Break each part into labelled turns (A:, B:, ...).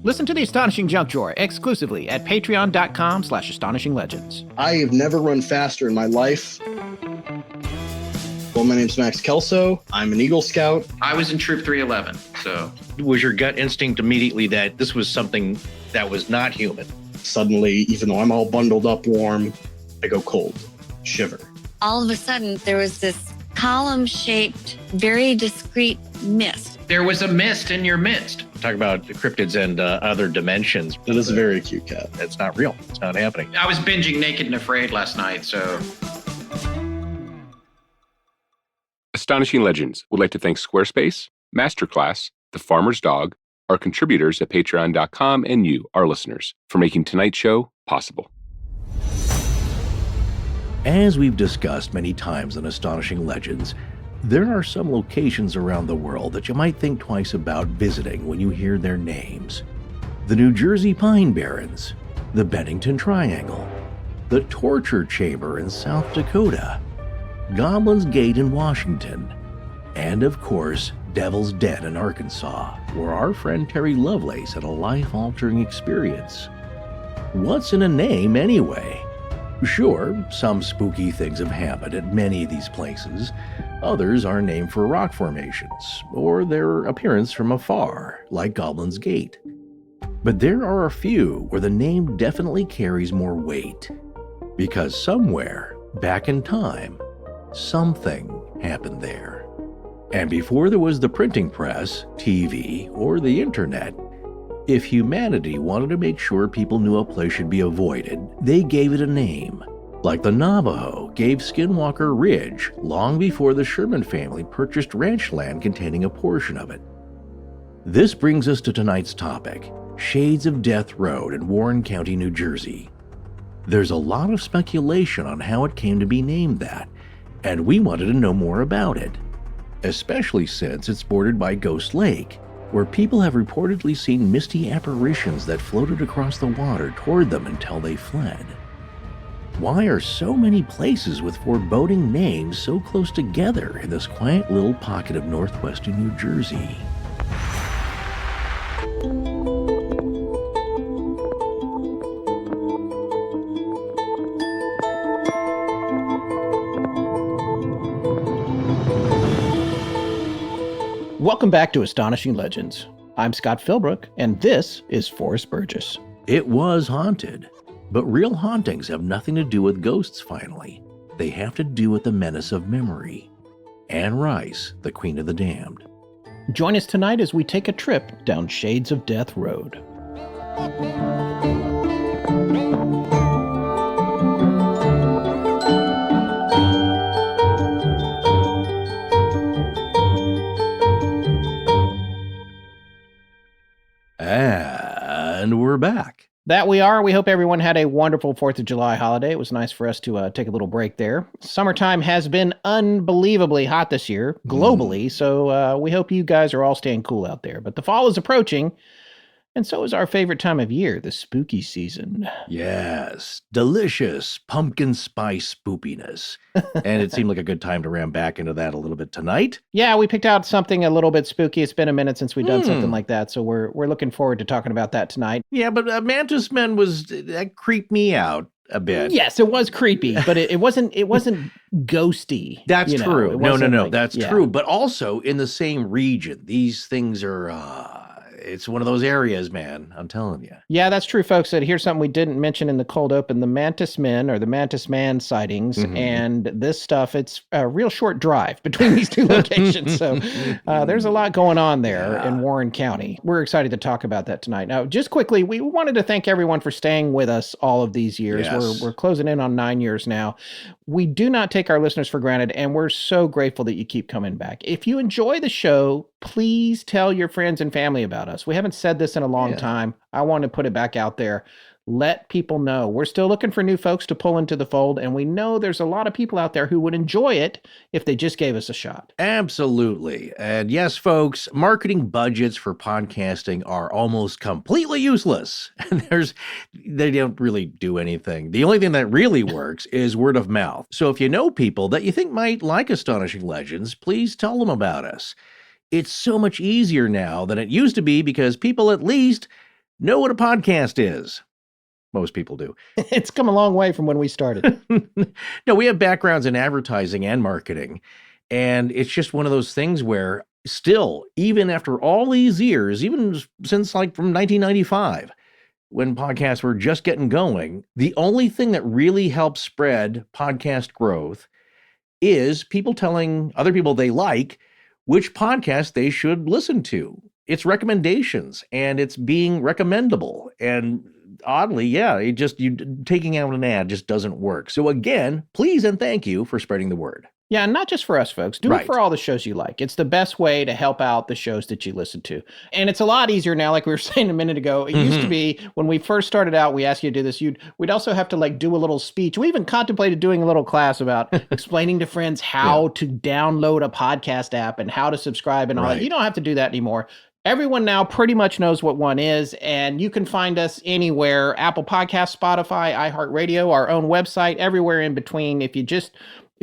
A: Listen to The Astonishing Junk Drawer exclusively at patreon.com/astonishinglegends.
B: I have never run faster in my life. Well, my name's Max Kelso. I'm an Eagle Scout.
C: I was in Troop 311, so.
D: Was your gut instinct immediately that this was something that was not human?
B: Suddenly, even though I'm all bundled up warm, I go cold, shiver.
E: All of a sudden, there was this column-shaped, very discreet mist.
C: There was a mist in your midst.
D: Talk about cryptids and other dimensions.
B: It is a very cute cat.
D: It's not real. It's not happening.
C: I was binging Naked and Afraid last night, so.
F: Astonishing Legends would like to thank Squarespace, Masterclass, The Farmer's Dog, our contributors at patreon.com, and you, our listeners, for making tonight's show possible.
G: As we've discussed many times on Astonishing Legends, there are some locations around the world that you might think twice about visiting when you hear their names. The New Jersey Pine Barrens, the Bennington Triangle, the Torture Chamber in South Dakota, Goblin's Gate in Washington, and of course, Devil's Den in Arkansas, where our friend Terry Lovelace had a life-altering experience. What's in a name anyway? Sure, some spooky things have happened at many of these places. Others are named for rock formations, or their appearance from afar, like Goblin's Gate. But there are a few where the name definitely carries more weight. Because somewhere, back in time, something happened there. And before there was the printing press, TV, or the internet, if humanity wanted to make sure people knew a place should be avoided, they gave it a name. Like the Navajo gave Skinwalker Ridge long before the Sherman family purchased ranch land containing a portion of it. This brings us to tonight's topic, Shades of Death Road in Warren County, New Jersey. There's a lot of speculation on how it came to be named that, and we wanted to know more about it, especially since it's bordered by Ghost Lake, where people have reportedly seen misty apparitions that floated across the water toward them until they fled. Why are so many places with foreboding names so close together in this quiet little pocket of northwestern New Jersey?
A: Welcome back to Astonishing Legends. I'm Scott Philbrook, and this is Forrest Burgess.
G: It was haunted, but real hauntings have nothing to do with ghosts finally. They have to do with the menace of memory. Anne Rice, the Queen of the Damned.
A: Join us tonight as we take a trip down Shades of Death Road.
G: And we're back.
A: That we are. We hope everyone had a wonderful 4th of July holiday. It was nice for us to take a little break there. Summertime has been unbelievably hot this year, globally, so we hope you guys are all staying cool out there. But the fall is approaching, and so is our favorite time of year, the spooky season.
G: Yes, delicious pumpkin spice spoopiness. And it seemed like a good time to ram back into that a little bit tonight.
A: Yeah, we picked out something a little bit spooky. It's been a minute since we've done something like that, so we're looking forward to talking about that tonight.
G: Yeah, but Mantis Men that creeped me out a bit.
A: Yes, it was creepy, but it wasn't ghosty.
G: That's true. No,
A: like,
G: that's true. But also in the same region, these things are it's one of those areas, man. I'm telling you.
A: Yeah, that's true, folks. Here's something we didn't mention in the cold open: the Mantis Men or the Mantis Man sightings, and this stuff. It's a real short drive between these two locations, so there's a lot going on there in Warren County. We're excited to talk about that tonight. Now, just quickly, we wanted to thank everyone for staying with us all of these years.
G: Yes.
A: We're closing in on 9 years now. We do not take our listeners for granted, and we're so grateful that you keep coming back. If you enjoy the show, please tell your friends and family about us. We haven't said this in a long time. I want to put it back out there. Let people know. We're still looking for new folks to pull into the fold, and we know there's a lot of people out there who would enjoy it if they just gave us a shot.
G: Absolutely. And yes, folks, marketing budgets for podcasting are almost completely useless. And they don't really do anything. The only thing that really works is word of mouth. So if you know people that you think might like Astonishing Legends, please tell them about us. It's so much easier now than it used to be because people at least know what a podcast is. Most people do.
A: It's come a long way from when we started.
G: No, we have backgrounds in advertising and marketing. And it's just one of those things where still, even after all these years, even since like from 1995, when podcasts were just getting going, the only thing that really helps spread podcast growth is people telling other people they like which podcast they should listen to. It's recommendations and it's being recommendable. And oddly, yeah, taking out an ad just doesn't work. So again, please and thank you for spreading the word.
A: Yeah, and not just for us folks. Do
G: Right.
A: it for all the shows you like. It's the best way to help out the shows that you listen to. And it's a lot easier now, like we were saying a minute ago. It used to be when we first started out, we asked you to do this, we'd also have to like do a little speech. We even contemplated doing a little class about explaining to friends how to download a podcast app and how to subscribe and all that. You don't have to do that anymore. Everyone now pretty much knows what one is, and you can find us anywhere: Apple Podcasts, Spotify, iHeartRadio, our own website, everywhere in between. If you just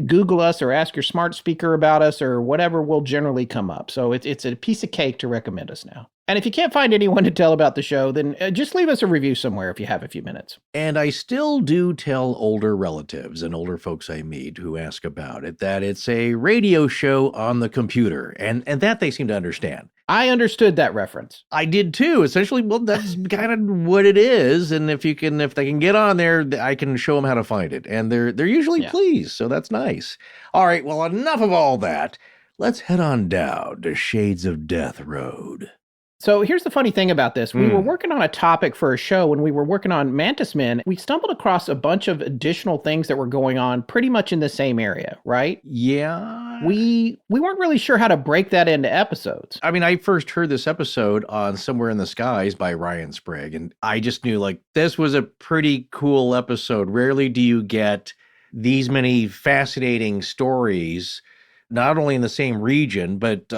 A: Google us or ask your smart speaker about us or whatever, will generally come up. So it's a piece of cake to recommend us now. And if you can't find anyone to tell about the show, then just leave us a review somewhere if you have a few minutes.
G: And I still do tell older relatives and older folks I meet who ask about it that it's a radio show on the computer, and that they seem to understand.
A: I understood that reference.
G: I did too. Essentially, well, that's kind of what it is. And if they can get on there, I can show them how to find it. And they're usually pleased. So that's nice. All right. Well, enough of all that. Let's head on down to Shades of Death Road.
A: So here's the funny thing about this. We were working on a topic for a show when we were working on Mantis Men. We stumbled across a bunch of additional things that were going on pretty much in the same area, right?
G: Yeah.
A: We weren't really sure how to break that into episodes.
G: I mean, I first heard this episode on Somewhere in the Skies by Ryan Sprague, and I just knew like this was a pretty cool episode. Rarely do you get these many fascinating stories, not only in the same region, but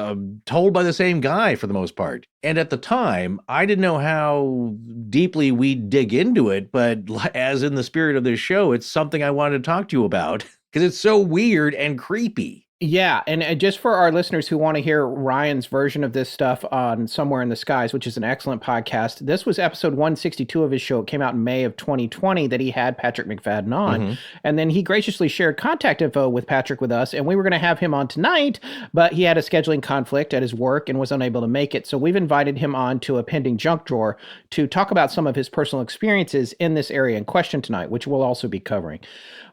G: told by the same guy for the most part. And at the time, I didn't know how deeply we'd dig into it, but as in the spirit of this show, it's something I wanted to talk to you about because it's so weird and creepy.
A: Yeah, and just for our listeners who want to hear Ryan's version of this stuff on Somewhere in the Skies, which is an excellent podcast, this was episode 162 of his show. It came out in May of 2020 that he had Patrick McFadden on. And then he graciously shared contact info with Patrick with us, and we were going to have him on tonight, but he had a scheduling conflict at his work and was unable to make it. So we've invited him on to a pending junk drawer to talk about some of his personal experiences in this area in question tonight, which we'll also be covering.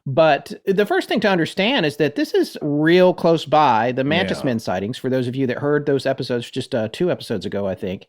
A: But the first thing to understand is that this is real close by the Mantis Men sightings, for those of you that heard those episodes just 2 episodes ago, I think.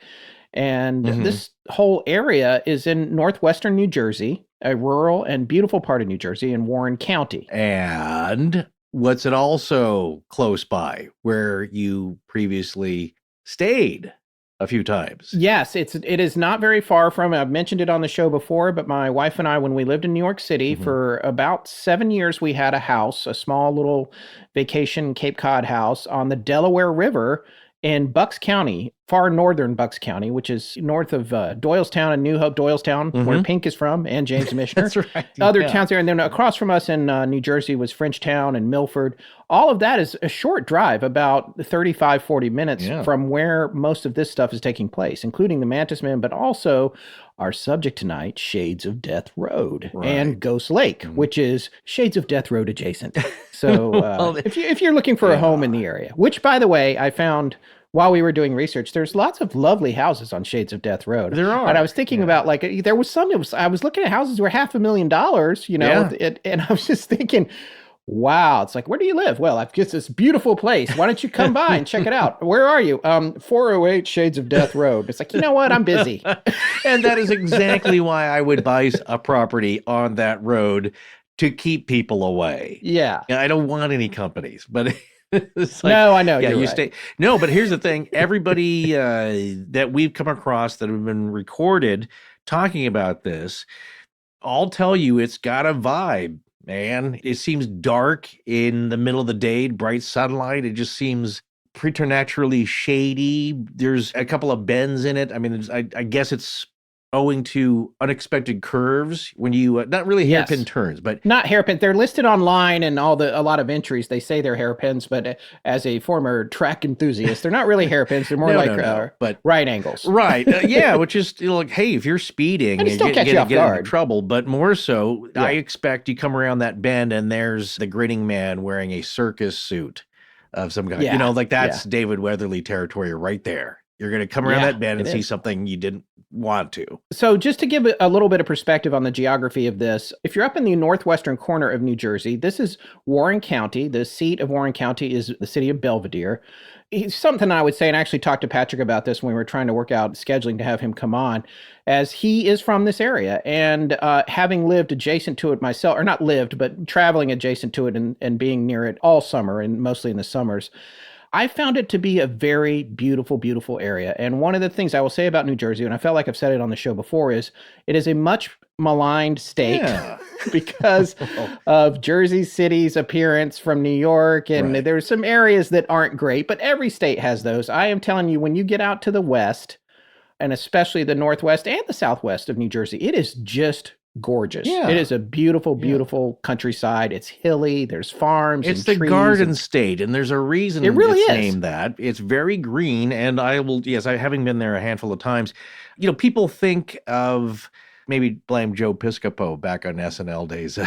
A: And this whole area is in northwestern New Jersey, a rural and beautiful part of New Jersey in Warren County.
G: And what's it also close by, where you previously stayed a few times?
A: Yes, it is not very far from, I've mentioned it on the show before, but my wife and I, when we lived in New York City for about 7 years, we had a house, a small little vacation Cape Cod house on the Delaware River in Bucks County, far northern Bucks County, which is north of Doylestown and New Hope, Doylestown, where Pink is from, and James Michener.
G: That's right.
A: Other towns there. And then across from us in New Jersey was Frenchtown and Milford. All of that is a short drive, about 35, 40 minutes from where most of this stuff is taking place, including the Mantis Men, but also our subject tonight, Shades of Death Road and Ghost Lake, which is Shades of Death Road adjacent. So
G: Well,
A: if you're looking for a home in the area, which, by the way, I found while we were doing research, there's lots of lovely houses on Shades of Death Road.
G: There are.
A: And I was thinking about, like, there was some, I was looking at houses that were $500,000, you know, and I was just thinking, wow, it's like, where do you live? Well, I've got this beautiful place. Why don't you come by and check it out? Where are you? 408 Shades of Death Road. It's like, you know what? I'm busy.
G: And that is exactly why I would buy a property on that road, to keep people away.
A: Yeah.
G: I don't want any companies, but it's like,
A: no, I know.
G: yeah,
A: you're
G: you
A: right.
G: stay. No, but here's the thing. Everybody that we've come across that have been recorded talking about this, I'll tell you, it's got a vibe, man. It seems dark in the middle of the day, bright sunlight. It just seems preternaturally shady. There's a couple of bends in it. I mean, I guess it's owing to unexpected curves when you, not really
A: Yes.
G: hairpin turns, but
A: Not hairpins. They're listed online and a lot of entries. They say they're hairpins, but as a former track enthusiast, they're not really hairpins. They're more
G: but
A: right angles.
G: right. Yeah, which is like, hey, if you're speeding,
A: And it still catch you off
G: get
A: guard.
G: into trouble. But more so,
A: Yeah.
G: I expect you come around that bend and there's the grinning man wearing a circus suit of some kind.
A: Yeah.
G: You know, like that's David Weatherly territory right there. You're going to come around
A: Yeah,
G: that bend and
A: it
G: see
A: is.
G: something you didn't want to.
A: So just to give a little bit of perspective on the geography of this, if you're up in the northwestern corner of New Jersey, this is Warren County. The seat of Warren County is the city of Belvedere. Something I would say, and I actually talked to Patrick about this when we were trying to work out scheduling to have him come on, as he is from this area. And having lived adjacent to it myself, or not lived, but traveling adjacent to it and being near it all summer and mostly in the summers, I found it to be a very beautiful, beautiful area. And one of the things I will say about New Jersey, and I felt like I've said it on the show before, is it is a much maligned state because of Jersey City's appearance from New York. And there's some areas that aren't great, but every state has those. I am telling you, when you get out to the west, and especially the northwest and the southwest of New Jersey, it is just gorgeous.
G: Yeah.
A: It is a beautiful, beautiful countryside. It's hilly. There's farms.
G: It's
A: and
G: the
A: trees
G: Garden
A: and
G: State, and there's a reason
A: It really
G: it's
A: is.
G: named that. It's very green, and I having been there a handful of times, you know, people think of, maybe blame Joe Piscopo back on SNL days.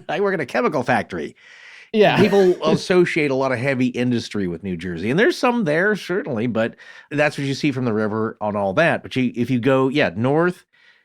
G: I work in a chemical factory.
A: Yeah.
G: People associate a lot of heavy industry with New Jersey, and there's some there, certainly, but that's what you see from the river on all that. But if you go, north,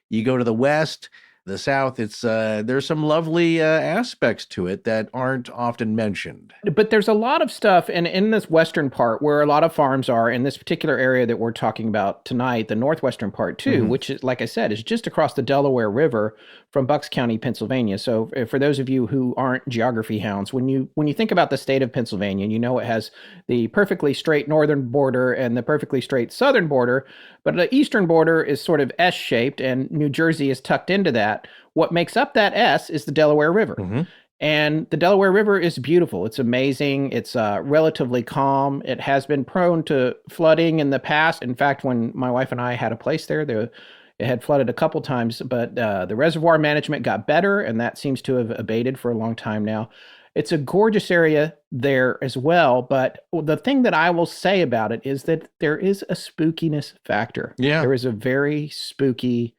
G: you go to the west, the south, it's there's some lovely aspects to it that aren't often mentioned.
A: But there's a lot of stuff in this western part where a lot of farms are, in this particular area that we're talking about tonight, the northwestern part too, which is, like I said, is just across the Delaware River from Bucks County, Pennsylvania. So for those of you who aren't geography hounds, when you think about the state of Pennsylvania, you know it has the perfectly straight northern border and the perfectly straight southern border, but the eastern border is sort of S-shaped, and New Jersey is tucked into that. What makes up that S is the Delaware River. And the Delaware River is beautiful. It's amazing. It's relatively calm. It has been prone to flooding in the past. In fact, when my wife and I had a place there, it had flooded a couple times, but the reservoir management got better, and that seems to have abated for a long time now. It's a gorgeous area there as well, but the thing that I will say about it is that there is a spookiness factor.
G: Yeah.
A: There is a very spooky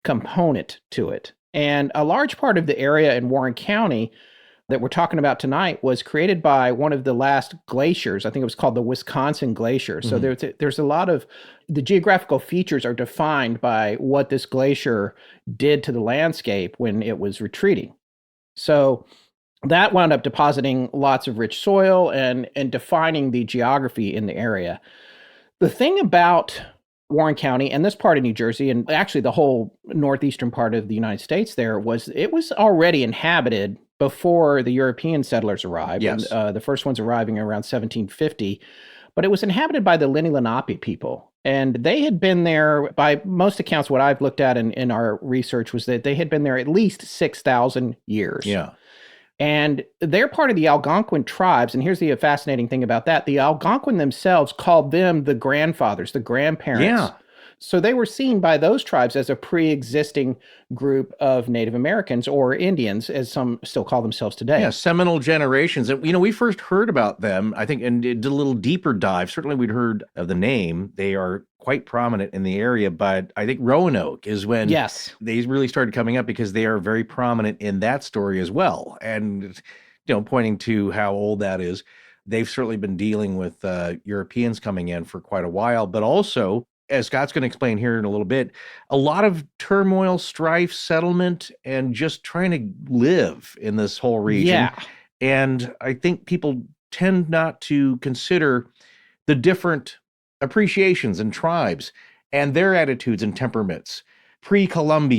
A: component to it. And a large part of the area in Warren County that we're talking about tonight was created by one of the last glaciers. I think it was called the Wisconsin Glacier. So there's a lot of the geographical features are defined by what this glacier did to the landscape when it was retreating. So that wound up depositing lots of rich soil and defining the geography in the area. The thing about Warren County and this part of New Jersey, and actually the whole northeastern part of the United States there, it was already inhabited before the European settlers arrived.
G: Yes.
A: And, the first ones arriving around 1750, but it was inhabited by the Lenny Lenape people. And they had been there, by most accounts, what I've looked at in our research was that they had been there at least 6,000 years.
G: Yeah.
A: And they're part of the Algonquin tribes. And here's the fascinating thing about that. The Algonquin themselves called them the grandfathers, the grandparents.
G: Yeah.
A: So they were seen by those tribes as a pre-existing group of Native Americans, or Indians, as some still call themselves today.
G: Yeah, seminal generations. And, you know, we first heard about them, I think, and did a little deeper dive. Certainly we'd heard of the name. They are quite prominent in the area, but I think Roanoke is when they really started coming up, because they are very prominent in that story as well. And, you know, pointing to how old that is, they've certainly been dealing with Europeans coming in for quite a while, but also, as Scott's going to explain here in a little bit, a lot of turmoil, strife, settlement, and just trying to live in this whole region.
A: Yeah.
G: And I think people tend not to consider the different appreciations and tribes and their attitudes and temperaments. Pre-Columbus,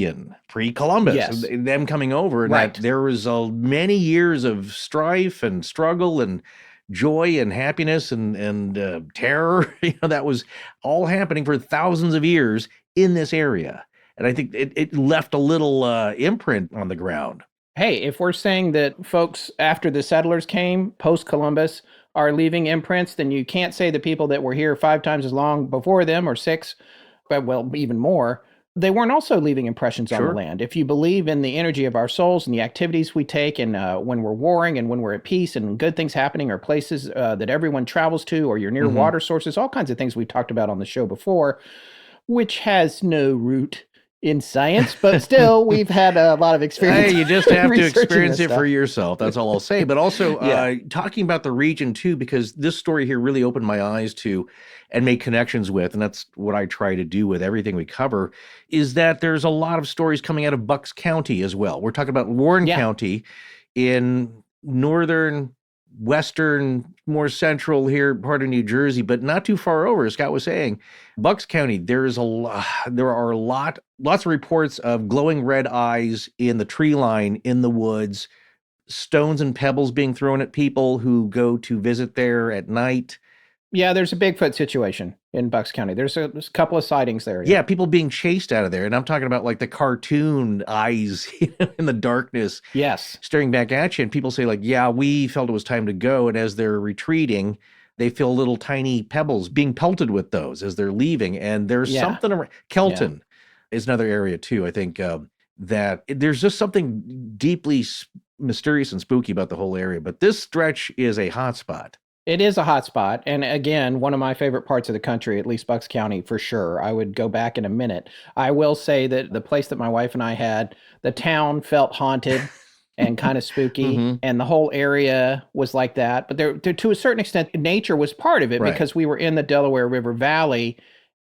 A: Yes.
G: them coming over, and
A: Right.
G: that there was many years of strife and struggle and joy and happiness and terror. You know, that was all happening for thousands of years in this area. And I think it left a little imprint on the ground.
A: Hey, if we're saying that folks after the settlers came, post-Columbus, are leaving imprints, then you can't say the people that were here 5 times as long before them, or 6, but well, even more, they weren't also leaving impressions on the
G: Sure.
A: land. If you believe in the energy of our souls and the activities we take, and when we're warring and when we're at peace and good things happening, or places that everyone travels to, or you're near
G: Mhm.
A: water sources, all kinds of things we talked about on the show before, which has no root in science, but still we've had a lot of experience.
G: Hey, you just have to
A: researching
G: experience
A: this
G: it for
A: stuff.
G: yourself. That's all I'll say. But also
A: Yeah.
G: talking about the region too, because this story here really opened my eyes to and made connections with, and that's what I try to do with everything we cover, is that there's a lot of stories coming out of Bucks County as well. We're talking about Warren
A: Yeah.
G: County in northern, western, more central here part of New Jersey, but not too far over, as Scott was saying. Bucks County, there are lots of reports of glowing red eyes in the tree line in the woods, stones and pebbles being thrown at people who go to visit there at night.
A: Yeah, there's a Bigfoot situation in Bucks County. There's a couple of sightings there.
G: Yeah, people being chased out of there. And I'm talking about like the cartoon eyes in the darkness
A: Yes.
G: staring back at you. And people say, like, yeah, we felt it was time to go. And as they're retreating, they feel little tiny pebbles being pelted with those as they're leaving. And there's
A: Yeah.
G: something around Kelton is another area too. I think that there's just something deeply mysterious and spooky about the whole area. But this stretch is a hot spot.
A: It is a hot spot. And again, one of my favorite parts of the country, at least Bucks County for sure. I would go back in a minute. I will say that the place that my wife and I had, the town felt haunted and kind of spooky.
G: Mhm.
A: And the whole area was like that. But there, to a certain extent, nature was part of it
G: Right.
A: because we were in the Delaware River Valley.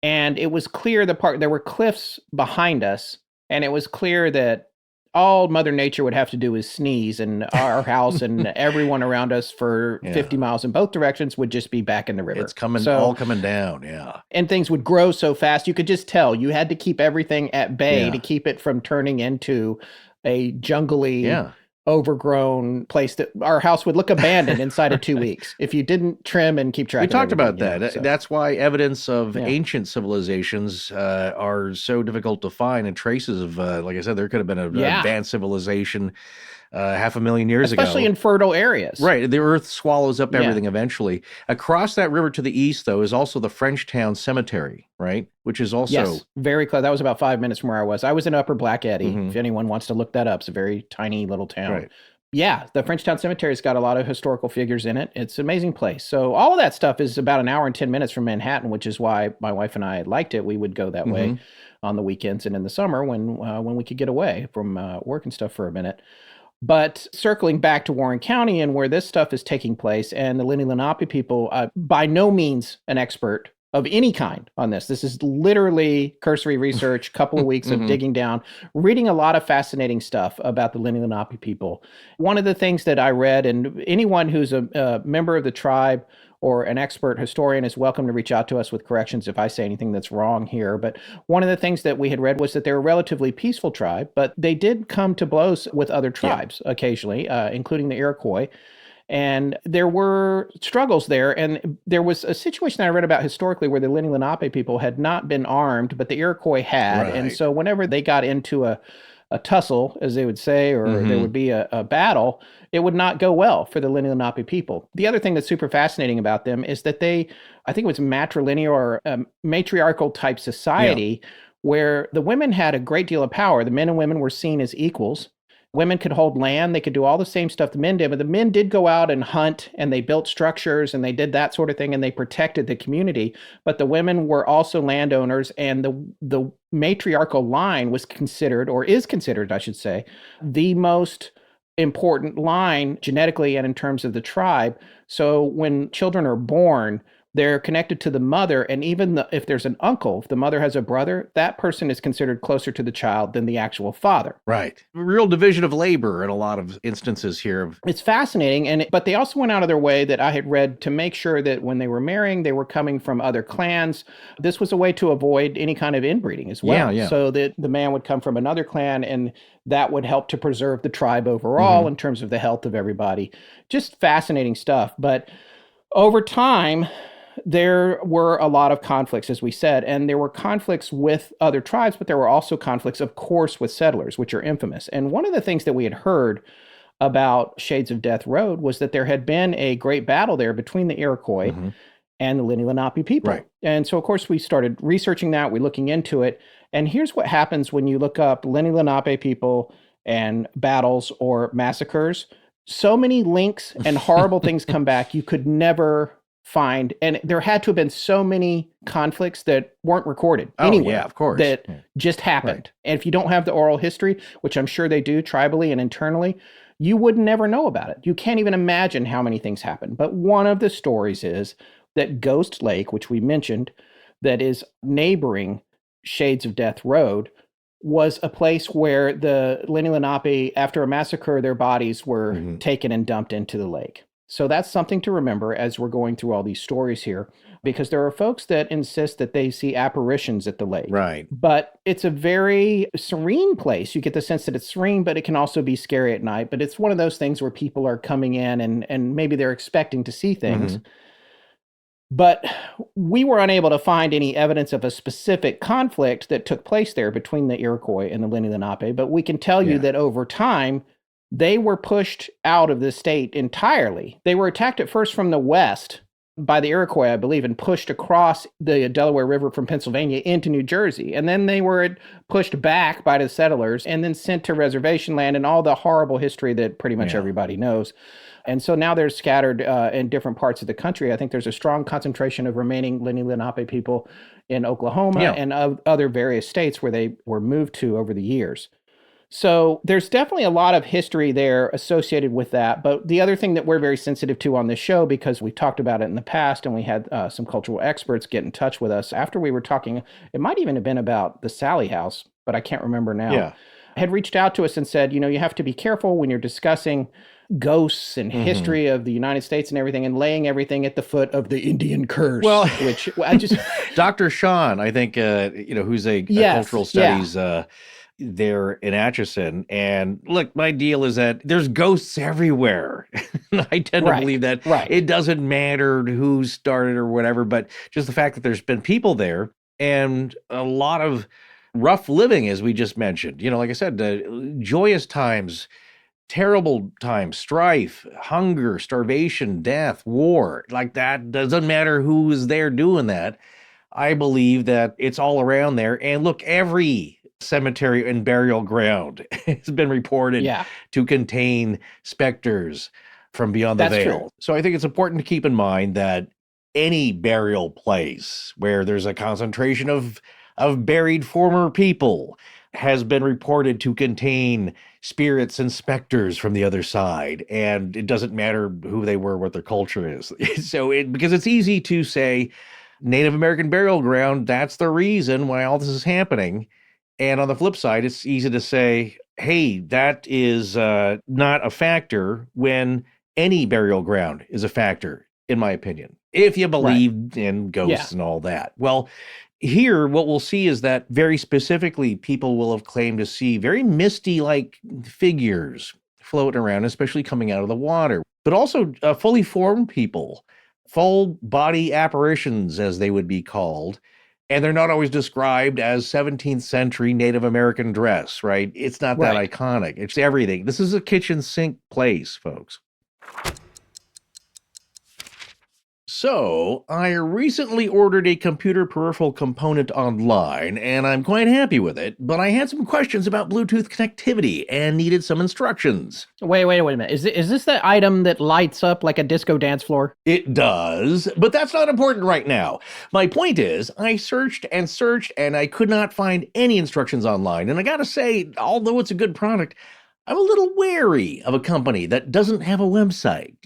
A: And it was clear there were cliffs behind us. And it was clear that all Mother Nature would have to do is sneeze, and our house and everyone around us for
G: Yeah.
A: 50 miles in both directions would just be back in the river.
G: It's coming,
A: So-
G: all coming down. Yeah.
A: and things would grow so fast. You could just tell you had to keep everything at bay
G: Yeah.
A: to keep it from turning into a jungly,
G: Yeah.
A: overgrown place that our house would look abandoned inside of 2 weeks if you didn't trim and keep track
G: We
A: of
G: talked about
A: everything,
G: that.
A: so.
G: That's why evidence of
A: Yeah.
G: ancient civilizations are so difficult to find, and traces of, like I said, there could have been an
A: Yeah.
G: advanced civilization 500,000 years
A: Especially
G: ago.
A: in fertile areas.
G: Right. The earth swallows up
A: Yeah.
G: everything eventually. Across that river to the east, though, is also the Frenchtown Cemetery, right? Which is also.
A: Yes, very close. That was about 5 minutes from where I was. I was in Upper Black Eddy.
G: Mhm.
A: If anyone wants to look that up, it's a very tiny little town.
G: Right.
A: Yeah, the Frenchtown Cemetery's got a lot of historical figures in it. It's an amazing place. So all of that stuff is about an hour and 10 minutes from Manhattan, which is why my wife and I liked it. We would go that way
G: Mhm.
A: on the weekends and in the summer when we could get away from work and stuff for a minute. But circling back to Warren County and where this stuff is taking place, and the Lenape people, by no means an expert of any kind on this. This is literally cursory research, couple of weeks of
G: Mhm.
A: digging down, reading a lot of fascinating stuff about the Lenape people. One of the things that I read, and anyone who's a member of the tribe or an expert historian is welcome to reach out to us with corrections if I say anything that's wrong here. But one of the things that we had read was that they're a relatively peaceful tribe, but they did come to blows with other tribes occasionally, including the Iroquois. And there were struggles there. And there was a situation I read about historically where the Lenape people had not been armed, but the Iroquois had. And
G: Right.
A: so whenever they got into a tussle, as they would say, or there
G: Mhm.
A: would be a battle, it would not go well for the Lenape people. The other thing that's super fascinating about them is that I think it was matrilineal or a matriarchal type society where the women had a great deal of power. The men and women were seen as equals. Women could hold land. They could do all the same stuff the men did, but the men did go out and hunt, and they built structures, and they did that sort of thing, and they protected the community. But the women were also landowners, and the matriarchal line was considered, or is considered, I should say, the most important line genetically and in terms of the tribe. So when children are born, they're connected to the mother, and even if there's an uncle, if the mother has a brother, that person is considered closer to the child than the actual father.
G: Right. Real division of labor in a lot of instances here.
A: It's fascinating, but they also went out of their way that I had read to make sure that when they were marrying, they were coming from other clans. This was a way to avoid any kind of inbreeding as well.
G: Yeah.
A: So that the man would come from another clan, and that would help to preserve the tribe overall in terms of the health of everybody. Just fascinating stuff. But over time, there were a lot of conflicts, as we said, and there were conflicts with other tribes, but there were also conflicts, of course, with settlers, which are infamous. And one of the things that we had heard about Shades of Death Road was that there had been a great battle there between the Iroquois and the Lenape people.
G: Right.
A: And so, of course, we started researching that, we're looking into it, And here's what happens when you look up Lenny Lenape people and battles or massacres. So many links and horrible things come back you could never find. And there had to have been so many conflicts that weren't recorded anywhere.
G: Yeah, of course.
A: That
G: Yeah.
A: just happened.
G: Right.
A: And if you don't have the oral history, which I'm sure they do tribally and internally, you would never know about it. You can't even imagine how many things happen. But one of the stories is that Ghost Lake, which we mentioned, that is neighboring Shades of Death Road, was a place where the Lenny Lenape, after a massacre, their bodies were taken and dumped into the lake. So that's something to remember as we're going through all these stories here, because there are folks that insist that they see apparitions at the lake.
G: Right.
A: But it's a very serene place. You get the sense that it's serene, but it can also be scary at night. But it's one of those things where people are coming in and maybe they're expecting to see things. But we were unable to find any evidence of a specific conflict that took place there between the Iroquois and the Lenni Lenape. But we can tell you that over time, they were pushed out of the state entirely. They were attacked at first from the west by the Iroquois, I believe, and pushed across the Delaware River from Pennsylvania into New Jersey. And then they were pushed back by the settlers and then sent to reservation land and all the horrible history that pretty much everybody knows. And so now they're scattered in different parts of the country. I think there's a strong concentration of remaining Lenni Lenape people in Oklahoma and other various states where they were moved to over the years. So there's definitely a lot of history there associated with that. But the other thing that we're very sensitive to on this show, because we talked about it in the past and we had some cultural experts get in touch with us after we were talking, it might even have been about the Sally House, but I can't remember now, had reached out to us and said, you have to be careful when you're discussing ghosts and history of the United States and everything and laying everything at the foot of the Indian curse.
G: Well,
A: which I just...
G: Dr. Sean, I think, who's a cultural studies there in Atchison. And look, my deal is that there's ghosts everywhere. I tend to believe that it doesn't matter who started or whatever, but just the fact that there's been people there and a lot of rough living, as we just mentioned, like I said, joyous times, terrible times, strife, hunger, starvation, death, war, like that. Doesn't matter who is there doing that. I believe that it's all around there. And look, every cemetery and burial ground has been reported to contain specters from beyond the veil. True. So I think it's important to keep in mind that any burial place where there's a concentration of buried former people has been reported to contain spirits and specters from the other side. And it doesn't matter who they were, what their culture is. Because it's easy to say Native American burial ground, that's the reason why all this is happening. And on the flip side, it's easy to say, hey, that is not a factor when any burial ground is a factor, in my opinion, if you believe in ghosts and all that. Well, here, what we'll see is that very specifically, people will have claimed to see very misty-like figures floating around, especially coming out of the water, but also fully formed people, full body apparitions, as they would be called. And they're not always described as 17th century Native American dress, right? It's not that iconic. It's everything. This is a kitchen sink place, folks. So, I recently ordered a computer peripheral component online, and I'm quite happy with it, but I had some questions about Bluetooth connectivity and needed some instructions.
A: Wait a minute. Is this the item that lights up like a disco dance floor?
G: It does, but that's not important right now. My point is, I searched and searched, and I could not find any instructions online, and I gotta say, although it's a good product, I'm a little wary of a company that doesn't have a website,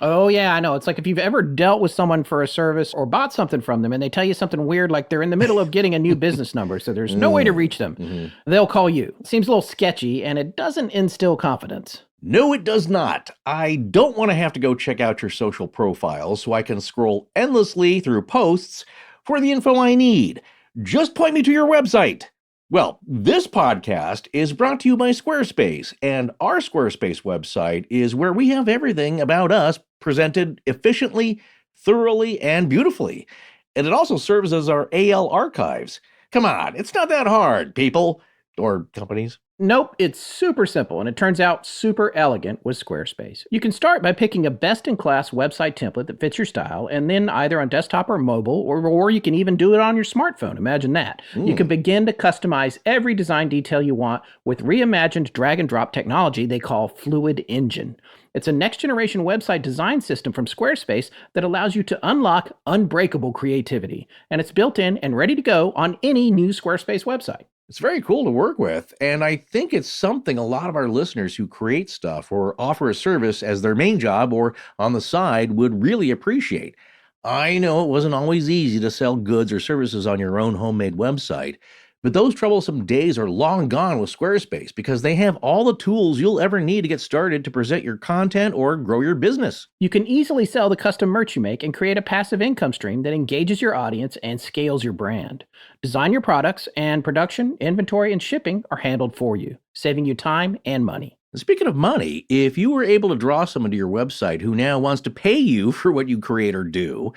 A: Oh, yeah, I know. It's like if you've ever dealt with someone for a service or bought something from them and they tell you something weird, like they're in the middle of getting a new business number, so there's no way to reach them. They'll call you. It seems a little sketchy, and it doesn't instill confidence.
G: No, it does not. I don't want to have to go check out your social profiles so I can scroll endlessly through posts for the info I need. Just point me to your website. Well, this podcast is brought to you by Squarespace, and our Squarespace website is where we have everything about us presented efficiently, thoroughly, and beautifully. And it also serves as our AL archives. Come on, it's not that hard, people or companies.
A: Nope, it's super simple, and it turns out super elegant with Squarespace. You can start by picking a best-in-class website template that fits your style, and then either on desktop or mobile, or you can even do it on your smartphone. Imagine that. You can begin to customize every design detail you want with reimagined drag-and-drop technology they call Fluid Engine. It's a next-generation website design system from Squarespace that allows you to unlock unbreakable creativity, and it's built in and ready to go on any new Squarespace website.
G: It's very cool to work with, and I think it's something a lot of our listeners who create stuff or offer a service as their main job or on the side would really appreciate. I know it wasn't always easy to sell goods or services on your own homemade website, but those troublesome days are long gone with Squarespace because they have all the tools you'll ever need to get started to present your content or grow your business.
A: You can easily sell the custom merch you make and create a passive income stream that engages your audience and scales your brand. Design your products, and production, inventory, and shipping are handled for you, saving you time and money.
G: Speaking of money, if you were able to draw someone to your website who now wants to pay you for what you create or do,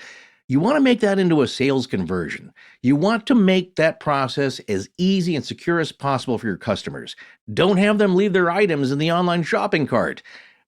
G: you want to make that into a sales conversion. You want to make that process as easy and secure as possible for your customers. Don't have them leave their items in the online shopping cart.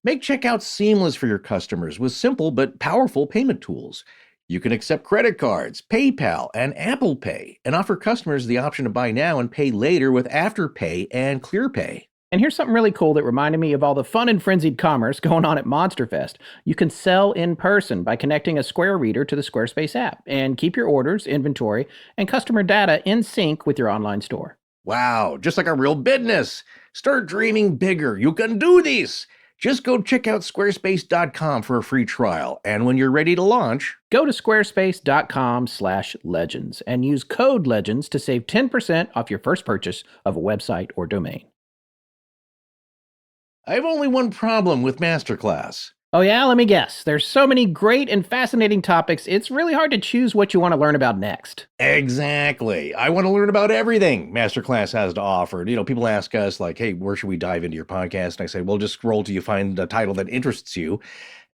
G: Make checkout seamless for your customers with simple but powerful payment tools. You can accept credit cards, PayPal, and Apple Pay, and offer customers the option to buy now and pay later with Afterpay and ClearPay.
A: And here's something really cool that reminded me of all the fun and frenzied commerce going on at MonsterFest. You can sell in person by connecting a Square Reader to the Squarespace app and keep your orders, inventory, and customer data in sync with your online store.
G: Wow, just like a real business. Start dreaming bigger. You can do this. Just go check out squarespace.com for a free trial. And when you're ready to launch,
A: go to squarespace.com/legends and use code LEGENDS to save 10% off your first purchase of a website or domain.
G: I have only one problem with Masterclass.
A: Oh yeah, let me guess. There's so many great and fascinating topics, it's really hard to choose what you want to learn about next.
G: Exactly. I want to learn about everything Masterclass has to offer. You know, people ask us like, hey, where should we dive into your podcast? And I say, well, just scroll till you find a title that interests you.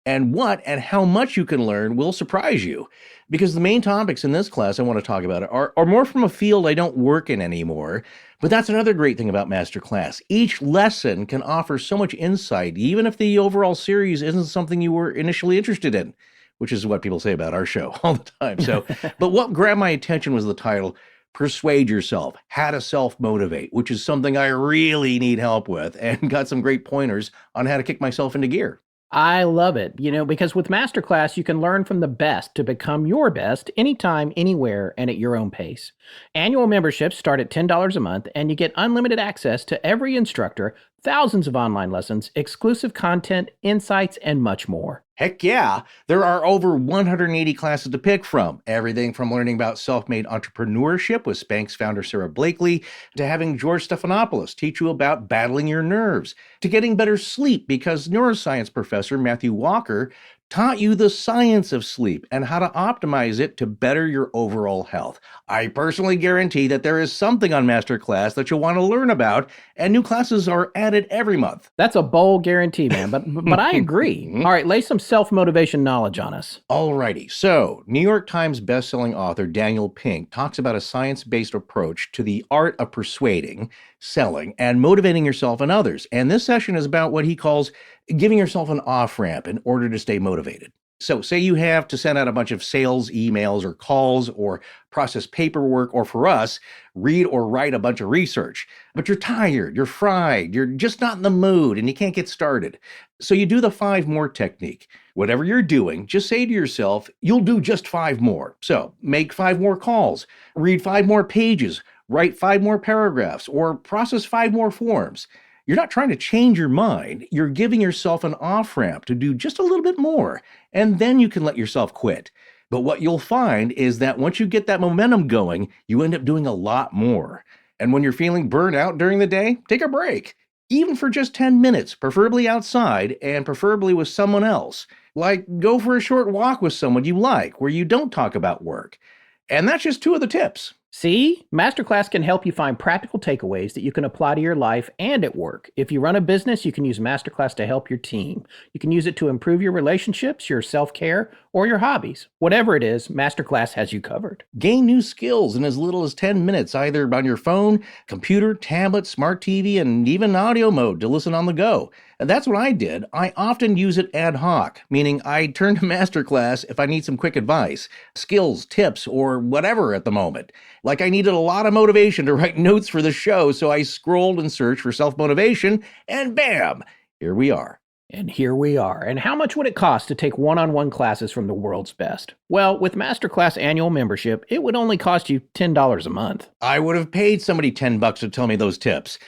G: And what and how much you can learn will surprise you. Because the main topics in this class I want to talk about are more from a field I don't work in anymore. But that's another great thing about Masterclass. Each lesson can offer so much insight, even if the overall series isn't something you were initially interested in, which is what people say about our show all the time. So, but what grabbed my attention was the title, Persuade Yourself, How to Self-Motivate, which is something I really need help with, and got some great pointers on how to kick myself into gear.
A: I love it, because with Masterclass, you can learn from the best to become your best anytime, anywhere, and at your own pace. Annual memberships start at $10 a month, and you get unlimited access to every instructor, thousands of online lessons, exclusive content, insights, and much more.
G: Heck yeah, there are over 180 classes to pick from. Everything from learning about self-made entrepreneurship with Spanx founder Sarah Blakely, to having George Stephanopoulos teach you about battling your nerves, to getting better sleep because neuroscience professor Matthew Walker taught you the science of sleep and how to optimize it to better your overall health. I personally guarantee that there is something on Masterclass that you'll want to learn about, and new classes are added every month.
A: That's a bold guarantee, man, but I agree. All right, lay some self-motivation knowledge on us.
G: Alrighty, so New York Times bestselling author Daniel Pink talks about a science-based approach to the art of persuading, selling, and motivating yourself and others. And this session is about what he calls giving yourself an off-ramp in order to stay motivated. So say you have to send out a bunch of sales emails or calls or process paperwork, or for us, read or write a bunch of research, but you're tired, you're fried, you're just not in the mood, and you can't get started. So you do the 5 more technique. Whatever you're doing, just say to yourself, you'll do just 5 more. So make 5 more calls, read 5 more pages, write 5 more paragraphs, or process 5 more forms. You're not trying to change your mind. You're giving yourself an off-ramp to do just a little bit more, and then you can let yourself quit. But what you'll find is that once you get that momentum going, you end up doing a lot more. And when you're feeling burned out during the day, take a break, even for just 10 minutes, preferably outside and preferably with someone else. Like go for a short walk with someone you like where you don't talk about work. And that's just 2 of the tips.
A: See, Masterclass can help you find practical takeaways that you can apply to your life and at work. If you run a business, you can use Masterclass to help your team. You can use it to improve your relationships, your self-care, or your hobbies. Whatever it is, Masterclass has you covered.
G: Gain new skills in as little as 10 minutes, either on your phone, computer, tablet, smart TV, and even audio mode to listen on the go. And that's what I did. I often use it ad hoc, meaning I turn to Masterclass if I need some quick advice, skills, tips, or whatever at the moment. Like I needed a lot of motivation to write notes for the show, so I scrolled and searched for self-motivation, and bam, here we are.
A: And here we are. And how much would it cost to take one-on-one classes from the world's best? Well, with Masterclass annual membership, it would only cost you $10 a month.
G: I would have paid somebody $10 to tell me those tips.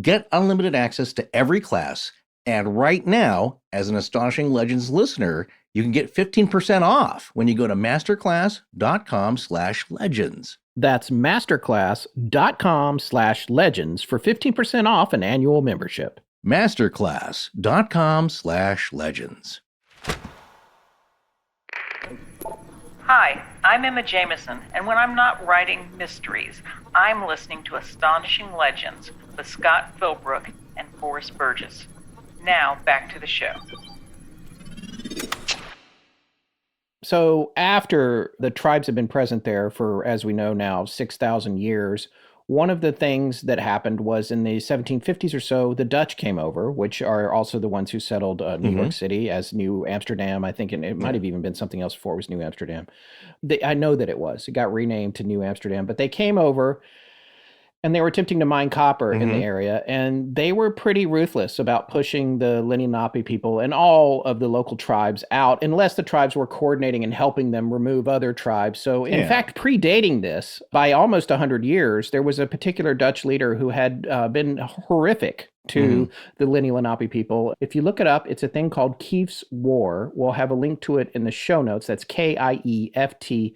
G: Get unlimited access to every class. And right now, as an Astonishing Legends listener, you can get 15% off when you go to masterclass.com/legends.
A: That's masterclass.com/legends for 15% off an annual membership.
G: Masterclass.com/legends.
H: Hi, I'm Emma Jameson, and when I'm not writing mysteries, I'm listening to Astonishing Legends with Scott Philbrook and Forrest Burgess. Now, back to the show.
A: So after the tribes have been present there for, as we know now, 6,000 years, one of the things that happened was in the 1750s or so, the Dutch came over, which are also the ones who settled New York City as New Amsterdam, I think, and it might have even been something else before it was New Amsterdam. I know that it was. It got renamed to New Amsterdam, but they came over and they were attempting to mine copper in the area, and they were pretty ruthless about pushing the Lenape people and all of the local tribes out, unless the tribes were coordinating and helping them remove other tribes. So, in fact, predating this by almost 100 years, there was a particular Dutch leader who had been horrific to the Lenape people. If you look it up, it's a thing called Kief's War. We'll have a link to it in the show notes. That's KIEFT''S.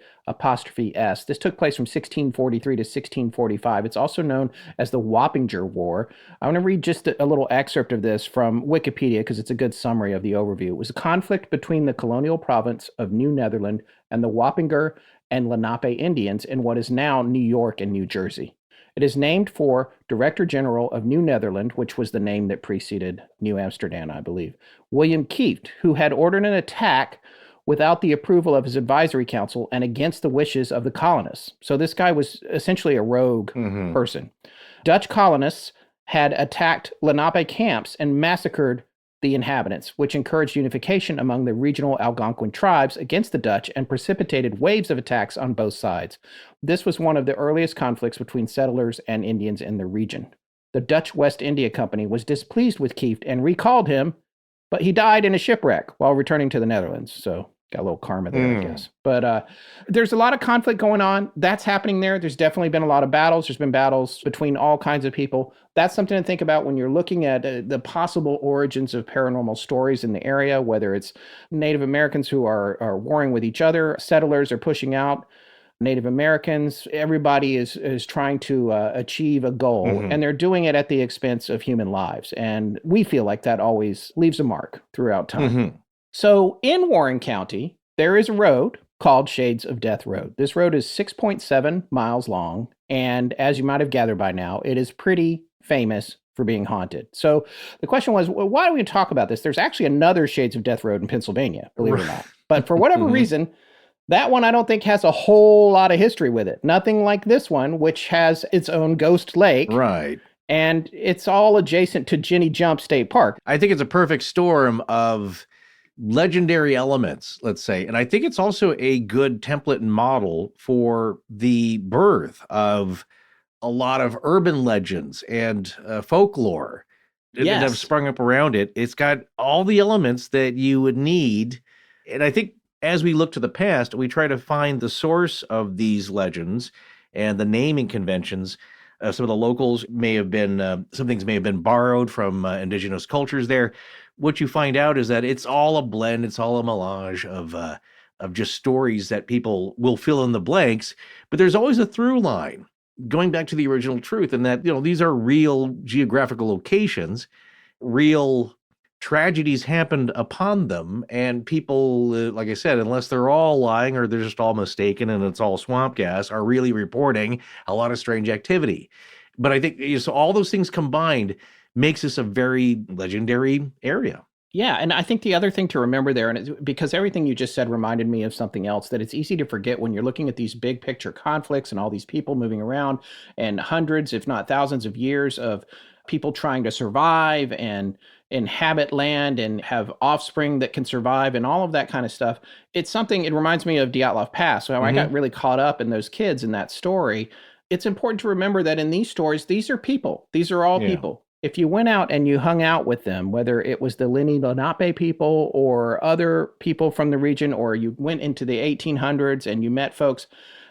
A: This took place from 1643 to 1645. It's also known as the Wappinger War. I want to read just a little excerpt of this from Wikipedia because it's a good summary of the overview. It was a conflict between the colonial province of New Netherland and the Wappinger and Lenape Indians in what is now New York and New Jersey. It is named for Director General of New Netherland, which was the name that preceded New Amsterdam, I believe, William Kieft, who had ordered an attack without the approval of his advisory council and against the wishes of the colonists. So this guy was essentially a rogue person. Dutch colonists had attacked Lenape camps and massacred the inhabitants, which encouraged unification among the regional Algonquin tribes against the Dutch and precipitated waves of attacks on both sides. This was one of the earliest conflicts between settlers and Indians in the region. The Dutch West India Company was displeased with Kieft and recalled him, but he died in a shipwreck while returning to the Netherlands. So got a little karma there, I guess. But there's a lot of conflict going on. That's happening there. There's definitely been a lot of battles. There's been battles between all kinds of people. That's something to think about when you're looking at the possible origins of paranormal stories in the area, whether it's Native Americans who are warring with each other, settlers are pushing out Native Americans. Everybody is trying to achieve a goal, and they're doing it at the expense of human lives. And we feel like that always leaves a mark throughout time. So in Warren County, there is a road called Shades of Death Road. This road is 6.7 miles long, and as you might have gathered by now, it is pretty famous for being haunted. So the question was, well, why do we talk about this? There's actually another Shades of Death Road in Pennsylvania, believe it or not. But for whatever reason, that one I don't think has a whole lot of history with it. Nothing like this one, which has its own ghost lake.
G: Right.
A: And it's all adjacent to Ginny Jump State Park.
G: I think it's a perfect storm of legendary elements, let's say. And I think it's also a good template and model for the birth of a lot of urban legends and folklore that have sprung up around it. It's got all the elements that you would need. And I think as we look to the past, we try to find the source of these legends and the naming conventions. Some of the locals may have been, some things may have been borrowed from indigenous cultures there. What you find out is that it's all a blend, it's all a melange of just stories that people will fill in the blanks, but there's always a through line going back to the original truth, and that, these are real geographical locations, real tragedies happened upon them, and people, like I said, unless they're all lying or they're just all mistaken and it's all swamp gas, are really reporting a lot of strange activity. But I think so all those things combined makes this a very legendary area.
A: Yeah, and I think the other thing to remember there, and because everything you just said reminded me of something else, that it's easy to forget when you're looking at these big picture conflicts and all these people moving around and hundreds, if not thousands of years of people trying to survive and inhabit land and have offspring that can survive and all of that kind of stuff. It's something, it reminds me of Dyatlov Pass. So I got really caught up in those kids in that story. It's important to remember that in these stories, these are people. These are all people. If you went out and you hung out with them, whether it was the Lenape people or other people from the region, or you went into the 1800s and you met folks,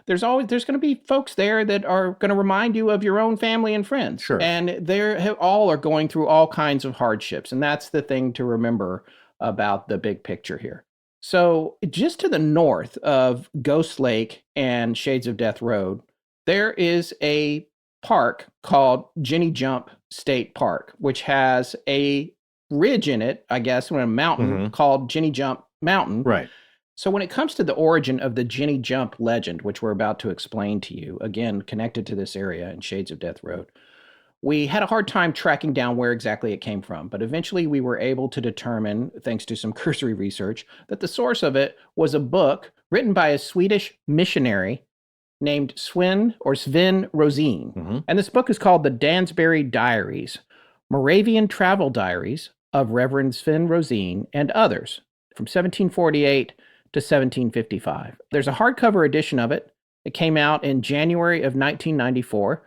A: there's going to be folks there that are going to remind you of your own family and friends.
G: Sure.
A: And they all are going through all kinds of hardships. And that's the thing to remember about the big picture here. So just to the north of Ghost Lake and Shades of Death Road, there is a park called Ginny Jump State Park, which has a ridge in it, I guess, a mountain called Ginny Jump Mountain.
G: Right.
A: So when it comes to the origin of the Ginny Jump legend, which we're about to explain to you, again, connected to this area in Shades of Death Road, we had a hard time tracking down where exactly it came from, but eventually we were able to determine, thanks to some cursory research, that the source of it was a book written by a Swedish missionary named Sven Rosén. And this book is called The Dansbury Diaries, Moravian Travel Diaries of Reverend Sven Rosén and Others, from 1748 to 1755. There's a hardcover edition of it. It came out in January of 1994,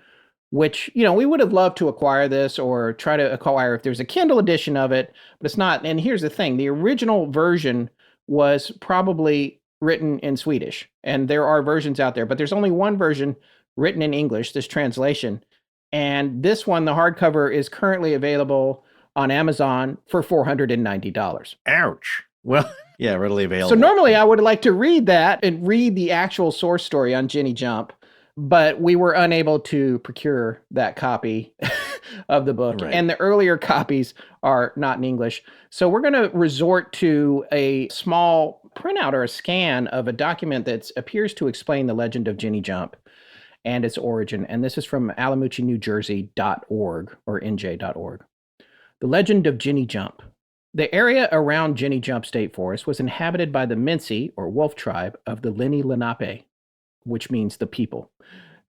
A: which, we would have loved to acquire this or try to acquire if there's a Kindle edition of it, but it's not. And here's the thing. The original version was probably written in Swedish, and there are versions out there, but there's only one version written in English, this translation. And this one, the hardcover, is currently available on Amazon for $490.
G: Ouch. Well, yeah, readily available.
A: So normally I would like to read that and read the actual source story on Ginny Jump, but we were unable to procure that copy of the book.
G: Right.
A: And the earlier copies are not in English. So we're going to resort to a small printout or a scan of a document that appears to explain the legend of Ginny Jump and its origin. And this is from alamuchinewjersey.org or nj.org. The legend of Ginny Jump. The area around Ginny Jump State Forest was inhabited by the Mincy or wolf tribe of the Lenny Lenape, which means the people.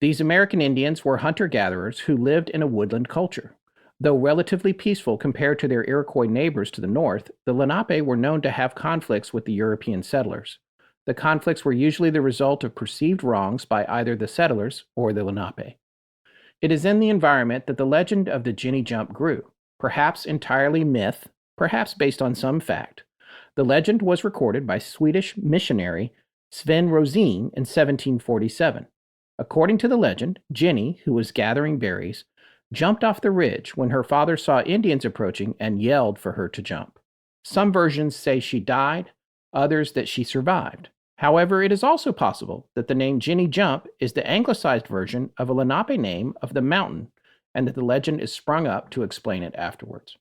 A: These American Indians were hunter-gatherers who lived in a woodland culture. Though relatively peaceful compared to their Iroquois neighbors to the north, the Lenape were known to have conflicts with the European settlers. The conflicts were usually the result of perceived wrongs by either the settlers or the Lenape. It is in the environment that the legend of the Ginny Jump grew, perhaps entirely myth, perhaps based on some fact. The legend was recorded by Swedish missionary Sven Rosén in 1747. According to the legend, Ginny, who was gathering berries, jumped off the ridge when her father saw Indians approaching and yelled for her to jump. Some versions say she died, others that she survived. However, it is also possible that the name Ginny Jump is the anglicized version of a Lenape name of the mountain, and that the legend is sprung up to explain it afterwards.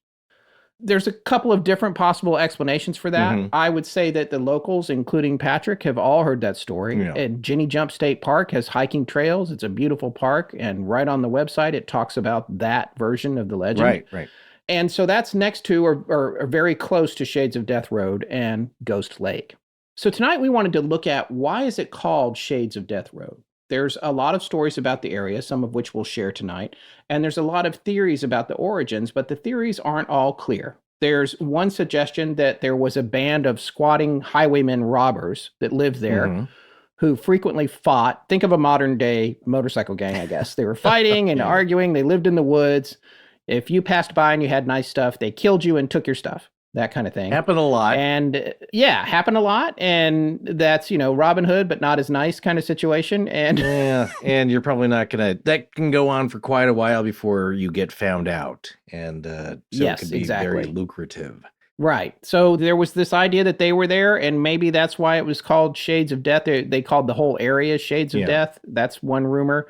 A: There's a couple of different possible explanations for that. I would say that the locals, including Patrick, have all heard that story.
G: Yeah.
A: And Ginny Jump State Park has hiking trails. It's a beautiful park. And right on the website, it talks about that version of the legend.
G: Right.
A: And so that's next to or very close to Shades of Death Road and Ghost Lake. So tonight we wanted to look at, why is it called Shades of Death Road? There's a lot of stories about the area, some of which we'll share tonight. And there's a lot of theories about the origins, but the theories aren't all clear. There's one suggestion that there was a band of squatting highwaymen robbers that lived there who frequently fought. Think of a modern day motorcycle gang, I guess. They were fighting and arguing. They lived in the woods. If you passed by and you had nice stuff, they killed you and took your stuff. That kind of thing.
G: Happened a lot.
A: And happened a lot. And that's, Robin Hood, but not as nice kind of situation. And
G: yeah, and you're probably not that can go on for quite a while before you get found out. And so
A: yes,
G: it could be very lucrative.
A: Right. So there was this idea that they were there, and maybe that's why it was called Shades of Death. They called the whole area Shades of Death. That's one rumor.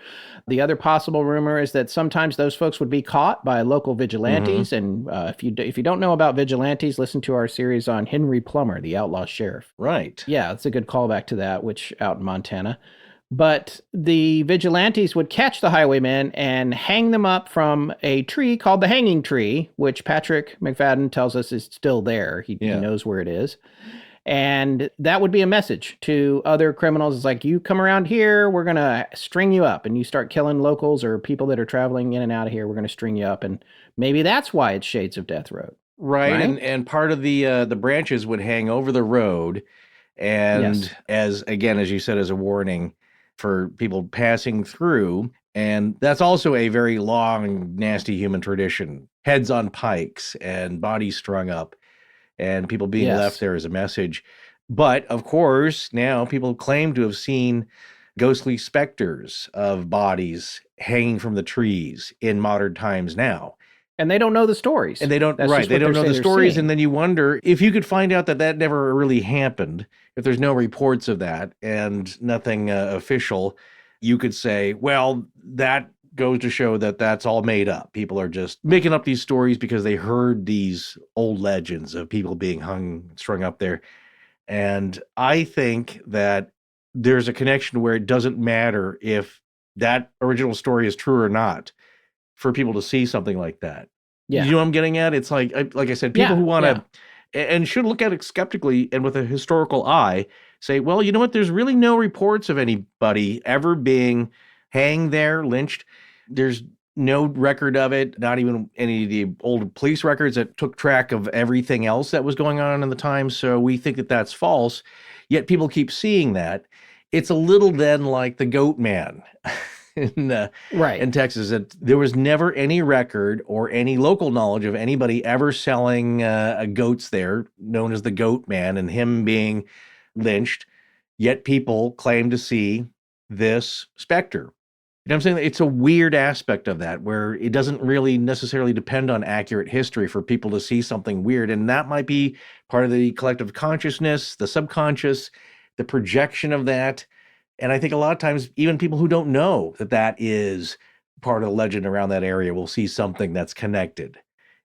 A: The other possible rumor is that sometimes those folks would be caught by local vigilantes. And if you don't know about vigilantes, listen to our series on Henry Plummer, the outlaw sheriff.
G: Right.
A: Yeah, it's a good callback to that, which out in Montana. But the vigilantes would catch the highwaymen and hang them up from a tree called the hanging tree, which Patrick McFadden tells us is still there. He knows where it is. And that would be a message to other criminals. It's like, you come around here, we're going to string you up. And you start killing locals or people that are traveling in and out of here, we're going to string you up. And maybe that's why it's Shades of Death Road.
G: Right. And part of the branches would hang over the road. And as you said, as a warning for people passing through. And that's also a very long, nasty human tradition. Heads on pikes and bodies strung up. And people being left there as a message. But, of course, now people claim to have seen ghostly specters of bodies hanging from the trees in modern times now.
A: And they don't know the stories.
G: And they don't, they don't know the stories. Seeing. And then you wonder if you could find out that that never really happened, if there's no reports of that and nothing official, you could say, well, that goes to show that that's all made up. People are just making up these stories because they heard these old legends of people being strung up there. And I think that there's a connection where it doesn't matter if that original story is true or not for people to see something like that. Yeah. You know what I'm getting at? It's like I said, people who want to and should look at it skeptically and with a historical eye, say, well, you know what? There's really no reports of anybody ever being hanged there, lynched. There's no record of it, not even any of the old police records that took track of everything else that was going on in the time. So we think that that's false, yet people keep seeing that. It's a little then like the Goat Man in Texas. That there was never any record or any local knowledge of anybody ever selling goats there, known as the Goat Man, and him being lynched, yet people claim to see this specter. You know what I'm saying? It's a weird aspect of that where it doesn't really necessarily depend on accurate history for people to see something weird. And that might be part of the collective consciousness, the subconscious, the projection of that. And I think a lot of times, even people who don't know that that is part of the legend around that area will see something that's connected.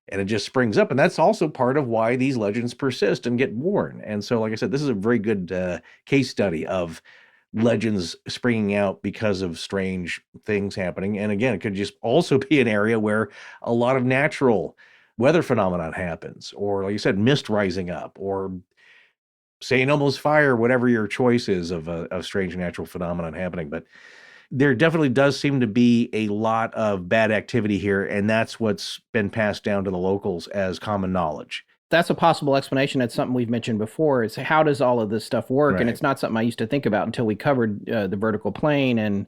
G: And it just springs up. And that's also part of why these legends persist and get born. And so, like I said, this is a very good case study of legends springing out because of strange things happening. And again, it could just also be an area where a lot of natural weather phenomenon happens, or like you said, mist rising up, or St. Elmo's fire, whatever your choice is of a strange natural phenomenon happening. But there definitely does seem to be a lot of bad activity here, and that's what's been passed down to the locals as common knowledge.
A: That's a possible explanation. That's something we've mentioned before. Is how does all of this stuff work? And it's not something I used to think about until we covered the vertical plane and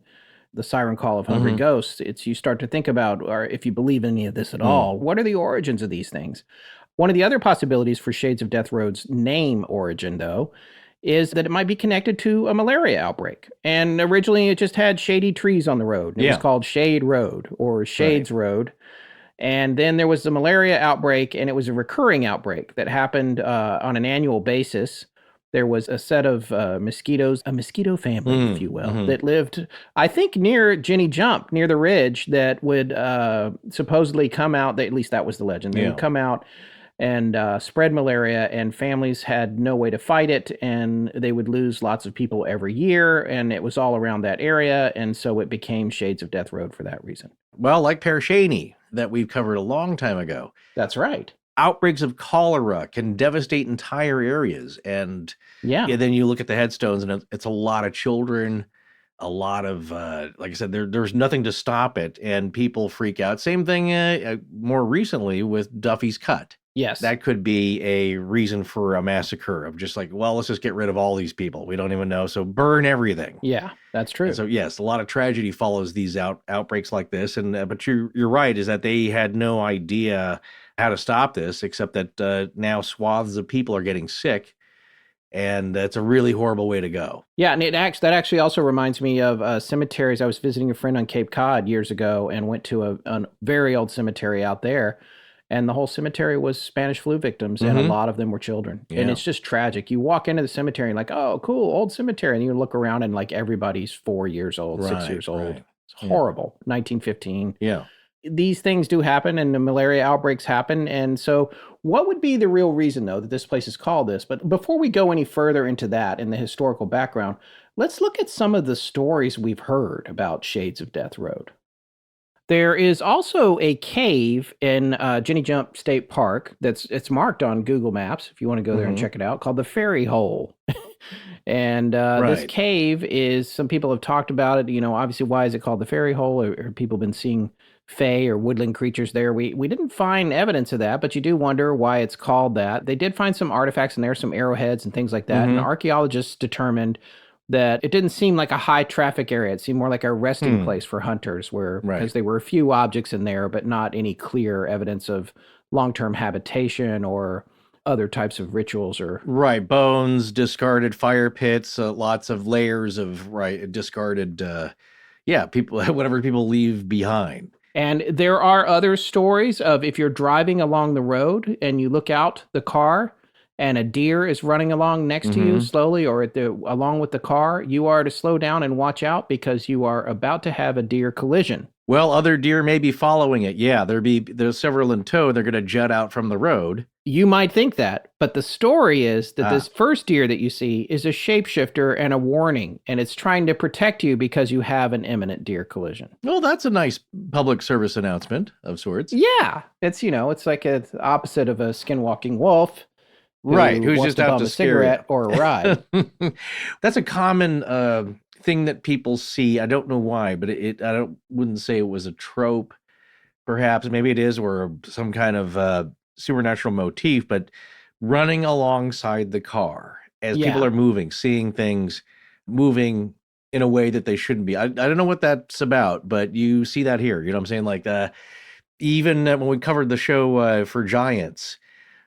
A: the siren call of hungry ghosts. It's you start to think about, or if you believe any of this at all, what are the origins of these things? One of the other possibilities for Shades of Death Road's name origin, though, is that it might be connected to a malaria outbreak. And originally it just had shady trees on the road. It was called Shade Road or Shades Road. And then there was the malaria outbreak, and it was a recurring outbreak that happened on an annual basis. There was a set of mosquitoes, a mosquito family, if you will, that lived, I think, near Ginny Jump, near the ridge, that would supposedly come out, at least that was the legend, they would come out and spread malaria, and families had no way to fight it, and they would lose lots of people every year, and it was all around that area, and so it became Shades of Death Road for that reason.
G: Well, like Parashani, that we've covered a long time ago.
A: That's right.
G: Outbreaks of cholera can devastate entire areas. And then you look at the headstones, and it's a lot of children, a lot of, like I said, there's nothing to stop it, and people freak out. Same thing more recently with Duffy's Cut.
A: Yes.
G: That could be a reason for a massacre of just like, well, let's just get rid of all these people. We don't even know. So burn everything.
A: Yeah, that's true.
G: And so, yes, a lot of tragedy follows these outbreaks like this. And but you're right, is that they had no idea how to stop this, except that now swaths of people are getting sick. And that's a really horrible way to go.
A: Yeah, and that actually also reminds me of cemeteries. I was visiting a friend on Cape Cod years ago and went to a very old cemetery out there. And the whole cemetery was Spanish flu victims, and a lot of them were children. Yeah. And it's just tragic. You walk into the cemetery and like, oh, cool, old cemetery. And you look around and like everybody's 4 years old, 6 years old. It's horrible. 1915.
G: Yeah.
A: these things do happen and the malaria outbreaks happen. And so what would be the real reason, though, that this place is called this? But before we go any further into that in the historical background, let's look at some of the stories we've heard about Shades of Death Road. There is also a cave in Ginny Jump State Park it's marked on Google Maps if you want to go there and check it out, called the Fairy Hole. And this cave is, some people have talked about it, obviously, why is it called the Fairy Hole? Or people been seeing fae or woodland creatures there? We didn't find evidence of that, but you do wonder why it's called that. They did find some artifacts in there, some arrowheads and things like that. And archaeologists determined that it didn't seem like a high traffic area. It seemed more like a resting place for hunters, because there were a few objects in there, but not any clear evidence of long-term habitation or other types of rituals or
G: bones, discarded fire pits, lots of layers of discarded people, whatever people leave behind.
A: And there are other stories of if you're driving along the road and you look out the car and a deer is running along next to you slowly or along with the car, you are to slow down and watch out because you are about to have a deer collision.
G: Well, other deer may be following it. Yeah, there's several in tow. They're going to jut out from the road.
A: You might think that, but the story is that this first deer that you see is a shapeshifter and a warning, and it's trying to protect you because you have an imminent deer collision.
G: Well, that's a nice public service announcement of sorts.
A: Yeah, it's like the opposite of a skinwalking wolf.
G: Who's just out to
A: a cigarette or a ride.
G: That's a common thing that people see. I don't know why, but wouldn't say it was a trope. Perhaps maybe it is, or some kind of supernatural motif. But running alongside the car as people are moving, seeing things moving in a way that they shouldn't be. I don't know what that's about, but you see that here. You know what I'm saying? Like even when we covered the show for Giants,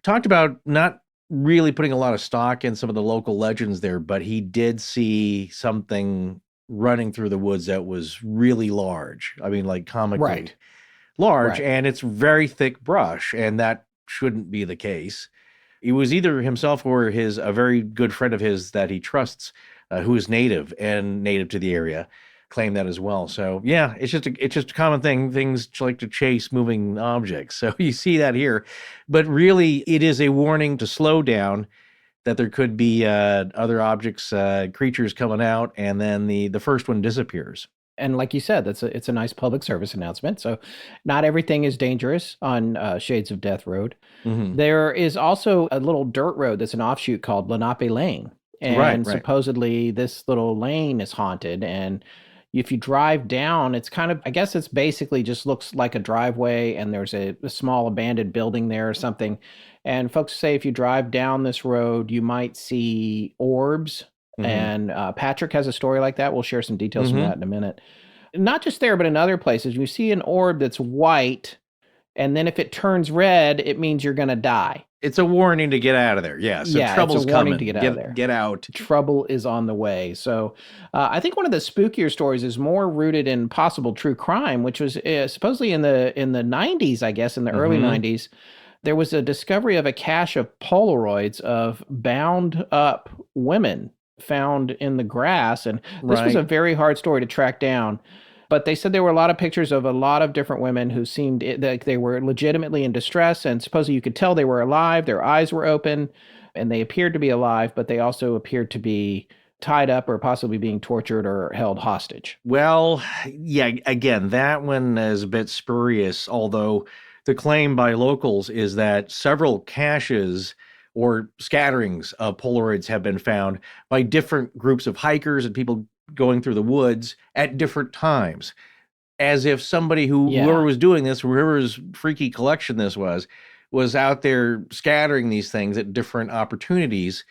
G: talked about not really putting a lot of stock in some of the local legends there, but he did see something running through the woods that was really large. I mean, like comically large, and it's very thick brush, and that shouldn't be the case. It was either himself or a very good friend of his that he trusts, who is native to the area, claim that as well. So yeah, it's just a common thing. Things like to chase moving objects. So you see that here, but really it is a warning to slow down, that there could be other objects, creatures coming out, and then the first one disappears.
A: And like you said, it's a nice public service announcement. So not everything is dangerous on Shades of Death Road. There is also a little dirt road that's an offshoot called Lenape Lane. And supposedly this little lane is haunted, and if you drive down, it's kind of, I guess it's basically just looks like a driveway, and there's a small abandoned building there or something. And folks say if you drive down this road, you might see orbs. And Patrick has a story like that. We'll share some details from that in a minute. Not just there, but in other places, you see an orb that's white, and then if it turns red, it means you're going to die.
G: It's a warning to get out of there. Yeah, so trouble's
A: it's a warning
G: coming.
A: To get out of there.
G: Get out.
A: Trouble is on the way. So I think one of the spookier stories is more rooted in possible true crime, which was supposedly in the 90s, I guess, in the early 90s. There was a discovery of a cache of Polaroids of bound up women found in the grass. And this was a very hard story to track down. But they said there were a lot of pictures of a lot of different women who seemed like they were legitimately in distress. And supposedly you could tell they were alive. Their eyes were open and they appeared to be alive, but they also appeared to be tied up or possibly being tortured or held hostage.
G: Well, yeah, again, that one is a bit spurious, although the claim by locals is that several caches or scatterings of Polaroids have been found by different groups of hikers and people going through the woods at different times, as if somebody whoever was doing this, whoever's freaky collection this was out there scattering these things at different opportunities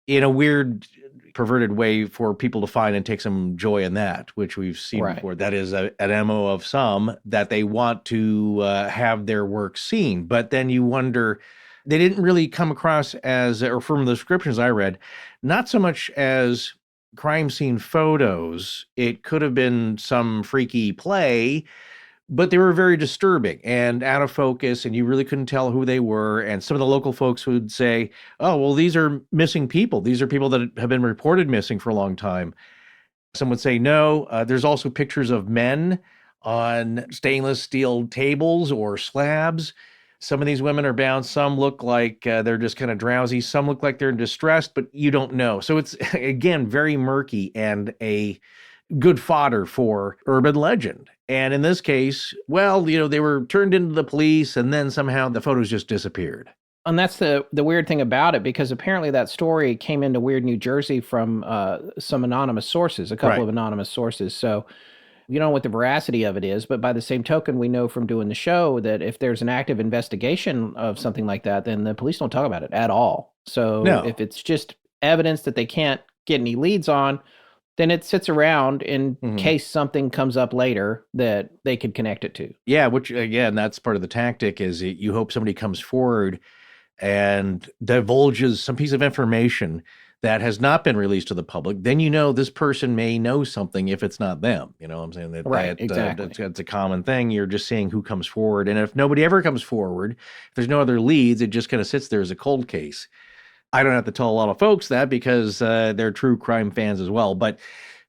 G: in a weird, perverted way for people to find and take some joy in that, which we've seen before. That is an MO of some, that they want to have their work seen. But then you wonder, they didn't really come across as, or from the descriptions I read, not so much as crime scene photos. It could have been some freaky play, but they were very disturbing and out of focus, and you really couldn't tell who they were. And some of the local folks would say, oh, well, these are missing people. These are people that have been reported missing for a long time. Some would say, no, there's also pictures of men on stainless steel tables or slabs. Some of these women are bound. Some look like they're just kind of drowsy. Some look like they're in distress, but you don't know. So it's, again, very murky and a good fodder for urban legend. And in this case, well, they were turned into the police and then somehow the photos just disappeared.
A: And that's the weird thing about it, because apparently that story came into Weird New Jersey from some anonymous sources, a couple of anonymous sources. So you don't know what the veracity of it is, but by the same token, we know from doing the show that if there's an active investigation of something like that, then the police don't talk about it at all. So if it's just evidence that they can't get any leads on, then it sits around in case something comes up later that they could connect it to.
G: Yeah, which again, that's part of the tactic, is you hope somebody comes forward and divulges some piece of information that has not been released to the public. Then this person may know something if it's not them. You know what I'm saying?
A: Exactly.
G: That's a common thing. You're just seeing who comes forward. And if nobody ever comes forward, if there's no other leads, it just kind of sits there as a cold case. I don't have to tell a lot of folks that because they're true crime fans as well. But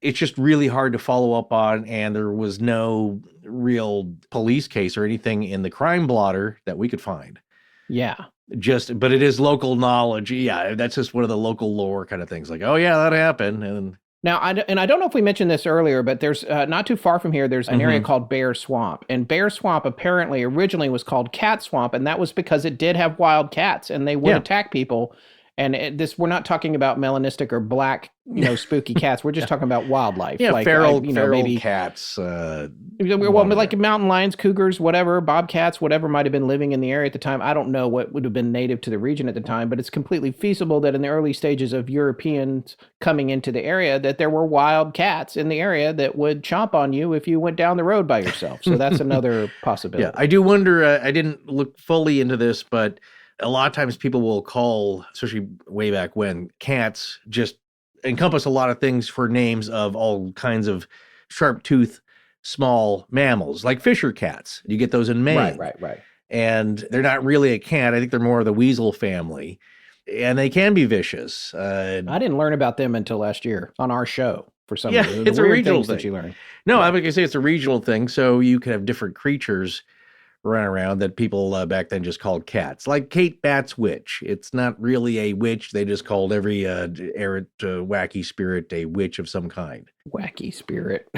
G: it's just really hard to follow up on, and there was no real police case or anything in the crime blotter that we could find.
A: Yeah.
G: But it is local knowledge. Yeah, that's just one of the local lore kind of things. Like, oh yeah, that happened. And
A: now, I don't know if we mentioned this earlier, but there's not too far from here, there's an area called Bear Swamp. And Bear Swamp apparently originally was called Cat Swamp, and that was because it did have wild cats, and they would attack people. And we're not talking about melanistic or black, spooky cats. We're just talking about wildlife.
G: Yeah,
A: like,
G: feral
A: maybe
G: cats.
A: Like mountain lions, cougars, whatever, bobcats, whatever might have been living in the area at the time. I don't know what would have been native to the region at the time, but it's completely feasible that in the early stages of Europeans coming into the area, that there were wild cats in the area that would chomp on you if you went down the road by yourself. So that's another possibility.
G: Yeah, I do wonder, I didn't look fully into this, but a lot of times people will call, especially way back when, cats just encompass a lot of things for names of all kinds of sharp-toothed small mammals, like fisher cats. You get those in Maine.
A: Right.
G: And they're not really a cat. I think they're more of the weasel family. And they can be vicious.
A: I didn't learn about them until last year on our show. For some reason.
G: It's a regional thing.
A: That you learn.
G: No, I was going to say it's a regional thing. So you could have different creatures run around that people back then just called cats, like Kate Bat's witch. It's not really a witch. They just called every errant, wacky spirit a witch of some kind.
A: Wacky spirit.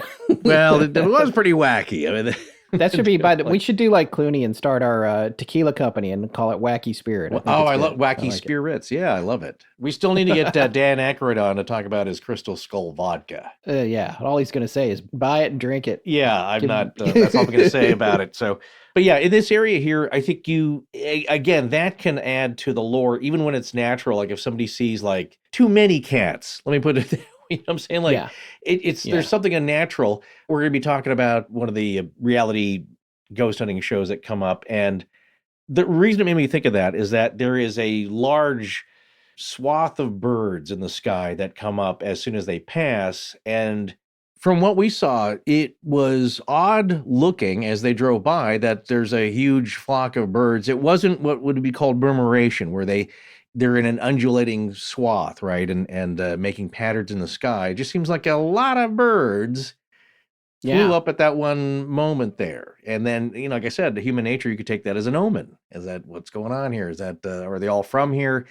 G: Well, it was pretty wacky. I mean,
A: that should be we should do like Clooney and start our tequila company and call it Wacky Spirit.
G: I love Wacky Spirits. Yeah, I love it. We still need to get Dan Aykroyd on to talk about his Crystal Skull vodka.
A: Yeah, all he's going to say is buy it and drink it.
G: Yeah, that's all I'm going to say about it. So, but yeah, in this area here, I think again, that can add to the lore, even when it's natural. Like if somebody sees like too many cats, let me put it you know what I'm saying? Like there's something unnatural. We're going to be talking about one of the reality ghost hunting shows that come up. And the reason it made me think of that is that there is a large swath of birds in the sky that come up as soon as they pass. And from what we saw, it was odd looking as they drove by that there's a huge flock of birds. It wasn't what would be called murmuration, where they're in an undulating swath, right? And making patterns in the sky. It just seems like a lot of birds flew up at that one moment there. And then, like I said, the human nature, you could take that as an omen. Is that what's going on here? Is that, are they all from here?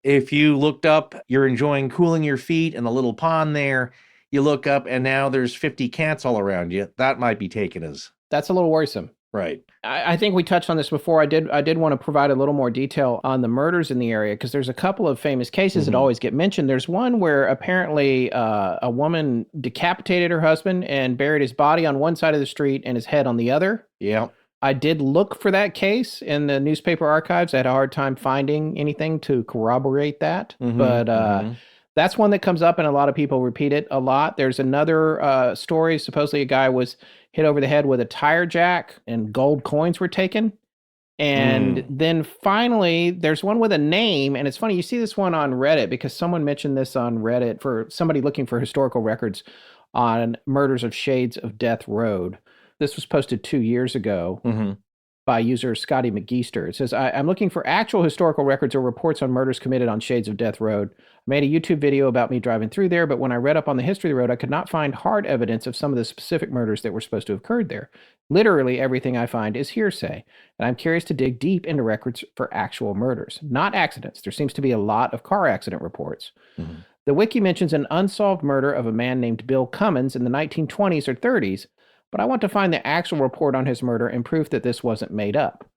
G: If you looked up, you're enjoying cooling your feet in a little pond there, you look up and now there's 50 cats all around you. That might be taken as...
A: That's a little worrisome.
G: Right.
A: I think we touched on this before. I did want to provide a little more detail on the murders in the area, because there's a couple of famous cases that always get mentioned. There's one where apparently a woman decapitated her husband and buried his body on one side of the street and his head on the other.
G: Yeah.
A: I did look for that case in the newspaper archives. I had a hard time finding anything to corroborate that. But that's one that comes up, and a lot of people repeat it a lot. There's another story. Supposedly a guy was hit over the head with a tire jack and gold coins were taken. And then finally, there's one with a name. And it's funny, you see this one on Reddit because someone mentioned this on Reddit for somebody looking for historical records on murders of Shades of Death Road. This was posted 2 years ago. by user Scotty McGeester. It says, I'm looking for actual historical records or reports on murders committed on Shades of Death Road. I made a YouTube video about me driving through there, but when I read up on the history of the road, I could not find hard evidence of some of the specific murders that were supposed to have occurred there. Literally everything I find is hearsay, and I'm curious to dig deep into records for actual murders, not accidents. There seems to be a lot of car accident reports. Mm-hmm. The wiki mentions an unsolved murder of a man named Bill Cummins in the 1920s or 30s, but I want to find the actual report on his murder and proof that this wasn't made up.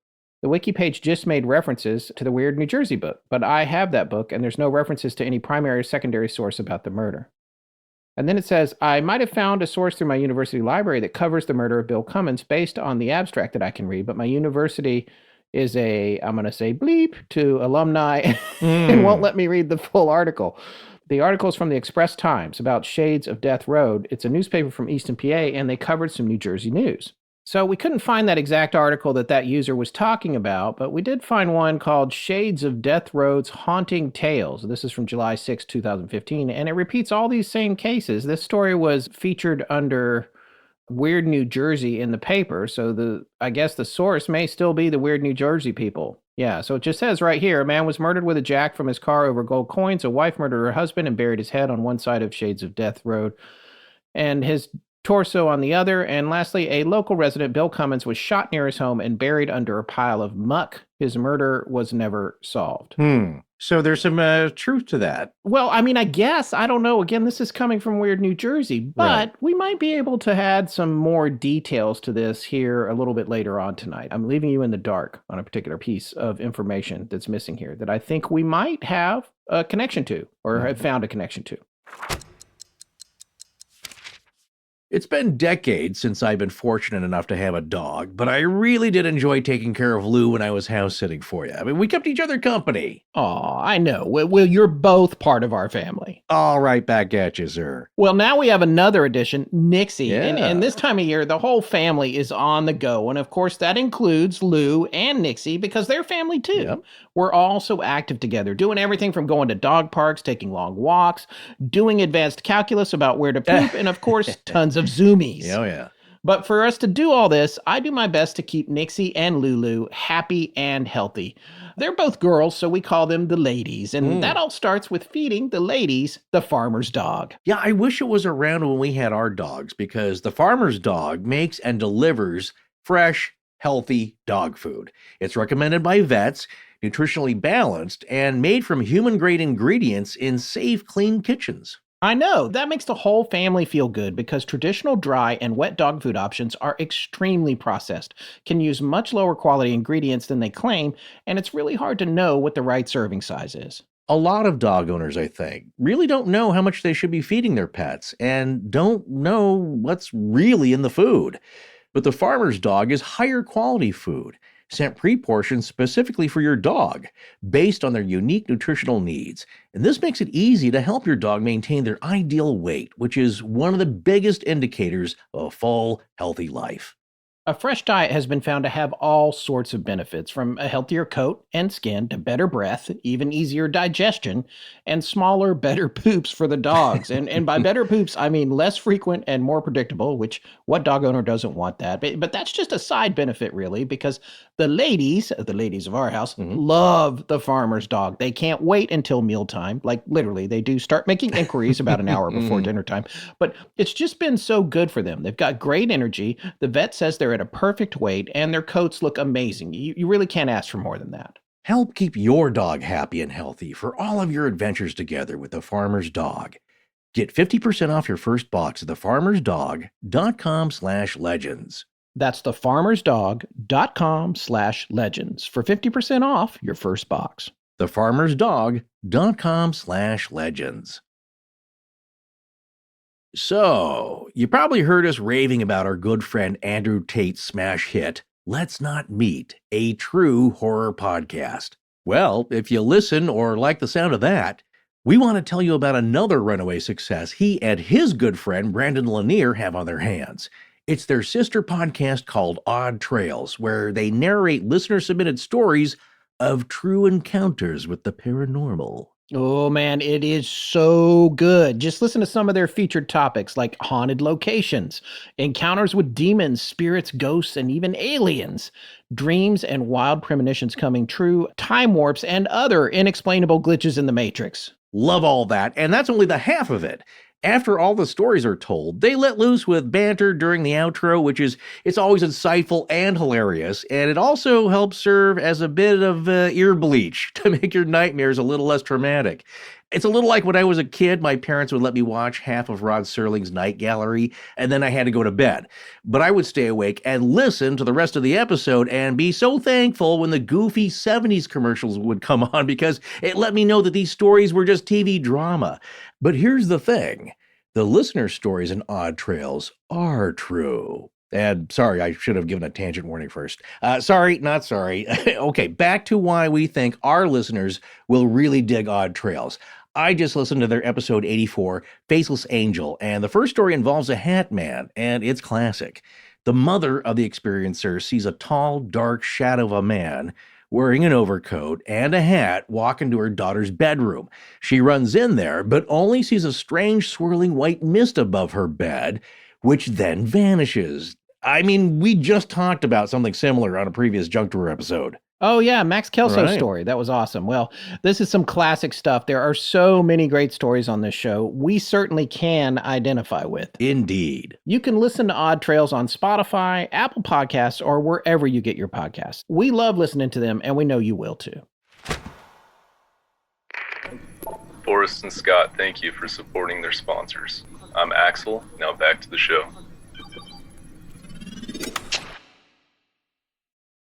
A: The wiki page just made references to the Weird New Jersey book, but I have that book and there's no references to any primary or secondary source about the murder. And then it says, I might have found a source through my university library that covers the murder of Bill Cummins based on the abstract that I can read, but my university is I'm going to say bleep to alumni and won't let me read the full article. The article is from the Express Times about Shades of Death Road. It's a newspaper from Easton, PA, and they covered some New Jersey news. So we couldn't find that exact article that user was talking about, but we did find one called Shades of Death Road's Haunting Tales. This is from July 6, 2015, and it repeats all these same cases. This story was featured under Weird New Jersey in the paper, so I guess the source may still be the Weird New Jersey people. Yeah, so it just says right here, a man was murdered with a jack from his car over gold coins. A wife murdered her husband and buried his head on one side of Shades of Death Road and his torso on the other. And lastly, a local resident, Bill Cummins, was shot near his home and buried under a pile of muck. His murder was never solved.
G: So there's some truth to that.
A: Well, I mean, I guess, I don't know. Again, this is coming from Weird New Jersey, but we might be able to add some more details to this here a little bit later on tonight. I'm leaving you in the dark on a particular piece of information that's missing here that I think we might have a connection to or have found a connection to.
G: It's been decades since I've been fortunate enough to have a dog, but I really did enjoy taking care of Lou when I was house sitting for you. I mean, we kept each other company.
A: Oh, I know. Well, you're both part of our family.
G: All right, back at you, sir.
A: Well, now we have another addition, Nixie. Yeah. And this time of year, the whole family is on the go. And of course, that includes Lou and Nixie because they're family too. Yep. We're all so active together, doing everything from going to dog parks, taking long walks, doing advanced calculus about where to poop, and of course, tons of zoomies.
G: Oh, yeah.
A: But for us to do all this, I do my best to keep Nixie and Lulu happy and healthy. They're both girls, so we call them the ladies. And that all starts with feeding the ladies the farmer's dog.
G: Yeah, I wish it was around when we had our dogs because the farmer's dog makes and delivers fresh, healthy dog food. It's recommended by vets, nutritionally balanced, and made from human-grade ingredients in safe, clean kitchens.
A: I know. That makes the whole family feel good because traditional dry and wet dog food options are extremely processed, can use much lower quality ingredients than they claim, and it's really hard to know what the right serving size is.
G: A lot of dog owners, I think, really don't know how much they should be feeding their pets and don't know what's really in the food. But the farmer's dog is higher quality food, sent pre-portioned specifically for your dog, based on their unique nutritional needs. And this makes it easy to help your dog maintain their ideal weight, which is one of the biggest indicators of a full, healthy life.
A: A fresh diet has been found to have all sorts of benefits, from a healthier coat and skin to better breath, even easier digestion, and smaller, better poops for the dogs. And by better poops, I mean less frequent and more predictable, which what dog owner doesn't want that? But that's just a side benefit, really, because the ladies of our house, love the farmer's dog. They can't wait until mealtime. Like literally, they do start making inquiries about an hour before dinner time. But it's just been so good for them. They've got great energy. The vet says they're at a perfect weight, and their coats look amazing. You really can't ask for more than that.
G: Help keep your dog happy and healthy for all of your adventures together with the Farmer's Dog. Get 50% off your first box at thefarmersdog.com/legends.
A: That's thefarmersdog.com/legends for 50% off your first box.
G: thefarmersdog.com/legends. So, you probably heard us raving about our good friend Andrew Tate's smash hit, Let's Not Meet, a true horror podcast. Well, if you listen or like the sound of that, we want to tell you about another runaway success he and his good friend Brandon Lanier have on their hands. It's their sister podcast called Odd Trails, where they narrate listener-submitted stories of true encounters with the paranormal.
A: Oh man, it is so good. Just listen to some of their featured topics like haunted locations, encounters with demons, spirits, ghosts, and even aliens, dreams and wild premonitions coming true, time warps, and other inexplainable glitches in the Matrix.
G: Love all that, and that's only the half of it. After all the stories are told, they let loose with banter during the outro, it's always insightful and hilarious, and it also helps serve as a bit of ear bleach to make your nightmares a little less traumatic. It's a little like when I was a kid, my parents would let me watch half of Rod Serling's Night Gallery, and then I had to go to bed. But I would stay awake and listen to the rest of the episode and be so thankful when the goofy 70s commercials would come on because it let me know that these stories were just TV drama. But here's the thing. The listener stories in Odd Trails are true. And sorry, I should have given a tangent warning first. Sorry, not sorry. Okay, back to why we think our listeners will really dig Odd Trails. I just listened to their episode 84, Faceless Angel, and the first story involves a hat man, and it's classic. The mother of the experiencer sees a tall, dark shadow of a man wearing an overcoat and a hat walk into her daughter's bedroom. She runs in there, but only sees a strange swirling white mist above her bed, which then vanishes. I mean, we just talked about something similar on a previous Junk Tour episode.
A: Oh yeah, Max Kelso's
G: Right.
A: story. That was awesome. Well, this is some classic stuff. There are so many great stories on this show. We certainly can identify with.
G: Indeed.
A: You can listen to Odd Trails on Spotify, Apple Podcasts, or wherever you get your podcasts. We love listening to them, and we know you will too.
I: Forrest and Scott, thank you for supporting their sponsors. I'm Axel. Now back to the show.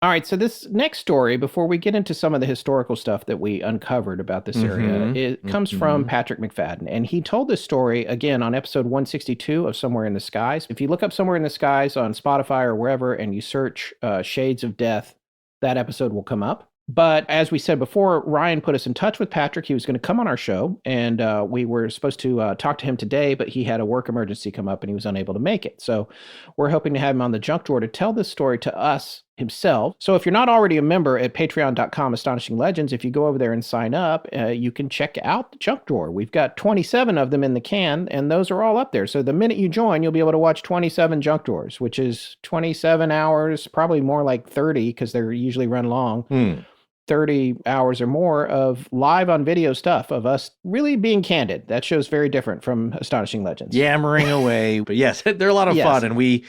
A: All right, so this next story, before we get into some of the historical stuff that we uncovered about this area, it comes from Patrick McFadden. And he told this story, again, on episode 162 of Somewhere in the Skies. If you look up Somewhere in the Skies on Spotify or wherever and you search Shades of Death, that episode will come up. But as we said before, Ryan put us in touch with Patrick. He was going to come on our show, and we were supposed to talk to him today, but he had a work emergency come up and he was unable to make it. So we're hoping to have him on the Junk Drawer to tell this story to us himself. So if you're not already a member at patreon.com Astonishing Legends, if you go over there and sign up, you can check out the Junk Drawer. We've got 27 of them in the can, and those are all up there. So the minute you join, you'll be able to watch 27 Junk Drawers, which is 27 hours, probably more like 30 because they're usually run long. 30 hours or more of live on video stuff of us really being candid. That show's very different from Astonishing Legends.
G: Yammering away. But yes, they're a lot of fun, and we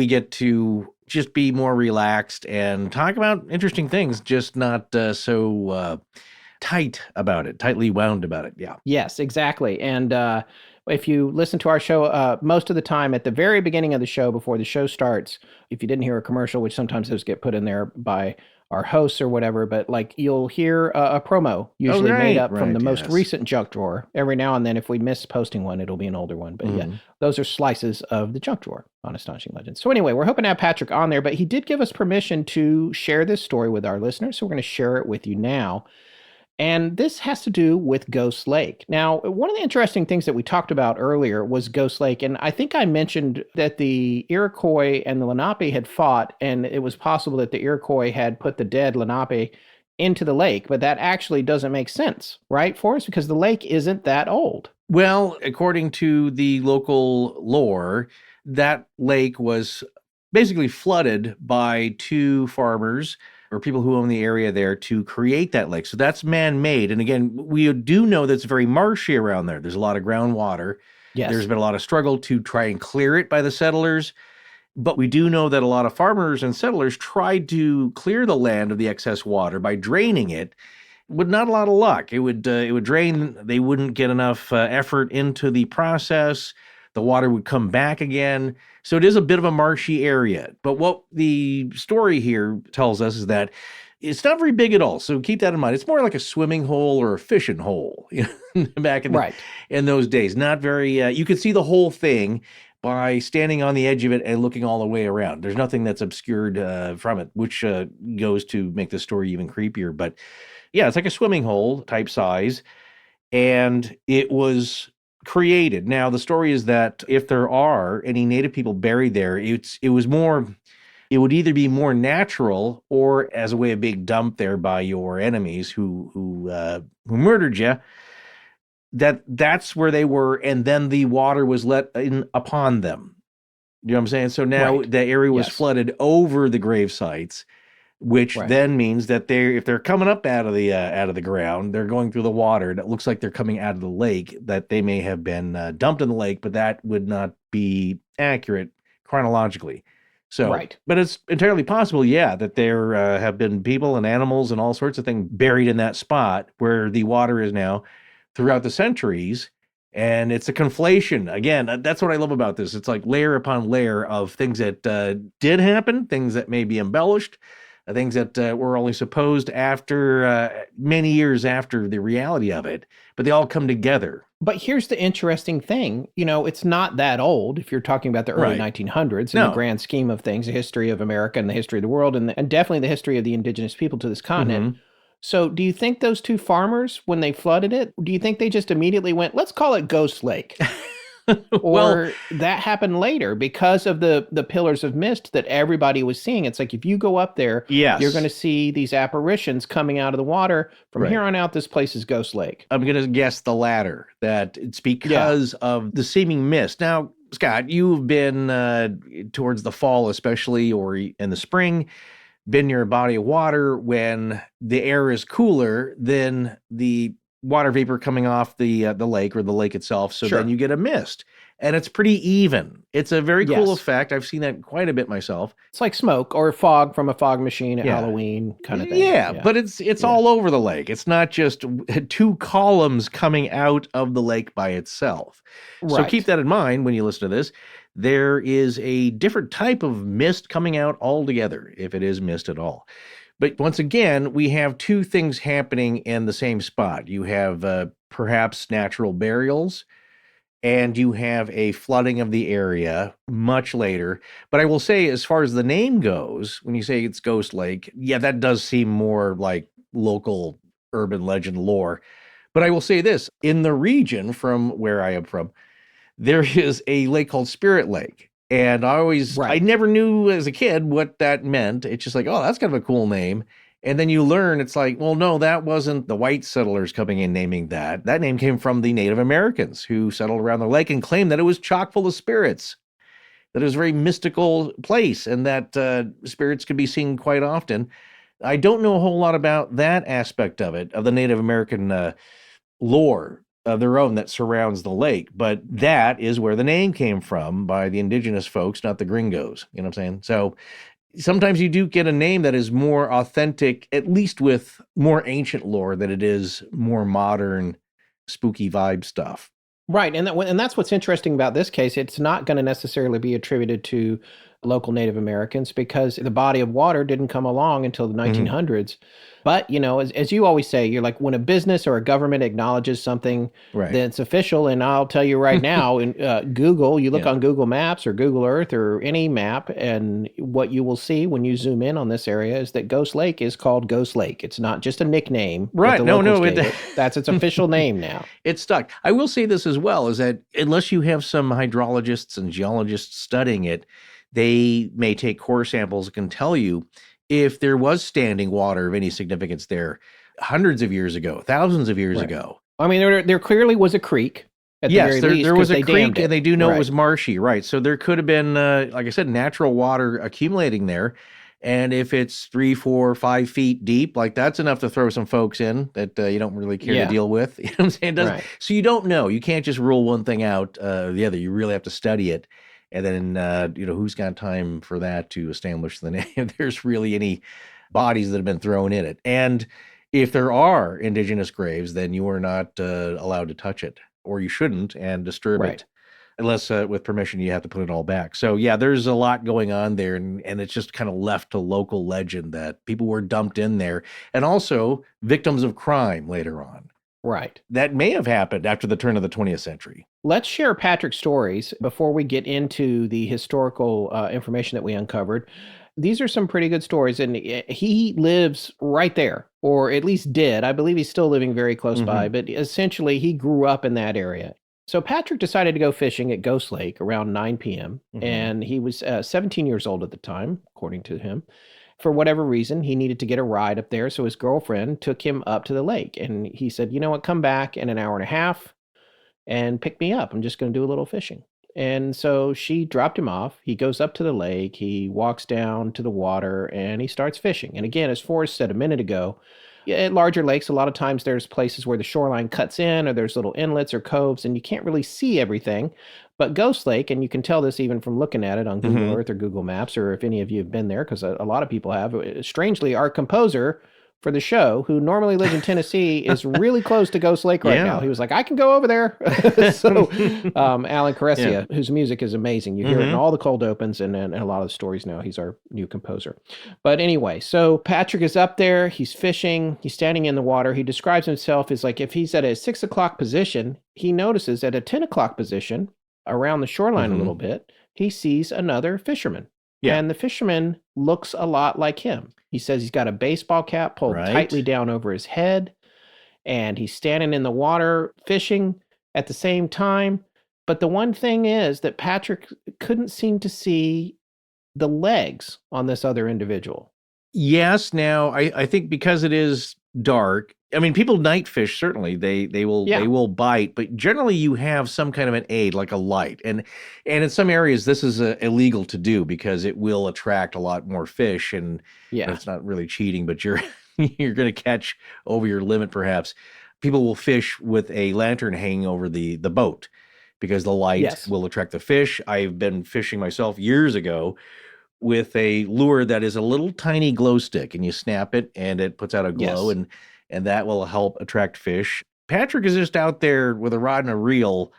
G: get to just be more relaxed and talk about interesting things, just not so tightly wound about it. Yeah.
A: Yes, exactly. And if you listen to our show, most of the time at the very beginning of the show, before the show starts, if you didn't hear a commercial, which sometimes those get put in there by our hosts or whatever, but like you'll hear a promo usually made up from the most recent Junk Drawer. Every now and then, if we miss posting one, it'll be an older one. But yeah, those are slices of the Junk Drawer on Astonishing Legends. So anyway, we're hoping to have Patrick on there, but he did give us permission to share this story with our listeners. So we're going to share it with you now. And this has to do with Ghost Lake. Now, one of the interesting things that we talked about earlier was Ghost Lake. And I think I mentioned that the Iroquois and the Lenape had fought, and it was possible that the Iroquois had put the dead Lenape into the lake. But that actually doesn't make sense, right, Forrest? Because the lake isn't that old.
G: Well, according to the local lore, that lake was basically flooded by two farmers or people who own the area there to create that lake. So that's man-made. And again, we do know that it's very marshy around there. There's a lot of groundwater.
A: Yes.
G: There's been a lot of struggle to try and clear it by the settlers. But we do know that a lot of farmers and settlers tried to clear the land of the excess water by draining it, with not a lot of luck. It would drain. They wouldn't get enough effort into the process. The water would come back again. So it is a bit of a marshy area. But what the story here tells us is that it's not very big at all. So keep that in mind. It's more like a swimming hole or a fishing hole back in those days. Not very, you could see the whole thing by standing on the edge of it and looking all the way around. There's nothing that's obscured from it, which goes to make the story even creepier. But yeah, it's like a swimming hole type size. And it was created. Now, the story is that if there are any native people buried there, it would either be more natural or as a way of being dumped there by your enemies who murdered you. that's where they were, and then the water was let in upon them. You know what I'm saying? So now
A: Right.
G: the area was
A: Yes.
G: flooded over the grave sites, which
A: Right.
G: then means that if they're coming up out of the ground, they're going through the water. And it looks like they're coming out of the lake, that they may have been dumped in the lake, but that would not be accurate chronologically. So,
A: Right.
G: but it's entirely possible, yeah, that there have been people and animals and all sorts of things buried in that spot where the water is now throughout the centuries. And it's a conflation. Again, that's what I love about this. It's like layer upon layer of things that did happen, things that may be embellished, things that were only supposed after many years after the reality of it, but they all come together.
A: But here's the interesting thing. It's not that old if you're talking about the early
G: Right.
A: 1900s in
G: No.
A: the grand scheme of things, the history of America and the history of the world, and definitely the history of the indigenous people to this continent.
G: Mhm.
A: So do you think those two farmers, when they flooded it, do you think they just immediately went, let's call it Ghost Lake?
G: Well,
A: Or that happened later because of the pillars of mist that everybody was seeing? It's like, if you go up there,
G: yes.
A: you're going to see these apparitions coming out of the water. From
G: Right.
A: here on out, this place is Ghost Lake.
G: I'm going to guess the latter, that it's because of the seeming mist. Now, Scott, you've been towards the fall, especially, or in the spring, been near a body of water when the air is cooler than the water vapor coming off the lake or the lake itself. So
A: Sure.
G: then you get a mist, and it's pretty even. It's a very cool
A: Yes.
G: effect. I've seen that quite a bit myself.
A: It's like smoke or fog from a fog machine at
G: Yeah.
A: Halloween kind of thing.
G: Yeah, but it's all over the lake. It's not just two columns coming out of the lake by itself. So
A: Right.
G: keep that in mind when you listen to this. There is a different type of mist coming out altogether, if it is mist at all. But once again, we have two things happening in the same spot. You have perhaps natural burials, and you have a flooding of the area much later. But I will say, as far as the name goes, when you say it's Ghost Lake, yeah, that does seem more like local urban legend lore. But I will say this, in the region from where I am from, there is a lake called Spirit Lake. And I never knew as a kid what that meant. It's just like, oh, that's kind of a cool name. And then you learn, it's like, well, no, that wasn't the white settlers coming in naming that. That name came from the Native Americans who settled around the lake and claimed that it was chock full of spirits, that it was a very mystical place, and that spirits could be seen quite often. I don't know a whole lot about that aspect of it, of the Native American lore of their own that surrounds the lake, but that is where the name came from by the indigenous folks, not the gringos. You know what I'm saying? So sometimes you do get a name that is more authentic, at least with more ancient lore, than it is more modern, spooky vibe stuff.
A: Right. And that's what's interesting about this case. It's not going to necessarily be attributed to local Native Americans because the body of water didn't come along until the 1900s. But, as you always say, you're like, when a business or a government acknowledges something that's official, and I'll tell you right now, in Google, you look on Google Maps or Google Earth or any map, and what you will see when you zoom in on this area is that Ghost Lake is called Ghost Lake. It's not just a nickname.
G: Right. No.
A: That's its official name now.
G: It's stuck. I will say this as well, is that unless you have some hydrologists and geologists studying it, they may take core samples and can tell you if there was standing water of any significance there hundreds of years ago, thousands of years ago.
A: I mean, there clearly was a creek. At the very least,
G: there was a creek,
A: it.
G: and they do know it was marshy, right? So there could have been, like I said, natural water accumulating there. And if it's 3, 4, 5 feet deep, like that's enough to throw some folks in that you don't really care to deal with. You know what I'm saying? So you don't know. You can't just rule one thing out the other. You really have to study it. And then, who's got time for that to establish the name? If there's really any bodies that have been thrown in it. And if there are indigenous graves, then you are not allowed to touch it, or you shouldn't, and disturb it. Unless with permission, you have to put it all back. So, yeah, there's a lot going on there, and it's just kind of left to local legend that people were dumped in there, and also victims of crime later on.
A: Right.
G: That may have happened after the turn of the 20th century.
A: Let's share Patrick's stories before we get into the historical information that we uncovered. These are some pretty good stories, and he lives right there, or at least did. I believe he's still living very close by, but essentially he grew up in that area. So Patrick decided to go fishing at Ghost Lake around 9 p.m., and he was 17 years old at the time, according to him. For whatever reason, he needed to get a ride up there, so his girlfriend took him up to the lake, and he said, you know what, come back in an hour and a half. and pick me up. I'm just going to do a little fishing. And so she dropped him off. He goes up to the lake. He walks down to the water and he starts fishing. And again, as Forrest said a minute ago, at larger lakes, a lot of times there's places where the shoreline cuts in or there's little inlets or coves and you can't really see everything. But Ghost Lake, and you can tell this even from looking at it on Google Earth or Google Maps, or if any of you have been there, because a lot of people have. Strangely, our composer for the show, who normally lives in Tennessee, is really close to Ghost Lake right now. He was like, I can go over there. So Alan Caressia, whose music is amazing. You hear it in all the cold opens and a lot of the stories now. He's our new composer. But anyway, so Patrick is up there. He's fishing. He's standing in the water. He describes himself as like, if he's at a 6 o'clock position, he notices at a 10 o'clock position around the shoreline a little bit, he sees another fisherman. And the fisherman looks a lot like him. He says he's got a baseball cap pulled tightly down over his head, and he's standing in the water fishing at the same time. But the one thing is that Patrick couldn't seem to see the legs on this other individual.
G: Yes. Now, I think because it is dark, I mean, people night fish, certainly they will bite, but generally you have some kind of an aid, like a light. And in some areas, this is illegal to do because it will attract a lot more fish. And it's not really cheating, but you're going to catch over your limit, perhaps. People will fish with a lantern hanging over the boat because the light will attract the fish. I've been fishing myself years ago with a lure that is a little tiny glow stick, and you snap it and it puts out a glow, and that will help attract fish. Patrick is just out there with a rod and a reel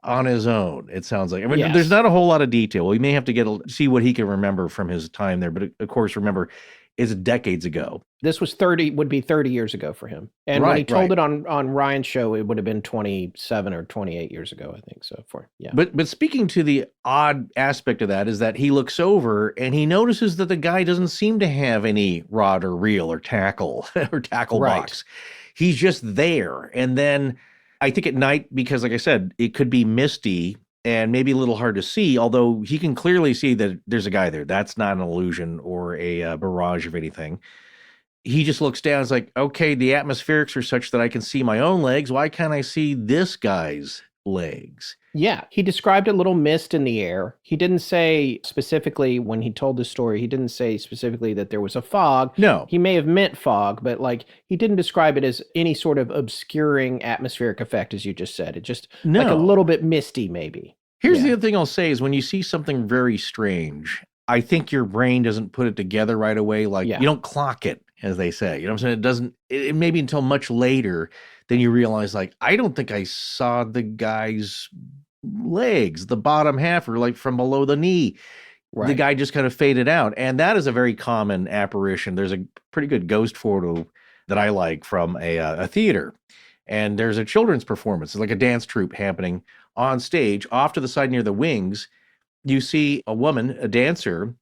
G: on his own, it sounds like. I mean, there's not a whole lot of detail. We may have to see what he can remember from his time there, but of course, remember, it's decades ago.
A: This would be 30 years ago for him. And when he told it on Ryan's show, it would have been 27 or 28 years ago, I think. So But
G: speaking to the odd aspect of that is that he looks over and he notices that the guy doesn't seem to have any rod or reel or tackle or tackle box. He's just there. And then I think at night, because like I said, it could be misty and maybe a little hard to see, although he can clearly see that there's a guy there. That's not an illusion or a barrage of anything. He just looks down. It's like, okay, the atmospherics are such that I can see my own legs. Why can't I see this guy's legs?
A: Yeah, he described a little mist in the air. He didn't say specifically, when he told the story, he didn't say specifically that there was a fog.
G: No.
A: He may have meant fog, but like he didn't describe it as any sort of obscuring atmospheric effect, as you just said. It just like a little bit misty, maybe.
G: Here's the other thing I'll say is when you see something very strange, I think your brain doesn't put it together right away. Like you don't clock it, as they say. You know what I'm saying? It may be until much later then you realize, like, I don't think I saw the guy's legs, the bottom half, or like from below the knee. The guy just kind of faded out. And that is a very common apparition. There's a pretty good ghost photo that I like from a theater. And there's a children's performance. It's like a dance troupe happening on stage. Off to the side near the wings, you see a woman, a dancer,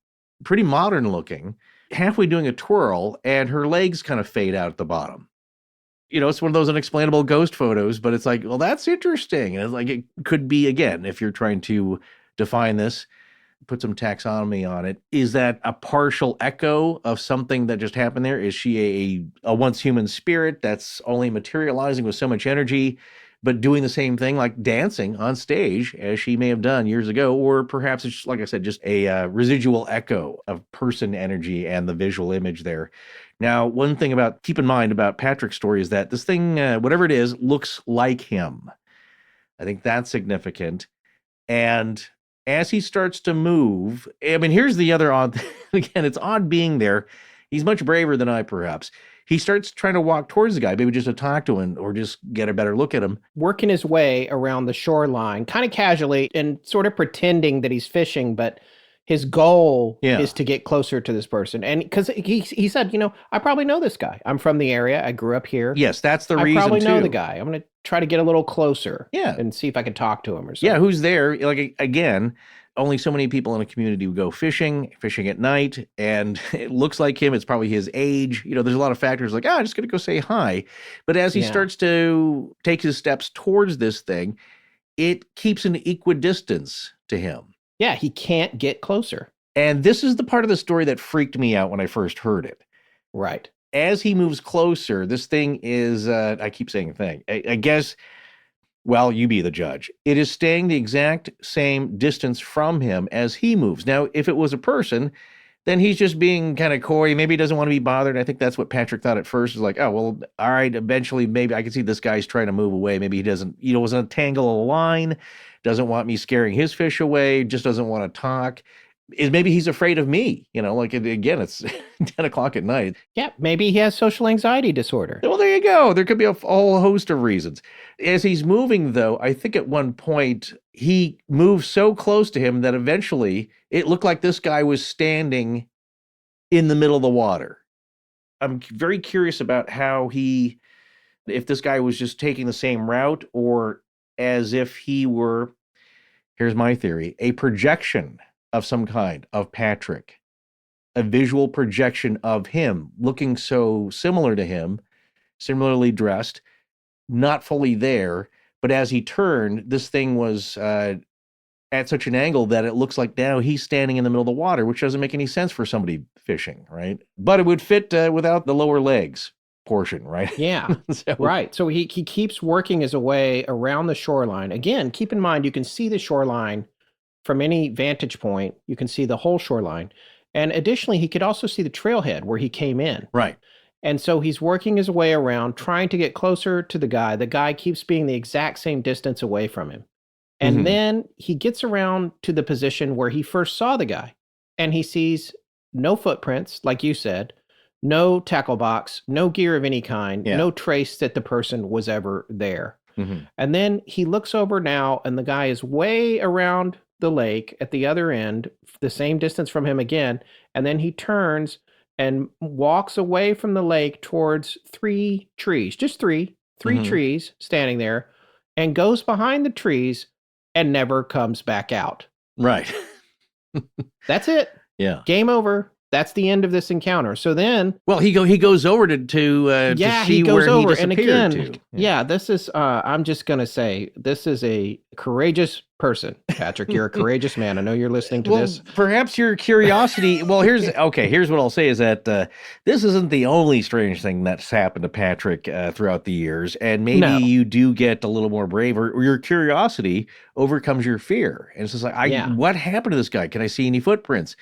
G: pretty modern looking, halfway doing a twirl, and her legs kind of fade out at the bottom. You know, it's one of those unexplainable ghost photos, but it's like, well, that's interesting. And it's like, it could be, again, if you're trying to define this, put some taxonomy on it. Is that a partial echo of something that just happened there? Is she a once human spirit that's only materializing with so much energy, but doing the same thing, like dancing on stage as she may have done years ago? Or perhaps it's, like I said, just a residual echo of person energy and the visual image there. Now, one thing keep in mind about Patrick's story is that this thing, whatever it is, looks like him. I think that's significant. And as he starts to move, I mean, here's the other odd thing. Again, it's odd being there. He's much braver than I, perhaps. He starts trying to walk towards the guy, maybe just to talk to him or just get a better look at him.
A: Working his way around the shoreline, kind of casually and sort of pretending that he's fishing, but his goal is to get closer to this person. And because he said, you know, I probably know this guy. I'm from the area. I grew up here.
G: Yes, that's the reason,
A: I probably know
G: too.
A: the guy. I'm going to try to get a little closer and see if I can talk to him or something.
G: Yeah, who's there? Like, again, only so many people in a community would go fishing at night, and it looks like him. It's probably his age. You know, there's a lot of factors like, I'm just going to go say hi. But as he starts to take his steps towards this thing, it keeps an equidistance to him.
A: Yeah, he can't get closer.
G: And this is the part of the story that freaked me out when I first heard it.
A: Right.
G: As he moves closer, this thing is, I keep saying thing, I guess Well, you be the judge. It is staying the exact same distance from him as he moves. Now, if it was a person, then he's just being kind of coy. Maybe he doesn't want to be bothered. I think that's what Patrick thought at first. Is like, oh, well, all right, eventually, maybe I can see this guy's trying to move away. Maybe he doesn't, doesn't tangle a line, doesn't want me scaring his fish away, just doesn't want to talk. Maybe he's afraid of me, like, again, it's 10 o'clock at night.
A: Yeah, maybe he has social anxiety disorder.
G: Well, there you go. There could be a whole host of reasons. As he's moving, though, I think at one point he moves so close to him that eventually it looked like this guy was standing in the middle of the water. I'm very curious about if this guy was just taking the same route or as if he were, here's my theory, a projection of some kind of Patrick, a visual projection of him looking so similar to him, similarly dressed, not fully there, but as he turned, this thing was at such an angle that it looks like now he's standing in the middle of the water, which doesn't make any sense for somebody fishing, right? But it would fit without the lower legs portion, right?
A: Yeah, right. So he keeps working his way around the shoreline. Again, keep in mind, you can see the shoreline from any vantage point. You can see the whole shoreline. And additionally, he could also see the trailhead where he came in.
G: Right.
A: And so he's working his way around, trying to get closer to the guy. The guy keeps being the exact same distance away from him. And then he gets around to the position where he first saw the guy. And he sees no footprints, like you said, no tackle box, no gear of any kind, no trace that the person was ever there. And then he looks over now, and the guy is way around the lake at the other end, the same distance from him again. And then he turns and walks away from the lake towards three trees, just three trees standing there, and goes behind the trees and never comes back out.
G: Right.
A: That's it.
G: Yeah.
A: Game over. That's the end of this encounter. So then,
G: well, he goes over to see
A: he goes
G: where
A: over,
G: he
A: and
G: disappeared
A: again,
G: to.
A: this is. I'm just gonna say this is a courageous person, Patrick. You're a courageous man. I know you're listening to this.
G: Perhaps your curiosity. Well, here's what I'll say is that this isn't the only strange thing that's happened to Patrick throughout the years, and maybe you do get a little more brave, or your curiosity overcomes your fear, and it's just like, what happened to this guy? Can I see any footprints?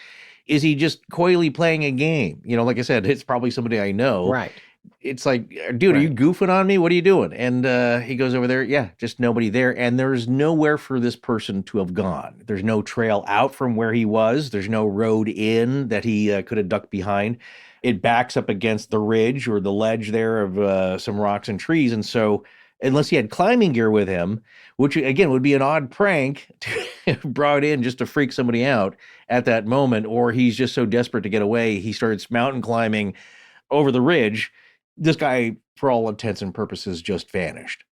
G: Is he just coyly playing a game? Like I said, it's probably somebody I know.
A: Right.
G: It's like, dude, are you goofing on me? What are you doing? And he goes over there. Yeah, just nobody there. And there's nowhere for this person to have gone. There's no trail out from where he was. There's no road in that he could have ducked behind. It backs up against the ridge or the ledge there of some rocks and trees. And so unless he had climbing gear with him, which again would be an odd prank brought in just to freak somebody out at that moment, or he's just so desperate to get away, he starts mountain climbing over the ridge. This guy, for all intents and purposes, just vanished,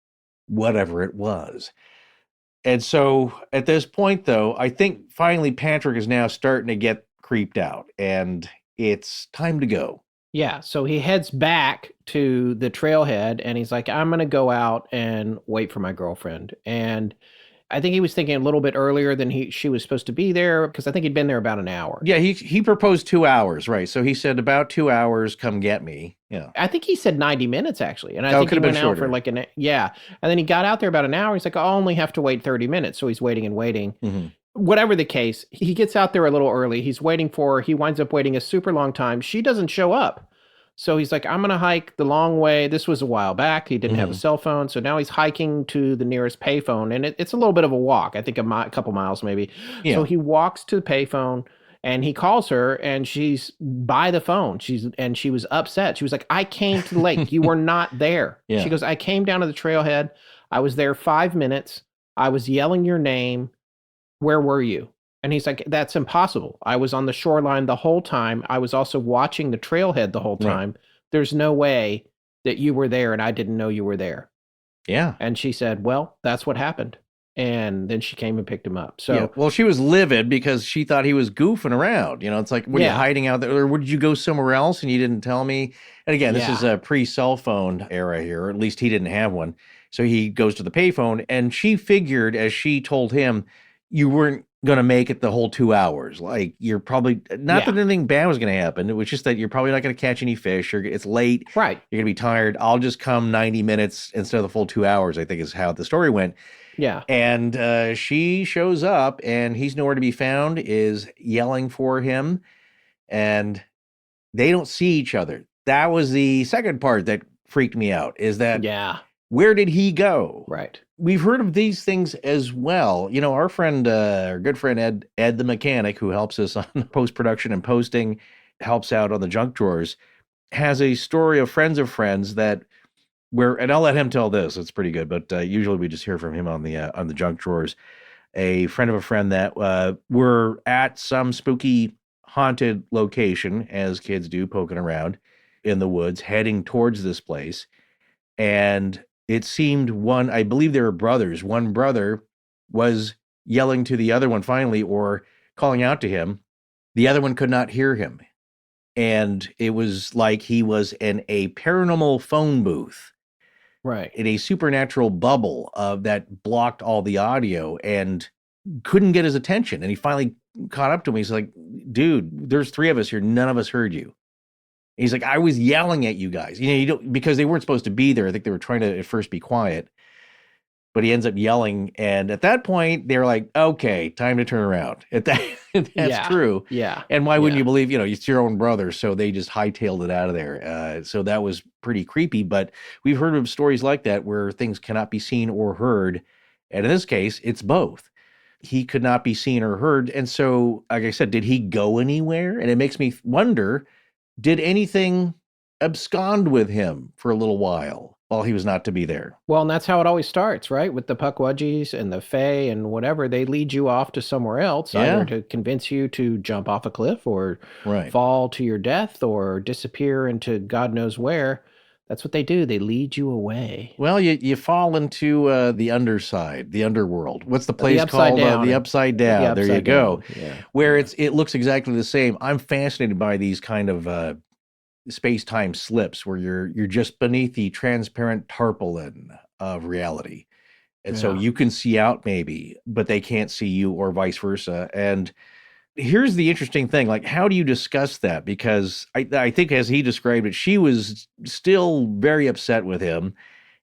G: whatever it was. And so at this point, though, I think finally Patrick is now starting to get creeped out, and it's time to go.
A: Yeah, so he heads back to the trailhead, and he's like, I'm going to go out and wait for my girlfriend. And I think he was thinking a little bit earlier than she was supposed to be there, because I think he'd been there about an hour.
G: Yeah, he proposed 2 hours, right? So he said about 2 hours, come get me. Yeah,
A: I think he said 90 minutes actually, and I think he went out for like and then he got out there about an hour. He's like, I'll only have to wait 30 minutes, so he's waiting and waiting. Whatever the case, he gets out there a little early. He's waiting for her. He winds up waiting a super long time. She doesn't show up. So he's like, I'm going to hike the long way. This was a while back. He didn't have a cell phone. So now he's hiking to the nearest payphone. And it's a little bit of a walk. I think a couple miles maybe. Yeah. So he walks to the payphone and he calls her, and she's by the phone. She was upset. She was like, I came to the lake. You were not there. Yeah. She goes, I came down to the trailhead. I was there 5 minutes. I was yelling your name. Where were you? And he's like, that's impossible. I was on the shoreline the whole time. I was also watching the trailhead the whole time. Right. There's no way that you were there and I didn't know you were there. Yeah. And she said, well, that's what happened. And then she came and picked him up. So,
G: yeah. Well, she was livid because she thought he was goofing around. It's like, were you hiding out there? Or did you go somewhere else and you didn't tell me? And again, this is a pre-cell phone era here, or at least he didn't have one. So he goes to the payphone, and she figured, as she told him, you weren't going to make it the whole 2 hours. Like, you're probably not
A: Yeah.
G: that anything bad was going to happen. It was just that you're probably not going to catch any fish, or it's late.
A: Right.
G: You're going to be tired. I'll just come 90 minutes instead of the full 2 hours, I think is how the story went.
A: Yeah.
G: And she shows up, and he's nowhere to be found, is yelling for him, and they don't see each other. That was the second part that freaked me out, is that
A: Yeah.
G: where did he go?
A: Right.
G: We've heard of these things as well. You know, our friend, our good friend Ed the mechanic, who helps us on post-production and posting, helps out on the junk drawers, has a story of friends that and I'll let him tell this. It's pretty good, but usually we just hear from him on the junk drawers. A friend of a friend that were at some spooky haunted location, as kids do, poking around in the woods, heading towards this place. And it seemed I believe they were brothers. One brother was yelling to the other one finally, or calling out to him. The other one could not hear him. And it was like he was in a paranormal phone booth.
A: Right.
G: In a supernatural bubble that blocked all the audio and couldn't get his attention. And he finally caught up to me. He's like, dude, there's 3 of us here. None of us heard you. And he's like, I was yelling at you guys. You know, because they weren't supposed to be there. I think they were trying to at first be quiet. But he ends up yelling. And at that point, they're like, okay, time to turn around. That's true.
A: Yeah.
G: And why wouldn't you believe, it's your own brother? So they just hightailed it out of there. So that was pretty creepy. But we've heard of stories like that where things cannot be seen or heard. And in this case, it's both. He could not be seen or heard. And so, like I said, did he go anywhere? And it makes me wonder, did anything abscond with him for a little while he was not to be there?
A: Well, and that's how it always starts, right? With the Puckwudgies and the Fae and whatever, they lead you off to somewhere else, either to convince you to jump off a cliff or fall to your death or disappear into God knows where. That's what they do. They lead you away.
G: Well, you fall into the underside, the underworld. What's the place called? The Upside Down. There you go.
A: Yeah.
G: Where it looks exactly the same. I'm fascinated by these kind of space-time slips where you're just beneath the transparent tarpaulin of reality. And so you can see out maybe, but they can't see you, or vice versa. And here's the interesting thing, like, how do you discuss that? Because I think as he described it, she was still very upset with him.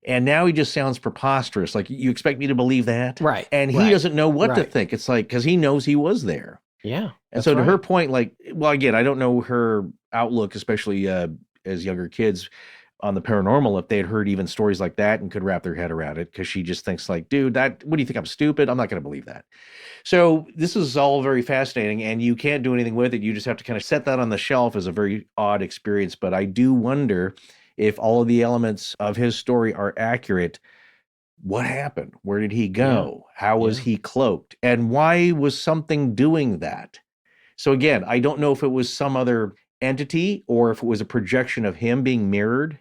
G: And now he just sounds preposterous. Like, you expect me to believe that?
A: Right.
G: And he doesn't know what to think. It's like, because he knows he was there.
A: Yeah.
G: And so to her point, like, well, again, I don't know her outlook, especially as younger kids on the paranormal, if they had heard even stories like that and could wrap their head around it, because she just thinks like, dude, what do you think, I'm stupid? I'm not going to believe that. So this is all very fascinating, and you can't do anything with it. You just have to kind of set that on the shelf as a very odd experience. But I do wonder if all of the elements of his story are accurate. What happened? Where did he go? How was he cloaked? And why was something doing that? So again, I don't know if it was some other entity or if it was a projection of him being mirrored.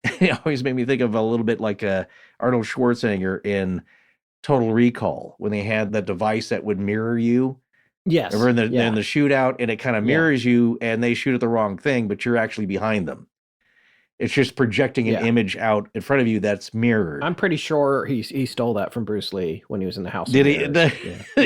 G: It always made me think of a little bit like Arnold Schwarzenegger in Total Recall, when they had that device that would mirror you.
A: Yes.
G: Remember in the shootout, and it kind of mirrors you, and they shoot at the wrong thing, but you're actually behind them. It's just projecting an image out in front of you that's mirrored.
A: I'm pretty sure he stole that from Bruce Lee when he was in the House.
G: Did he?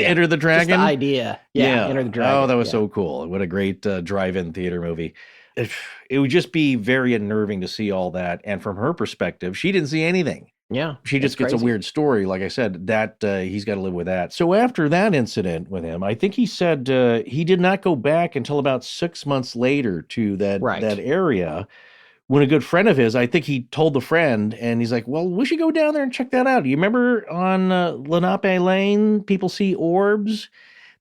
G: Enter the Dragon?
A: Just the idea. Yeah. Enter the Dragon.
G: Oh, that was so cool. What a great drive-in theater movie. It would just be very unnerving to see all that. And from her perspective, she didn't see anything.
A: Yeah.
G: She just gets a weird story. Like I said, that he's got to live with that. So after that incident with him, I think he said he did not go back until about 6 months later to that area, when a good friend of his, I think he told the friend, and he's like, well, we should go down there and check that out. You remember on Lenape Lane, people see orbs?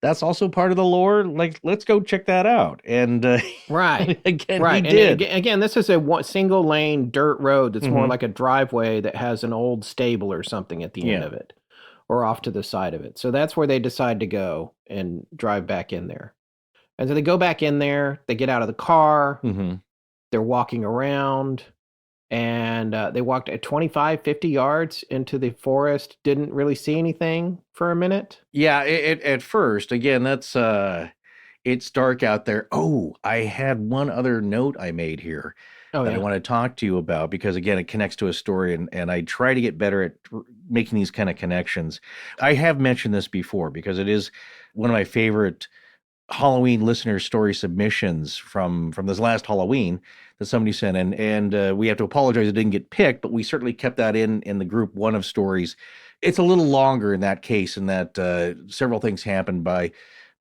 G: That's also part of the lore. Like, let's go check that out. And
A: right.
G: Again,
A: right.
G: he did.
A: And again, this is a single lane dirt road that's more like a driveway that has an old stable or something at the end of it, or off to the side of it. So that's where they decide to go and drive back in there. And so they go back in there, they get out of the car, they're walking around, and they walked at 25, 50 yards into the forest, didn't really see anything for a minute.
G: Yeah, at first, again, that's it's dark out there. Oh, I had one other note I made here that I want to talk to you about, because again, it connects to a story, and I try to get better at making these kind of connections. I have mentioned this before because it is one of my favorite Halloween listener story submissions from this last Halloween that somebody sent in, and we have to apologize it didn't get picked, but we certainly kept that in the group one of stories. It's a little longer in that case, in that several things happened. By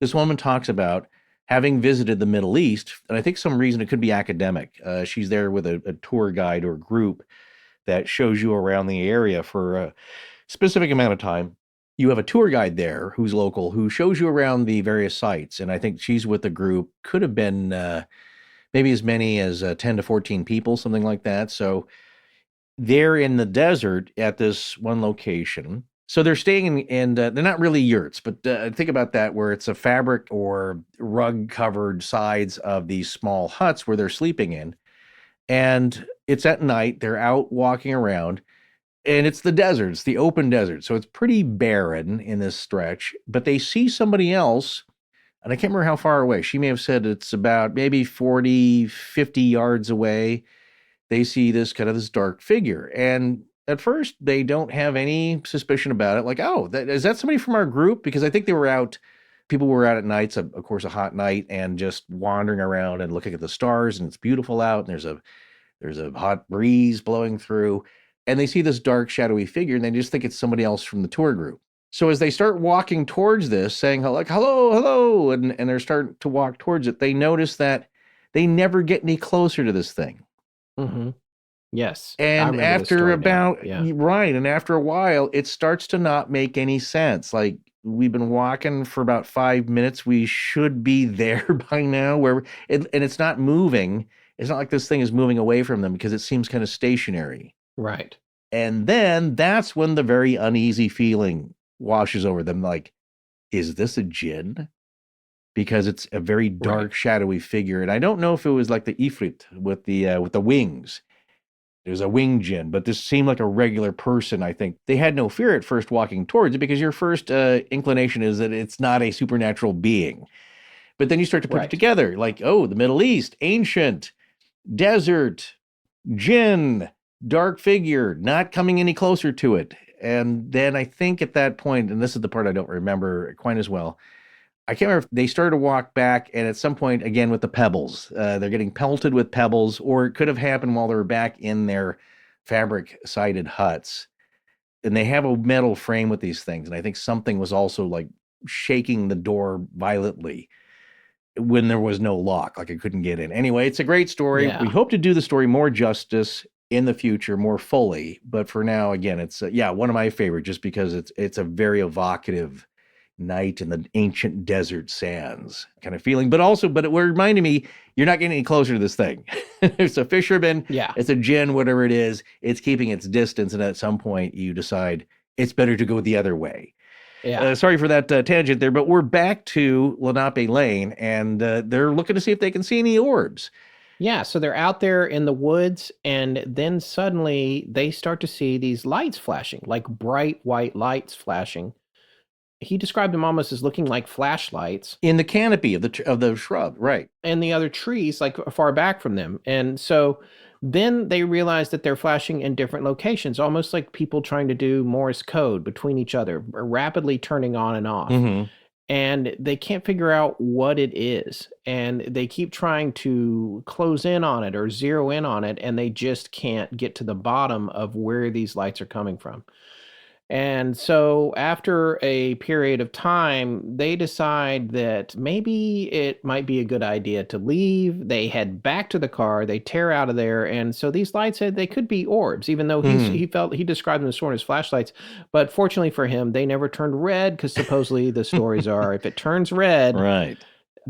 G: this woman talks about having visited the Middle East, and I think some reason it could be academic. She's there with a tour guide or group that shows you around the area for a specific amount of time. You have a tour guide there who's local, who shows you around the various sites. And I think she's with the group, could have been maybe as many as 10 to 14 people, something like that. So they're in the desert at this one location. So they're staying in they're not really yurts, but think about that, where it's a fabric or rug covered sides of these small huts where they're sleeping in. And it's at night, they're out walking around, and it's the desert, it's the open desert. So it's pretty barren in this stretch, but they see somebody else, and I can't remember how far away. She may have said it's about maybe 40, 50 yards away. They see this dark figure. And at first, they don't have any suspicion about it. Like, oh, is that somebody from our group? Because I think they were out, people were out at nights, of course, a hot night, and just wandering around and looking at the stars, and it's beautiful out, and there's a hot breeze blowing through, and they see this dark, shadowy figure, and they just think it's somebody else from the tour group. So as they start walking towards this, saying, like, hello, hello, and they're starting to walk towards it, they notice that they never get any closer to this thing.
A: Mm-hmm. Yes.
G: And after and after a while, it starts to not make any sense. Like, we've been walking for about 5 minutes. We should be there by now, and it's not moving. It's not like this thing is moving away from them, because it seems kind of stationary.
A: Right.
G: And then that's when the very uneasy feeling washes over them. Like, is this a djinn? Because it's a very dark, shadowy figure. And I don't know if it was like the Ifrit with the wings. There's a wing djinn, but this seemed like a regular person. I think they had no fear at first walking towards it, because your first inclination is that it's not a supernatural being. But then you start to put it together, like, oh, the Middle East, ancient, desert, djinn, dark figure, not coming any closer to it. And then I think at that point, and this is the part I don't remember quite as well, I can't remember if they started to walk back, and at some point, again, with the pebbles, they're getting pelted with pebbles, or it could have happened while they were back in their fabric-sided huts. And they have a metal frame with these things, and I think something was also like shaking the door violently when there was no lock, like I couldn't get in. Anyway, it's a great story.
A: Yeah.
G: We hope to do the story more justice in the future, more fully. But for now, again, it's one of my favorite, just because it's a very evocative night in the ancient desert sands kind of feeling. But it reminded me, you're not getting any closer to this thing. It's a fisherman.
A: Yeah.
G: It's a djinn, whatever it is. It's keeping its distance. And at some point, you decide it's better to go the other way.
A: Yeah.
G: Sorry for that tangent there, but we're back to Lenape Lane, and they're looking to see if they can see any orbs.
A: Yeah, so they're out there in the woods, and then suddenly they start to see these lights flashing, like bright white lights flashing. He described them almost as looking like flashlights
G: in the canopy of the shrub, right?
A: And the other trees, like far back from them. And so then they realize that they're flashing in different locations, almost like people trying to do Morse code between each other, rapidly turning on and off.
G: Mm-hmm.
A: And they can't figure out what it is. And they keep trying to close in on it or zero in on it, and they just can't get to the bottom of where these lights are coming from. And so after a period of time, they decide that maybe it might be a good idea to leave. They head back to the car, they tear out of there. And so these lights, they could be orbs, even though he described them as sort of flashlights. But fortunately for him, they never turned red, because supposedly the stories are, if it turns red,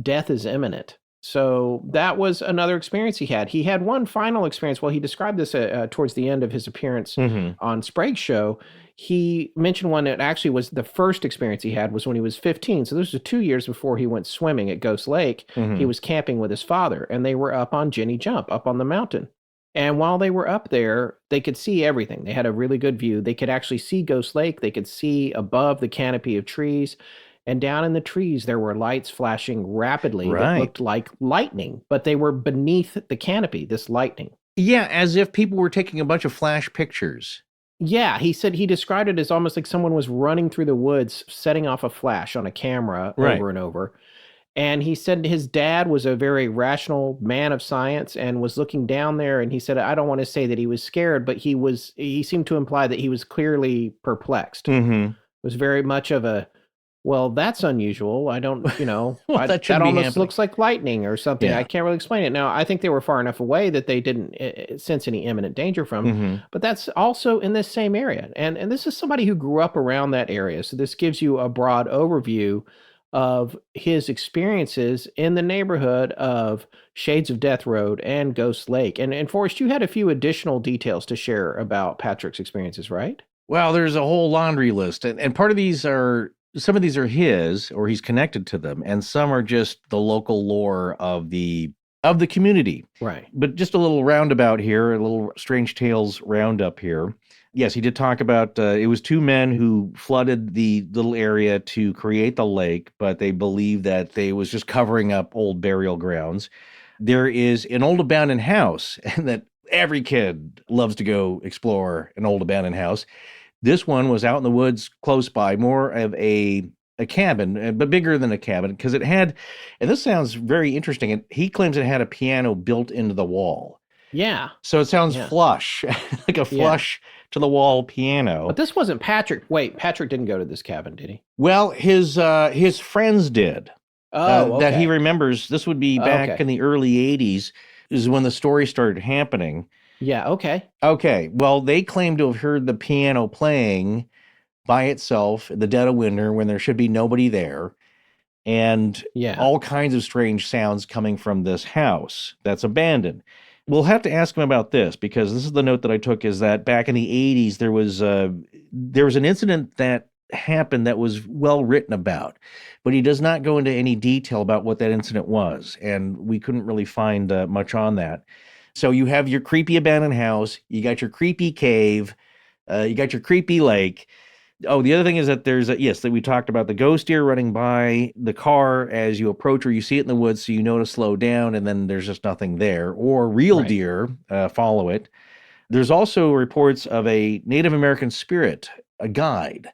A: death is imminent. So that was another experience he had. He had one final experience. Well, he described this towards the end of his appearance on Sprague's show. He mentioned one that actually was the first experience he had was when he was 15. So this was 2 years before he went swimming at Ghost Lake. He was camping with his father, and they were up on Ginny Jump, up on the mountain. And while they were up there, they could see everything. They had a really good view. They could actually see Ghost Lake. They could see above the canopy of trees. And down in the trees, there were lights flashing rapidly that looked like lightning, but they were beneath the canopy, this lightning.
G: Yeah, as if people were taking a bunch of flash pictures.
A: Yeah, he said he described it as almost like someone was running through the woods, setting off a flash on a camera
G: Right.
A: over and over. And he said his dad was a very rational man of science and was looking down there. And he said, I don't want to say that he was scared, but he seemed to imply that he was clearly perplexed.
G: Mm-hmm.
A: It was very much of a, well, that's unusual. I don't,
G: Well, that
A: that
G: shouldn't be
A: almost
G: happening.
A: looks like lightning or something.
G: Yeah.
A: I can't really explain it. Now, I think they were far enough away that they didn't sense any imminent danger from,
G: Mm-hmm.
A: but that's also in this same area. And this is somebody who grew up around that area. So this gives you a broad overview of his experiences in the neighborhood of Shades of Death Road and Ghost Lake. And Forrest, you had a few additional details to share about Patrick's experiences, right?
G: Well, there's a whole laundry list, and part of these are, some of these are his, or he's connected to them, and some are just the local lore of the community.
A: Right.
G: But just a little roundabout here, a little Strange Tales roundup here. Yes, he did talk about it was two men who flooded the little area to create the lake, but they believe that they was just covering up old burial grounds. There is an old abandoned house, and that every kid loves to go explore an old abandoned house. This one was out in the woods close by, more of a cabin, but bigger than a cabin, because it had, and this sounds very interesting, he claims it had a piano built into the wall.
A: Yeah.
G: So it sounds
A: Yeah.
G: flush, like a flush to the wall piano.
A: But this wasn't Patrick. Wait, Patrick didn't go to this cabin, did he?
G: Well, his friends did.
A: Oh,
G: That he
A: okay.
G: remembers. This would be back
A: Okay.
G: in the early 80s, is when the story started happening.
A: Yeah, okay.
G: Okay, well, they claim to have heard the piano playing by itself in the dead of winter when there should be nobody there, and
A: Yeah.
G: all kinds of strange sounds coming from this house that's abandoned. We'll have to ask him about this, because this is the note that I took, is that back in the 80s, there was an incident that happened that was well written about, but he does not go into any detail about what that incident was, and we couldn't really find much on that. So you have your creepy abandoned house, you got your creepy cave, you got your creepy lake. Oh, the other thing is that that we talked about the ghost deer running by the car as you approach, or you see it in the woods, so you know to slow down, and then there's just nothing there. Or real
A: Right.
G: deer follow it. There's also reports of a Native American spirit, a guide,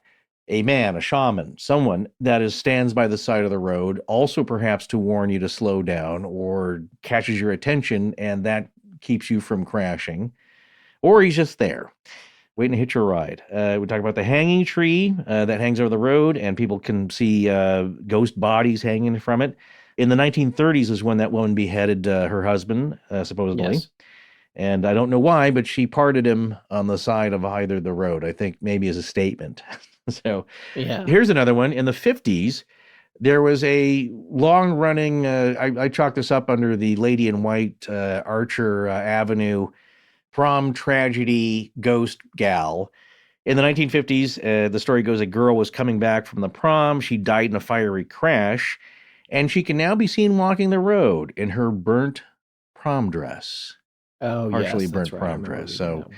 G: a man, a shaman, someone that stands by the side of the road, also perhaps to warn you to slow down, or catches your attention, and that keeps you from crashing. Or he's just there, waiting to hitch your ride. We talk about the hanging tree that hangs over the road, and people can see ghost bodies hanging from it. In the 1930s is when that woman beheaded her husband, supposedly.
A: Yes.
G: And I don't know why, but she parted him on the side of either the road, I think maybe as a statement. So
A: Yeah.
G: here's another one. In the 50s, there was a long-running, I chalked this up under the Lady in White, Archer Avenue prom tragedy ghost gal. In the 1950s, the story goes, a girl was coming back from the prom. She died in a fiery crash, and she can now be seen walking the road in her burnt prom dress.
A: Oh,
G: Partially
A: yes,
G: burnt
A: that's right. I
G: prom
A: remember
G: dress.
A: reading
G: So
A: that one.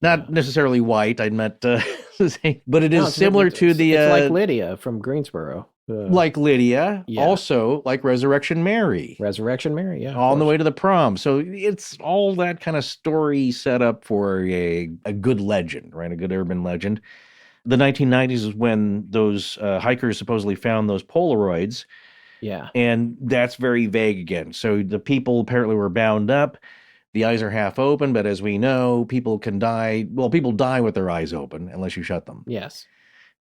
G: not necessarily white, I meant to say, but it is
A: No, it's-
G: similar
A: it's-
G: to the
A: It's like Lydia from Greensboro.
G: like Lydia,
A: Yeah.
G: also like Resurrection Mary.
A: Resurrection Mary, yeah. of
G: On the
A: course.
G: way to the prom. So it's all that kind of story set up for a good legend, right? A good urban legend. The 1990s is when those hikers supposedly found those Polaroids,
A: Yeah.
G: and that's very vague again. So the people apparently were bound up. The eyes are half open, but as we know, people can die. Well, people die with their eyes open unless you shut them.
A: Yes.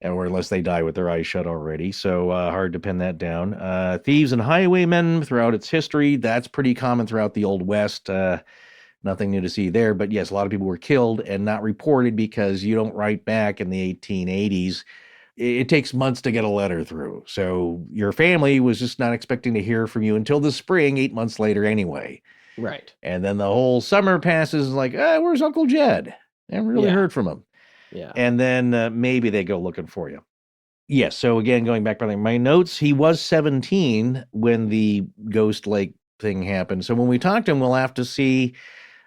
G: Or unless they die with their eyes shut already. So hard to pin that down. Thieves and highwaymen throughout its history. That's pretty common throughout the Old West. Nothing new to see there. But yes, a lot of people were killed and not reported because you don't write back in the 1880s. It takes months to get a letter through. So your family was just not expecting to hear from you until the spring, 8 months later anyway.
A: Right.
G: And then the whole summer passes like, where's Uncle Jed? Never really
A: Yeah.
G: heard from him.
A: Yeah.
G: And then maybe they go looking for you. Yes. So again, going back by my notes, he was 17 when the Ghost Lake thing happened. So when we talk to him, we'll have to see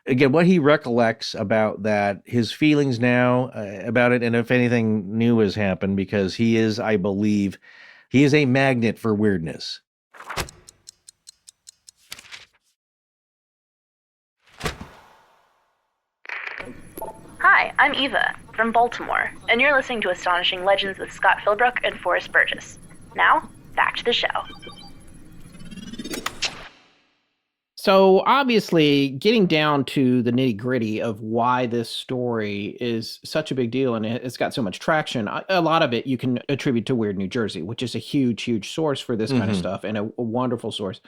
G: again what he recollects about that, his feelings now about it, and if anything new has happened, because he is, I believe, he is a magnet for weirdness.
J: Hi, I'm Eva from Baltimore, and you're listening to Astonishing Legends with Scott Philbrook and Forrest Burgess. Now, back to the show.
A: So obviously, getting down to the nitty gritty of why this story is such a big deal and it's got so much traction, a lot of it you can attribute to Weird New Jersey, which is a huge, huge source for this kind of stuff and a wonderful source.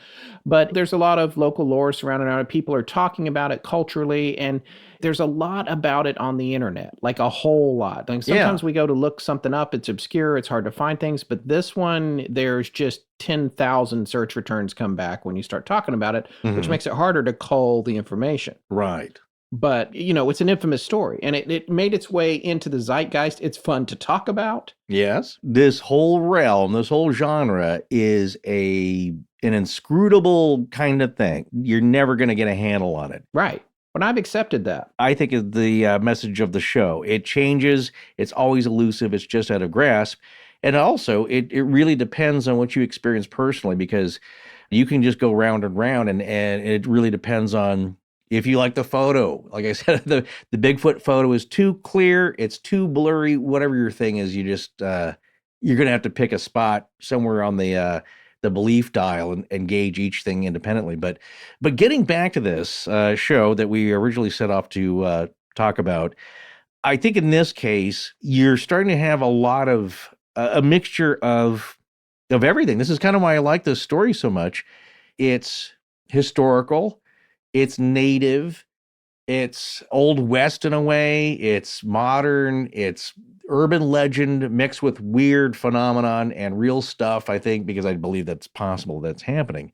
A: But there's a lot of local lore surrounding it. People are talking about it culturally, and there's a lot about it on the internet, like a whole lot. Like sometimes we go to look something up, it's obscure, it's hard to find things, but this one, there's just 10,000 search returns come back when you start talking about it, which makes it harder to cull the information.
G: Right.
A: But, it's an infamous story, and it made its way into the zeitgeist. It's fun to talk about.
G: Yes. This whole realm, this whole genre is an inscrutable kind of thing. You're never going to get a handle on it.
A: Right. But I've accepted that.
G: I think is the message of the show. It changes. It's always elusive. It's just out of grasp. And also, it really depends on what you experience personally, because you can just go round and round, and it really depends on if you like the photo. Like I said, the Bigfoot photo is too clear. It's too blurry. Whatever your thing is, you just you're going to have to pick a spot somewhere on the belief dial and gauge each thing independently. But getting back to this show that we originally set off to talk about, I think in this case, you're starting to have a lot of a mixture of everything. This is kind of why I like this story so much. It's historical, it's native, it's Old West in a way, it's modern, it's urban legend mixed with weird phenomenon and real stuff, I think, because I believe that's possible, that's happening.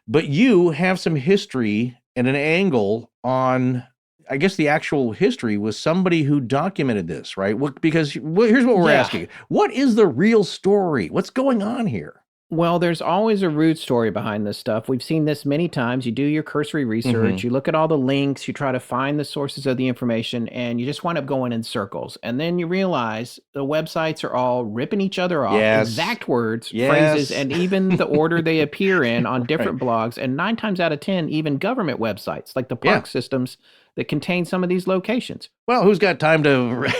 G: But you have some history and an angle on, I guess, the actual history was somebody who documented this, right? Because here's what we're asking. What is the real story? What's going on here?
A: Well, there's always a root story behind this stuff. We've seen this many times. You do your cursory research, you look at all the links, you try to find the sources of the information, and you just wind up going in circles. And then you realize the websites are all ripping each other off, exact words, phrases, and even the order they appear in on different blogs. And 9 times out of 10, even government websites like the park systems that contain some of these locations.
G: Well, who's got time to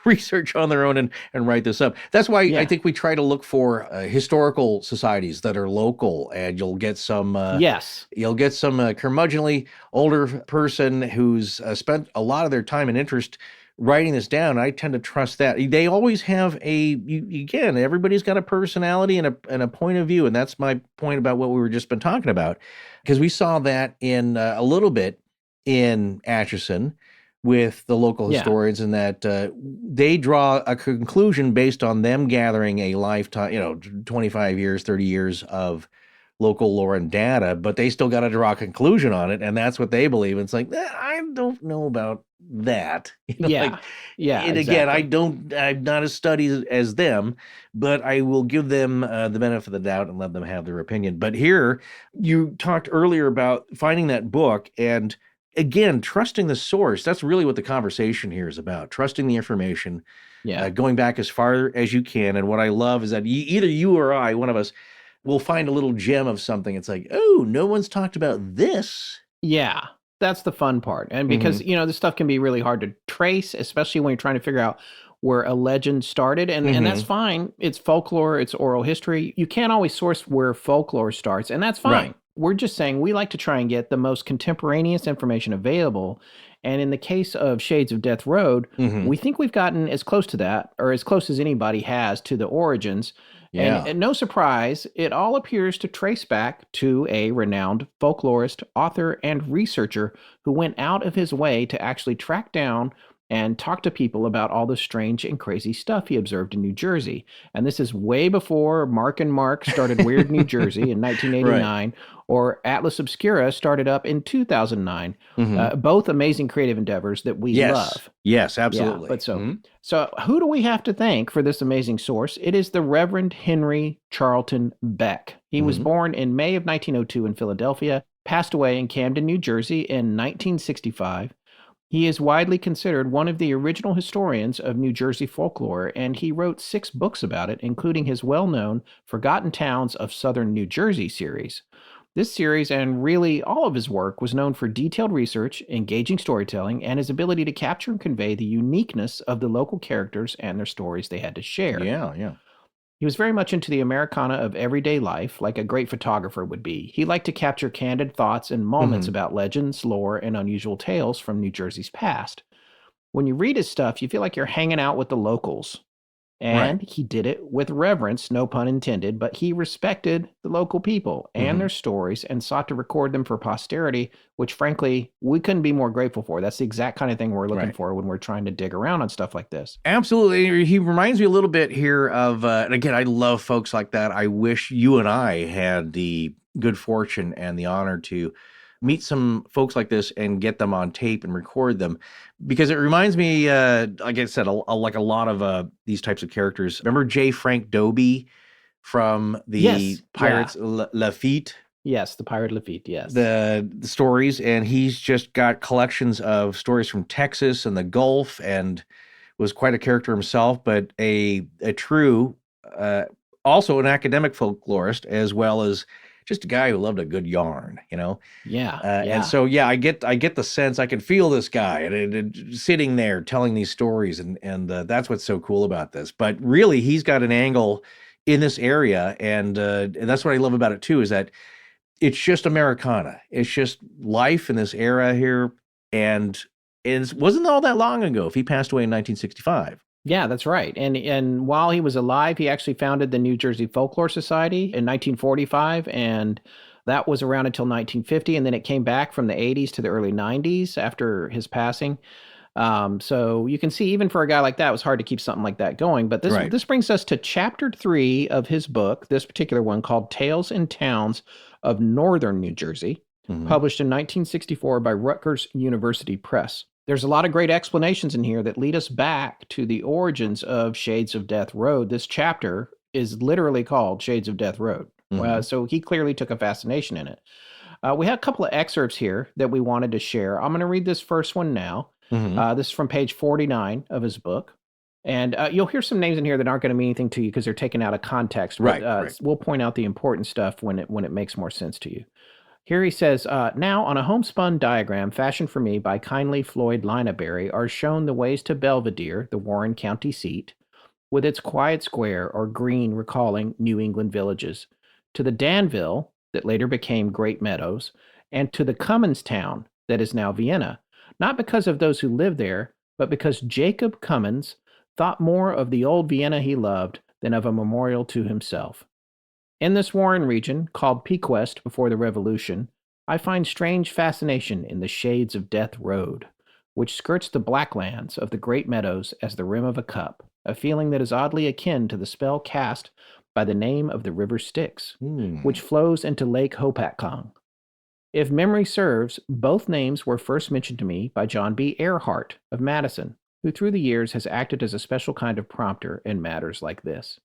G: research on their own and write this up? That's why I think we try to look for historical societies that are local, and you'll get some curmudgeonly older person who's spent a lot of their time and interest writing this down. I tend to trust that. They always have again, everybody's got a personality and a point of view, and that's my point about what we were just been talking about, because we saw that in a little bit in Atchison with the local historians, and that they draw a conclusion based on them gathering a lifetime, 25 years, 30 years of local lore and data, but they still got to draw a conclusion on it, and that's what they believe. It's like, I don't know about that. And again, I'm not as studied as them, but I will give them the benefit of the doubt and let them have their opinion. But here, you talked earlier about finding that book, and again, trusting the source. That's really what the conversation here is about. Trusting the information, going back as far as you can. And what I love is that either you or I, one of us, will find a little gem of something. It's like, oh, no one's talked about this.
A: Yeah, that's the fun part. And because, this stuff can be really hard to trace, especially when you're trying to figure out where a legend started. And that's fine. It's folklore, it's oral history. You can't always source where folklore starts, and that's fine. Right. We're just saying we like to try and get the most contemporaneous information available. And in the case of Shades of Death Road, we think we've gotten as close to that, or as close as anybody has to the origins. Yeah. And no surprise, it all appears to trace back to a renowned folklorist, author, and researcher who went out of his way to actually track down and talk to people about all the strange and crazy stuff he observed in New Jersey. And this is way before Mark and Mark started Weird New Jersey in 1989, or Atlas Obscura started up in 2009. Both amazing creative endeavors that we love.
G: Yes, absolutely.
A: Yeah, but so who do we have to thank for this amazing source? It is the Reverend Henry Charlton Beck. He was born in May of 1902 in Philadelphia, passed away in Camden, New Jersey in 1965. He is widely considered one of the original historians of New Jersey folklore, and he wrote 6 books about it, including his well-known Forgotten Towns of Southern New Jersey series. This series, and really all of his work, was known for detailed research, engaging storytelling, and his ability to capture and convey the uniqueness of the local characters and their stories they had to share.
G: Yeah.
A: He was very much into the Americana of everyday life, like a great photographer would be. He liked to capture candid thoughts and moments about legends, lore, and unusual tales from New Jersey's past. When you read his stuff, you feel like you're hanging out with the locals. And he did it with reverence, no pun intended, but he respected the local people and their stories and sought to record them for posterity, which frankly, we couldn't be more grateful for. That's the exact kind of thing we're looking for when we're trying to dig around on stuff like this.
G: Absolutely. He reminds me a little bit here of, and again, I love folks like that. I wish you and I had the good fortune and the honor to meet some folks like this and get them on tape and record them, because it reminds me, like I said, like a lot of these types of characters. Remember J. Frank Dobie from the Pirates Lafitte?
A: Yes, the Pirate Lafitte, yes.
G: The stories, and he's just got collections of stories from Texas and the Gulf, and was quite a character himself, but a true, also an academic folklorist, as well as just a guy who loved a good yarn, you know? And so, I get the sense, I can feel this guy and sitting there telling these stories, and that's what's so cool about this. But really, he's got an angle in this area, and that's what I love about it too, is that it's just Americana. It's just life in this era here, and it wasn't all that long ago. If he passed away in 1965.
A: Yeah, that's right. And while he was alive, he actually founded the New Jersey Folklore Society in 1945, and that was around until 1950, and then it came back from the 80s to the early 90s after his passing. So you can see, even for a guy like that, it was hard to keep something like that going. But this brings us to chapter 3 of his book, this particular one called Tales and Towns of Northern New Jersey, published in 1964 by Rutgers University Press. There's a lot of great explanations in here that lead us back to the origins of Shades of Death Road. This chapter is literally called Shades of Death Road. So he clearly took a fascination in it. We have a couple of excerpts here that we wanted to share. I'm going to read this first one now. This is from page 49 of his book. And you'll hear some names in here that aren't going to mean anything to you because they're taken out of context. But, we'll point out the important stuff when it makes more sense to you. Here he says, now on a homespun diagram fashioned for me by kindly Floyd Linape are shown the ways to Belvedere, the Warren County seat, with its quiet square or green recalling New England villages, to the Danville that later became Great Meadows, and to the Cummins town that is now Vienna, not because of those who lived there, but because Jacob Cummins thought more of the old Vienna he loved than of a memorial to himself. In this Warren region, called Pequest before the Revolution, I find strange fascination in the Shades of Death Road, which skirts the blacklands of the Great Meadows as the rim of a cup, a feeling that is oddly akin to the spell cast by the name of the River Styx, which flows into Lake Hopatcong. If memory serves, both names were first mentioned to me by John B. Earhart of Madison, who through the years has acted as a special kind of prompter in matters like this.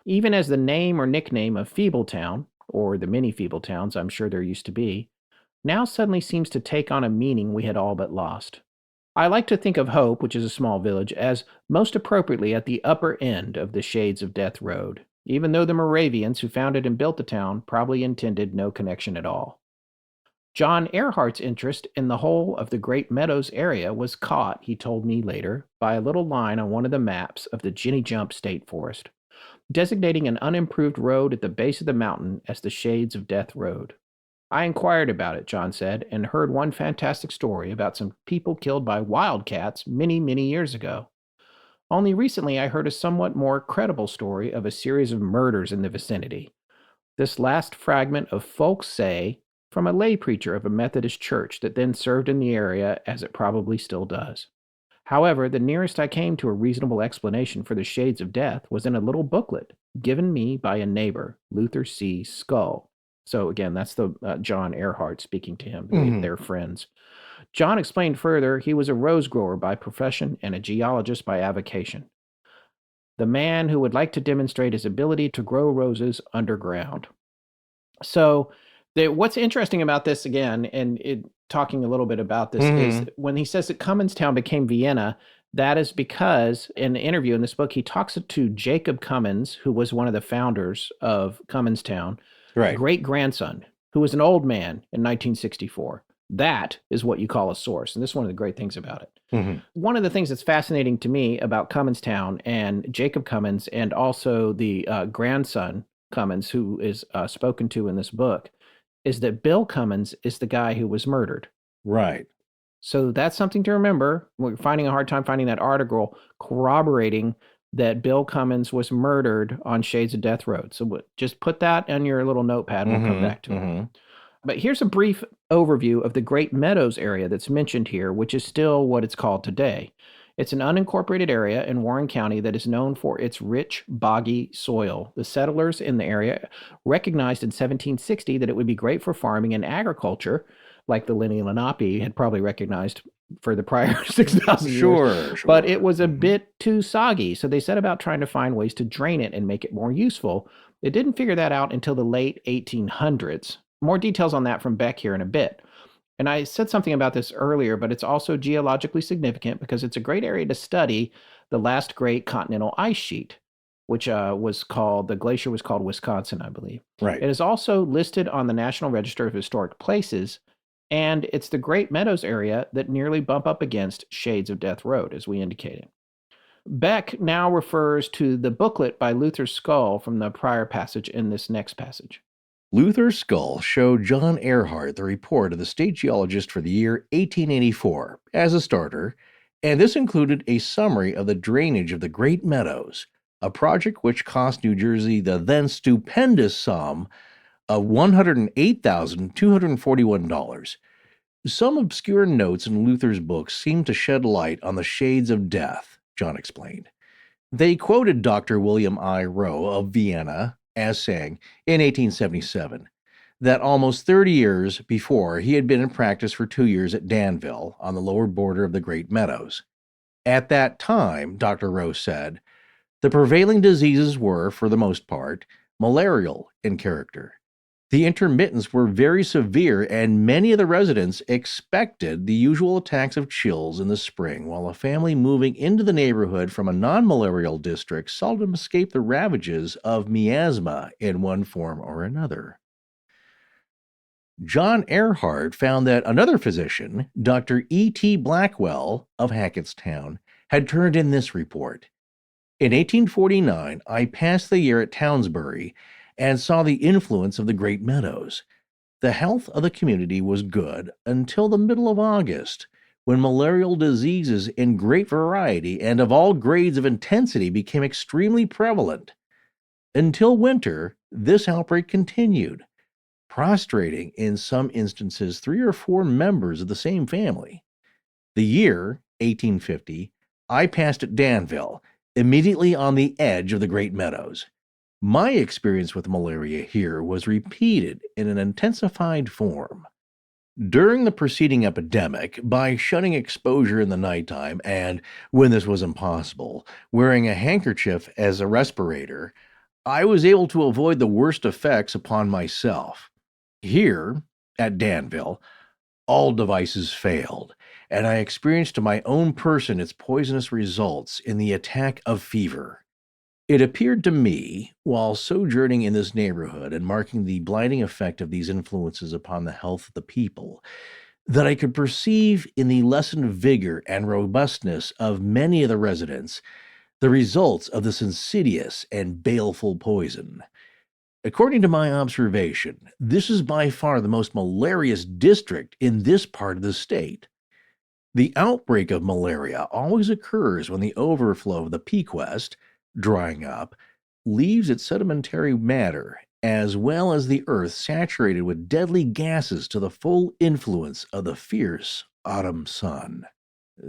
A: Even as the name or nickname of Feebletown, or the many Feebletowns I'm sure there used to be, now suddenly seems to take on a meaning we had all but lost. I like to think of Hope, which is a small village, as most appropriately at the upper end of the Shades of Death Road, even though the Moravians who founded and built the town probably intended no connection at all. John Earhart's interest in the whole of the Great Meadows area was caught, he told me later, by a little line on one of the maps of the Ginny Jump State Forest, designating an unimproved road at the base of the mountain as the Shades of Death Road. I inquired about it, John said, and heard one fantastic story about some people killed by wildcats many, many years ago. Only recently I heard a somewhat more credible story of a series of murders in the vicinity. This last fragment of folks say from a lay preacher of a Methodist church that then served in the area, as it probably still does. However, the nearest I came to a reasonable explanation for the Shades of Death was in a little booklet given me by a neighbor, Luther C. Skull. So again, that's the John Earhart speaking to him. They're friends. John explained further he was a rose grower by profession and a geologist by avocation. The man who would like to demonstrate his ability to grow roses underground. So what's interesting about this, again, and talking a little bit about this, is when he says that Cumminstown became Vienna, that is because in the interview in this book, he talks to Jacob Cummins, who was one of the founders of Cumminstown, great-grandson. who was an old man in 1964. That is what you call a source. And this is one of the great things about it. One of the things that's fascinating to me about Cummins Town and Jacob Cummins, and also the grandson Cummins, who is spoken to in this book, is that Bill Cummins is the guy who was murdered.
G: Right.
A: So that's something to remember. We're finding a hard time finding that article corroborating that Bill Cummins was murdered on Shades of Death Road. So just put that on your little notepad and we'll come back to it. But here's a brief overview of the Great Meadows area that's mentioned here, which is still what it's called today. It's an unincorporated area in Warren County that is known for its rich, boggy soil. The settlers in the area recognized in 1760 that it would be great for farming and agriculture, like the Lenny and Lenape had probably recognized for the prior 6,000 years.
G: Sure.
A: But it was a bit too soggy, so they set about trying to find ways to drain it and make it more useful. They didn't figure that out until the late 1800s. More details on that from Beck here in a bit. And I said something about this earlier, but it's also geologically significant because it's a great area to study the last great continental ice sheet, which the glacier was called Wisconsin, I believe.
G: Right.
A: It is also listed on the National Register of Historic Places, and it's the Great Meadows area that nearly bump up against Shades of Death Road, as we indicated. Beck now refers to the booklet by Luther's Skull from the prior passage in this next passage.
G: Luther's Skull showed John Earhart the report of the state geologist for the year 1884 as a starter, and this included a summary of the drainage of the Great Meadows, a project which cost New Jersey the then stupendous sum of $108,241. Some obscure notes in Luther's books seem to shed light on the shades of death, John explained. They quoted Dr. William I. Rowe of Vienna as saying, in 1877, that almost 30 years before he had been in practice for 2 years at Danville on the lower border of the Great Meadows. At that time, Dr. Rowe said, the prevailing diseases were, for the most part, malarial in character. The intermittents were very severe, and many of the residents expected the usual attacks of chills in the spring, while a family moving into the neighborhood from a non-malarial district seldom escaped the ravages of miasma in one form or another. John Earhart found that another physician, Dr. E.T. Blackwell of Hackettstown, had turned in this report. In 1849, I passed the year at Townsbury and saw the influence of the Great Meadows. The health of the community was good until the middle of August, when malarial diseases in great variety and of all grades of intensity became extremely prevalent. Until winter, this outbreak continued, prostrating in some instances 3 or 4 members of the same family. The year, 1850, I passed at Danville, immediately on the edge of the Great Meadows. My experience with malaria here was repeated in an intensified form. During the preceding epidemic, by shunning exposure in the nighttime and, when this was impossible, wearing a handkerchief as a respirator, I was able to avoid the worst effects upon myself. Here, at Danville, all devices failed, and I experienced to my own person its poisonous results in the attack of fever. It appeared to me, while sojourning in this neighborhood and marking the blinding effect of these influences upon the health of the people, that I could perceive in the lessened vigor and robustness of many of the residents the results of this insidious and baleful poison. According to my observation, this is by far the most malarious district in this part of the state. The outbreak of malaria always occurs when the overflow of the Pequest, drying up, leaves its sedimentary matter, as well as the earth saturated with deadly gases to the full influence of the fierce autumn sun.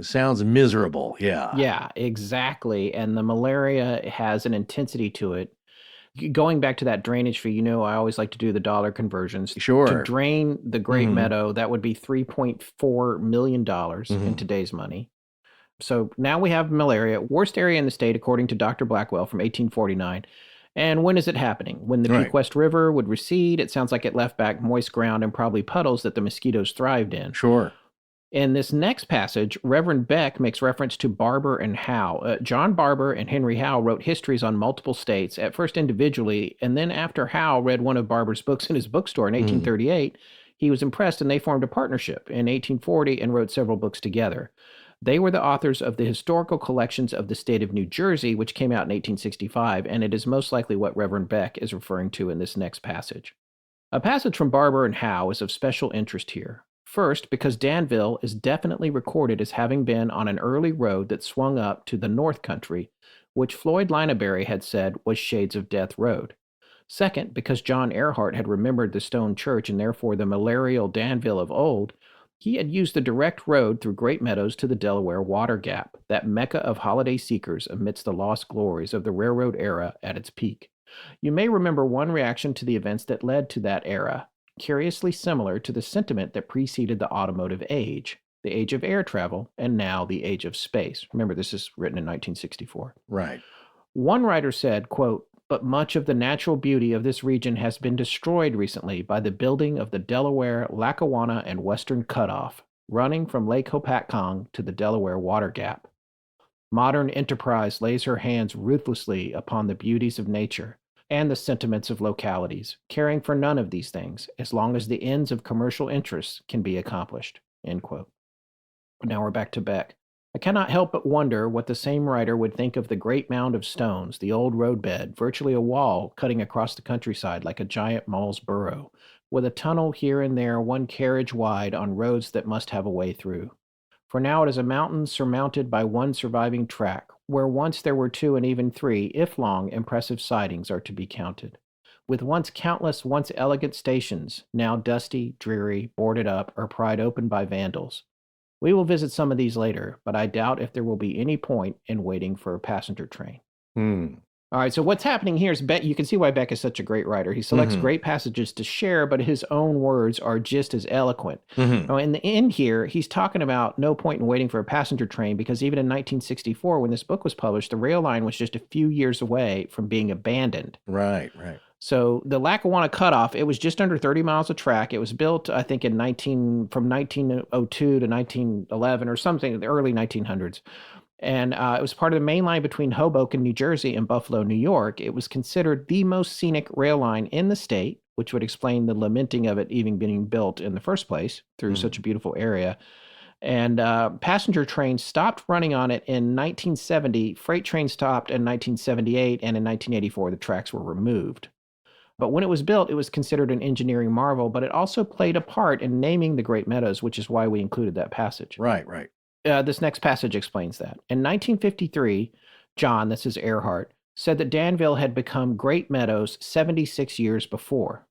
G: Sounds miserable, yeah.
A: Yeah, exactly. And the malaria has an intensity to it. Going back to that drainage fee, I always like to do the dollar conversions.
G: Sure.
A: To drain the Great Meadow, that would be $3.4 million in today's money. So now we have malaria, worst area in the state, according to Dr. Blackwell from 1849. And when is it happening? When the Pequest River would recede, it sounds like it left back moist ground and probably puddles that the mosquitoes thrived in.
G: Sure.
A: In this next passage, Reverend Beck makes reference to Barber and Howe. John Barber and Henry Howe wrote histories on multiple states, at first individually, and then after Howe read one of Barber's books in his bookstore in 1838, he was impressed and they formed a partnership in 1840 and wrote several books together. They were the authors of the Historical Collections of the State of New Jersey, which came out in 1865, and it is most likely what Reverend Beck is referring to in this next passage. A passage from Barber and Howe is of special interest here. First, because Danville is definitely recorded as having been on an early road that swung up to the North Country, which Floyd Lineberry had said was Shades of Death Road. Second, because John Earhart had remembered the stone church and therefore the malarial Danville of old, he had used the direct road through Great Meadows to the Delaware Water Gap, that mecca of holiday seekers amidst the lost glories of the railroad era at its peak. You may remember one reaction to the events that led to that era, curiously similar to the sentiment that preceded the automotive age, the age of air travel, and now the age of space. Remember, this is written in 1964.
G: Right.
A: One writer said, quote, "But much of the natural beauty of this region has been destroyed recently by the building of the Delaware, Lackawanna, and Western Cutoff, running from Lake Hopatcong to the Delaware Water Gap. Modern enterprise lays her hands ruthlessly upon the beauties of nature and the sentiments of localities, caring for none of these things, as long as the ends of commercial interests can be accomplished." End quote. Now we're back to Beck. I cannot help but wonder what the same writer would think of the great mound of stones, the old roadbed, virtually a wall cutting across the countryside like a giant mole's burrow, with a tunnel here and there 1 carriage wide on roads that must have a way through. For now it is a mountain surmounted by 1 surviving track, where once there were 2 and even 3, if long, impressive sidings are to be counted. With once countless, once elegant stations, now dusty, dreary, boarded up, or pried open by vandals. We will visit some of these later, but I doubt if there will be any point in waiting for a passenger train. All right, so what's happening here is Beck. You can see why Beck is such a great writer. He selects great passages to share, but his own words are just as eloquent. Now, in the end here, he's talking about no point in waiting for a passenger train because even in 1964, when this book was published, the rail line was just a few years away from being abandoned.
G: Right.
A: So the Lackawanna Cutoff, it was just under 30 miles of track. It was built, I think, from 1902 to 1911 or something, the early 1900s. And it was part of the main line between Hoboken, New Jersey, and Buffalo, New York. It was considered the most scenic rail line in the state, which would explain the lamenting of it even being built in the first place through such a beautiful area. And passenger trains stopped running on it in 1970. Freight trains stopped in 1978, and in 1984, the tracks were removed. But when it was built, it was considered an engineering marvel, but it also played a part in naming the Great Meadows, which is why we included that passage.
G: Right.
A: This next passage explains that. In 1953, John, this is Earhart, said that Danville had become Great Meadows 76 years before.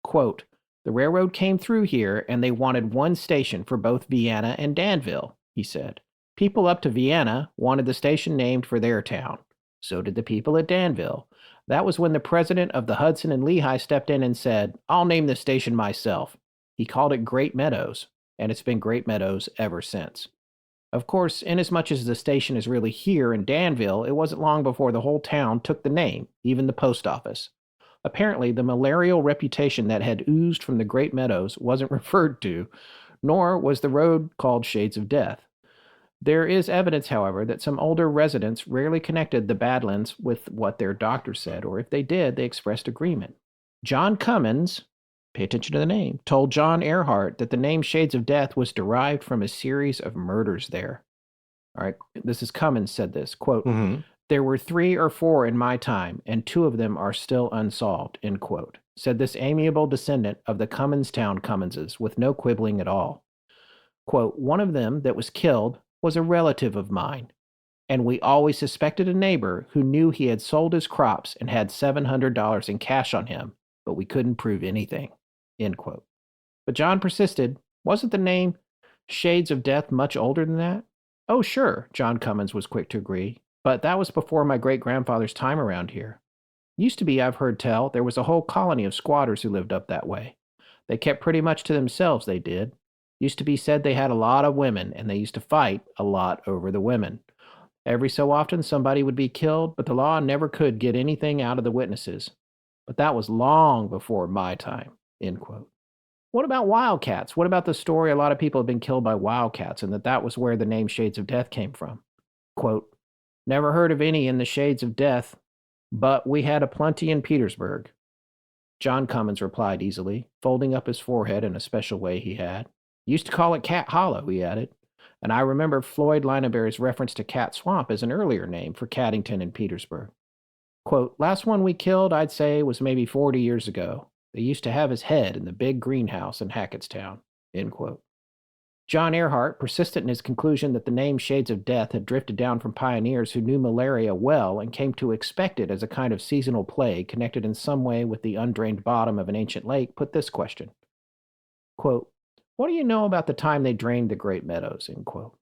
A: Quote, "The railroad came through here and they wanted 1 station for both Vienna and Danville," he said. "People up to Vienna wanted the station named for their town. So did the people at Danville. That was when the president of the Hudson and Lehigh stepped in and said, 'I'll name this station myself.' He called it Great Meadows, and it's been Great Meadows ever since." Of course, inasmuch as the station is really here in Danville, it wasn't long before the whole town took the name, even the post office. Apparently, the malarial reputation that had oozed from the Great Meadows wasn't referred to, nor was the road called Shades of Death. There is evidence, however, that some older residents rarely connected the Badlands with what their doctor said, or if they did, they expressed agreement. John Cummins, pay attention to the name, told John Earhart that the name Shades of Death was derived from a series of murders there. All right, this is Cummins said this, quote, "There were 3 or 4 in my time, and 2 of them are still unsolved," end quote, said this amiable descendant of the Cumminstown Cumminses with no quibbling at all. Quote, "One of them that was killed was a relative of mine, and we always suspected a neighbor who knew he had sold his crops and had $700 in cash on him, but we couldn't prove anything," end quote. But John persisted. Wasn't the name Shades of Death much older than that? "Oh, sure," John Cummins was quick to agree, "but that was before my great-grandfather's time around here. Used to be, I've heard tell, there was a whole colony of squatters who lived up that way. They kept pretty much to themselves, they did. Used to be said they had a lot of women, and they used to fight a lot over the women. Every so often somebody would be killed, but the law never could get anything out of the witnesses. But that was long before my time," end quote. What about wildcats? What about the story a lot of people have been killed by wildcats and that was where the name Shades of Death came from? Quote, never heard of any in the Shades of Death, but we had a plenty in Petersburg. John Cummins replied easily, folding up his forehead in a special way he had. Used to call it Cat Hollow, he added. And I remember Floyd Linabe's reference to Cat Swamp as an earlier name for Caddington in Petersburg. Quote, last one we killed, I'd say, was maybe 40 years ago. They used to have his head in the big greenhouse in Hackettstown, end quote. John Earhart, persistent in his conclusion that the name Shades of Death had drifted down from pioneers who knew malaria well and came to expect it as a kind of seasonal plague connected in some way with the undrained bottom of an ancient lake, put this question. Quote, what do you know about the time they drained the Great Meadows, end quote.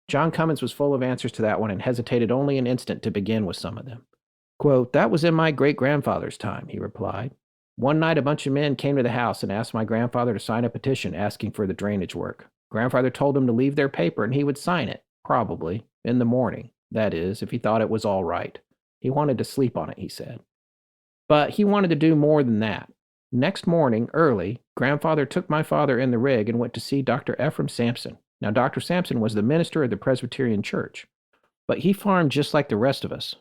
A: John Cummins was full of answers to that one and hesitated only an instant to begin with some of them. Quote, that was in my great-grandfather's time, he replied. One night a bunch of men came to the house and asked my grandfather to sign a petition asking for the drainage work. Grandfather told him to leave their paper and he would sign it, probably, in the morning. That is, if he thought it was all right. He wanted to sleep on it, he said. But he wanted to do more than that. Next morning, early, Grandfather took my father in the rig and went to see Dr. Ephraim Sampson. Now, Dr. Sampson was the minister of the Presbyterian Church, but he farmed just like the rest of us.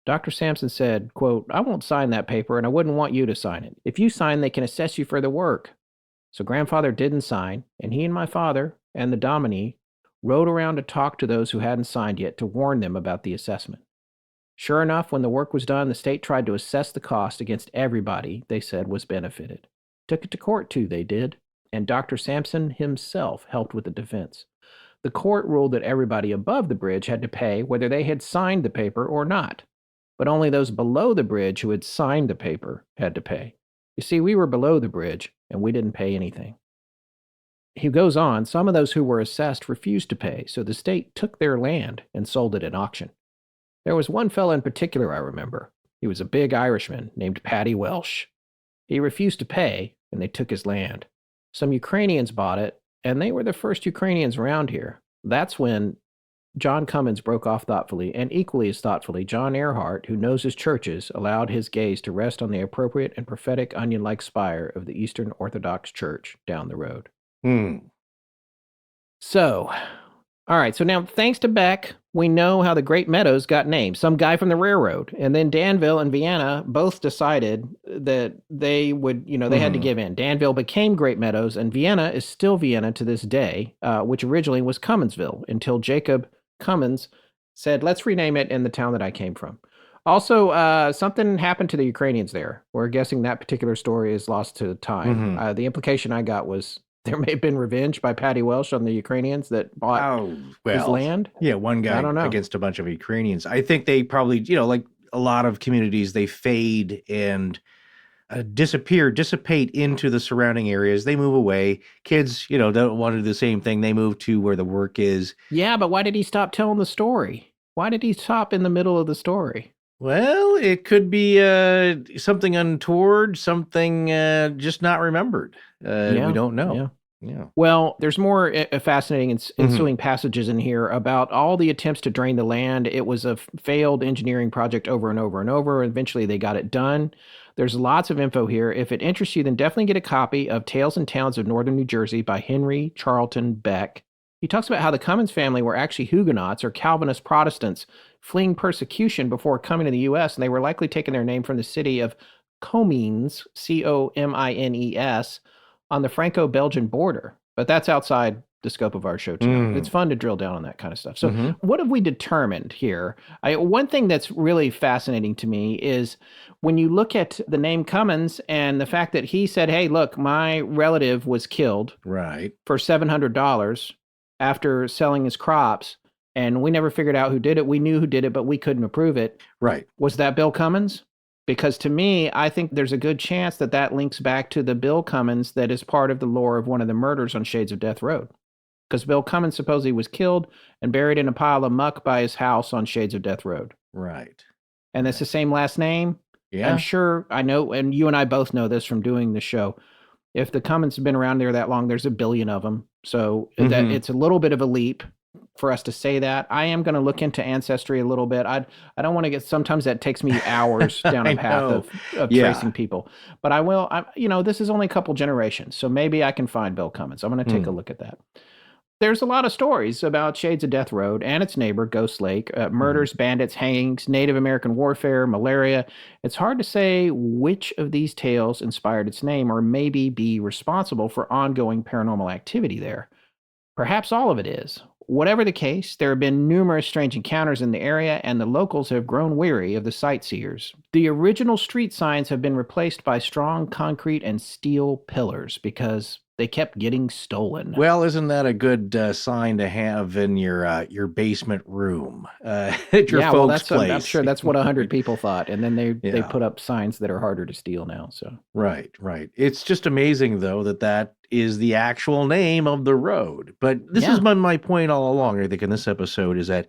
A: Dr. Sampson said, quote, I won't sign that paper and I wouldn't want you to sign it. If you sign, they can assess you for the work. So Grandfather didn't sign, and he and my father and the dominie rode around to talk to those who hadn't signed yet to warn them about the assessment. Sure enough, when the work was done, the state tried to assess the cost against everybody they said was benefited. Took it to court too, they did, and Dr. Sampson himself helped with the defense. The court ruled that everybody above the bridge had to pay whether they had signed the paper or not, but only those below the bridge who had signed the paper had to pay. You see, we were below the bridge, and we didn't pay anything. He goes on, some of those who were assessed refused to pay, so the state took their land and sold it at auction. There was one fellow in particular I remember. He was a big Irishman named Paddy Welsh. He refused to pay, and they took his land. Some Ukrainians bought it, and they were the first Ukrainians around here. That's when John Cummins broke off thoughtfully, and equally as thoughtfully, John Earhart, who knows his churches, allowed his gaze to rest on the appropriate and prophetic onion-like spire of the Eastern Orthodox Church down the road. So, all right, so now thanks to Beck, we know how the Great Meadows got named. Some guy from the railroad. And then Danville and Vienna both decided that they would, they had to give in. Danville became Great Meadows, and Vienna is still Vienna to this day, which originally was Cumminsville, until Jacob Cummins said, let's rename it in the town that I came from. Also, something happened to the Ukrainians there. We're guessing that particular story is lost to time. The implication I got was there may have been revenge by Paddy Welsh on the Ukrainians that bought his land.
G: Yeah, one guy against a bunch of Ukrainians. I think they probably, like a lot of communities, they fade and dissipate into the surrounding areas. They move away. Kids, don't want to do the same thing. They move to where the work is.
A: Yeah, but why did he stop telling the story? Why did he stop in the middle of the story?
G: Well, it could be something untoward, something just not remembered. We don't know. Yeah.
A: Well, there's more fascinating ensuing passages in here about all the attempts to drain the land. It was a failed engineering project over and over and over. Eventually, they got it done. There's lots of info here. If it interests you, then definitely get a copy of Tales and Towns of Northern New Jersey by Henry Charlton Beck. He talks about how the Cummins family were actually Huguenots or Calvinist Protestants fleeing persecution before coming to the U.S., and they were likely taking their name from the city of Cummins, Comines, on the Franco-Belgian border. But that's outside the scope of our show tonight. It's fun to drill down on that kind of stuff. So what have we determined here? One thing that's really fascinating to me is when you look at the name Cummins and the fact that he said, hey, look, my relative was killed for $700 after selling his crops, and we never figured out who did it. We knew who did it, but we couldn't prove it.
G: Right.
A: Was that Bill Cummins? Because to me, I think there's a good chance that that links back to the Bill Cummins that is part of the lore of one of the murders on Shades of Death Road. Because Bill Cummins supposedly was killed and buried in a pile of muck by his house on Shades of Death Road.
G: Right.
A: And it's the same last name.
G: Yeah.
A: I'm sure, I know, and you and I both know this from doing the show. If the Cummins have been around there that long, there's a billion of them. So that it's a little bit of a leap for us to say that. I am going to look into ancestry a little bit. I don't want to get, sometimes that takes me hours down
G: I
A: a path
G: know.
A: of
G: Yeah.
A: tracing people, but I will, this is only a couple generations, so maybe I can find Bill Cummins. I'm going to take a look at that. There's a lot of stories about Shades of Death Road and its neighbor, Ghost Lake, murders, bandits, hangings, Native American warfare, malaria. It's hard to say which of these tales inspired its name or maybe be responsible for ongoing paranormal activity there. Perhaps all of it is. Whatever the case, there have been numerous strange encounters in the area, and the locals have grown weary of the sightseers. The original street signs have been replaced by strong concrete and steel pillars because they kept getting stolen.
G: Well, isn't that a good sign to have in your basement room at your folks' place?
A: I'm sure that's what 100 people thought, and then they
G: Yeah.
A: put up signs that are harder to steal now. So
G: Right. It's just amazing, though, that is the actual name of the road. But this has been my point all along, I think, in this episode, is that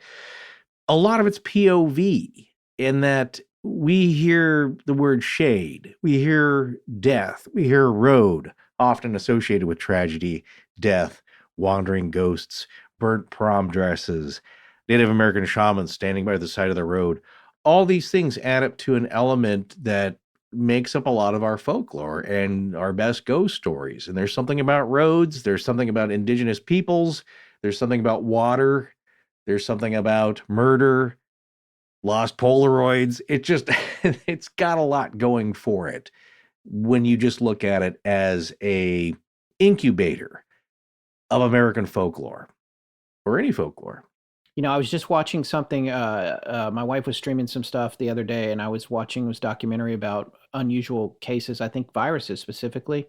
G: a lot of it's POV, in that we hear the word shade, we hear death, we hear road, often associated with tragedy, death, wandering ghosts, burnt prom dresses, Native American shamans standing by the side of the road. All these things add up to an element that makes up a lot of our folklore and our best ghost stories. And there's something about roads, there's something about indigenous peoples, there's something about water, there's something about murder, lost Polaroids. It just, it's got a lot going for it when you just look at it as a incubator of American folklore or any folklore.
A: I was just watching something. My wife was streaming some stuff the other day, and I was watching this documentary about unusual cases, I think viruses specifically.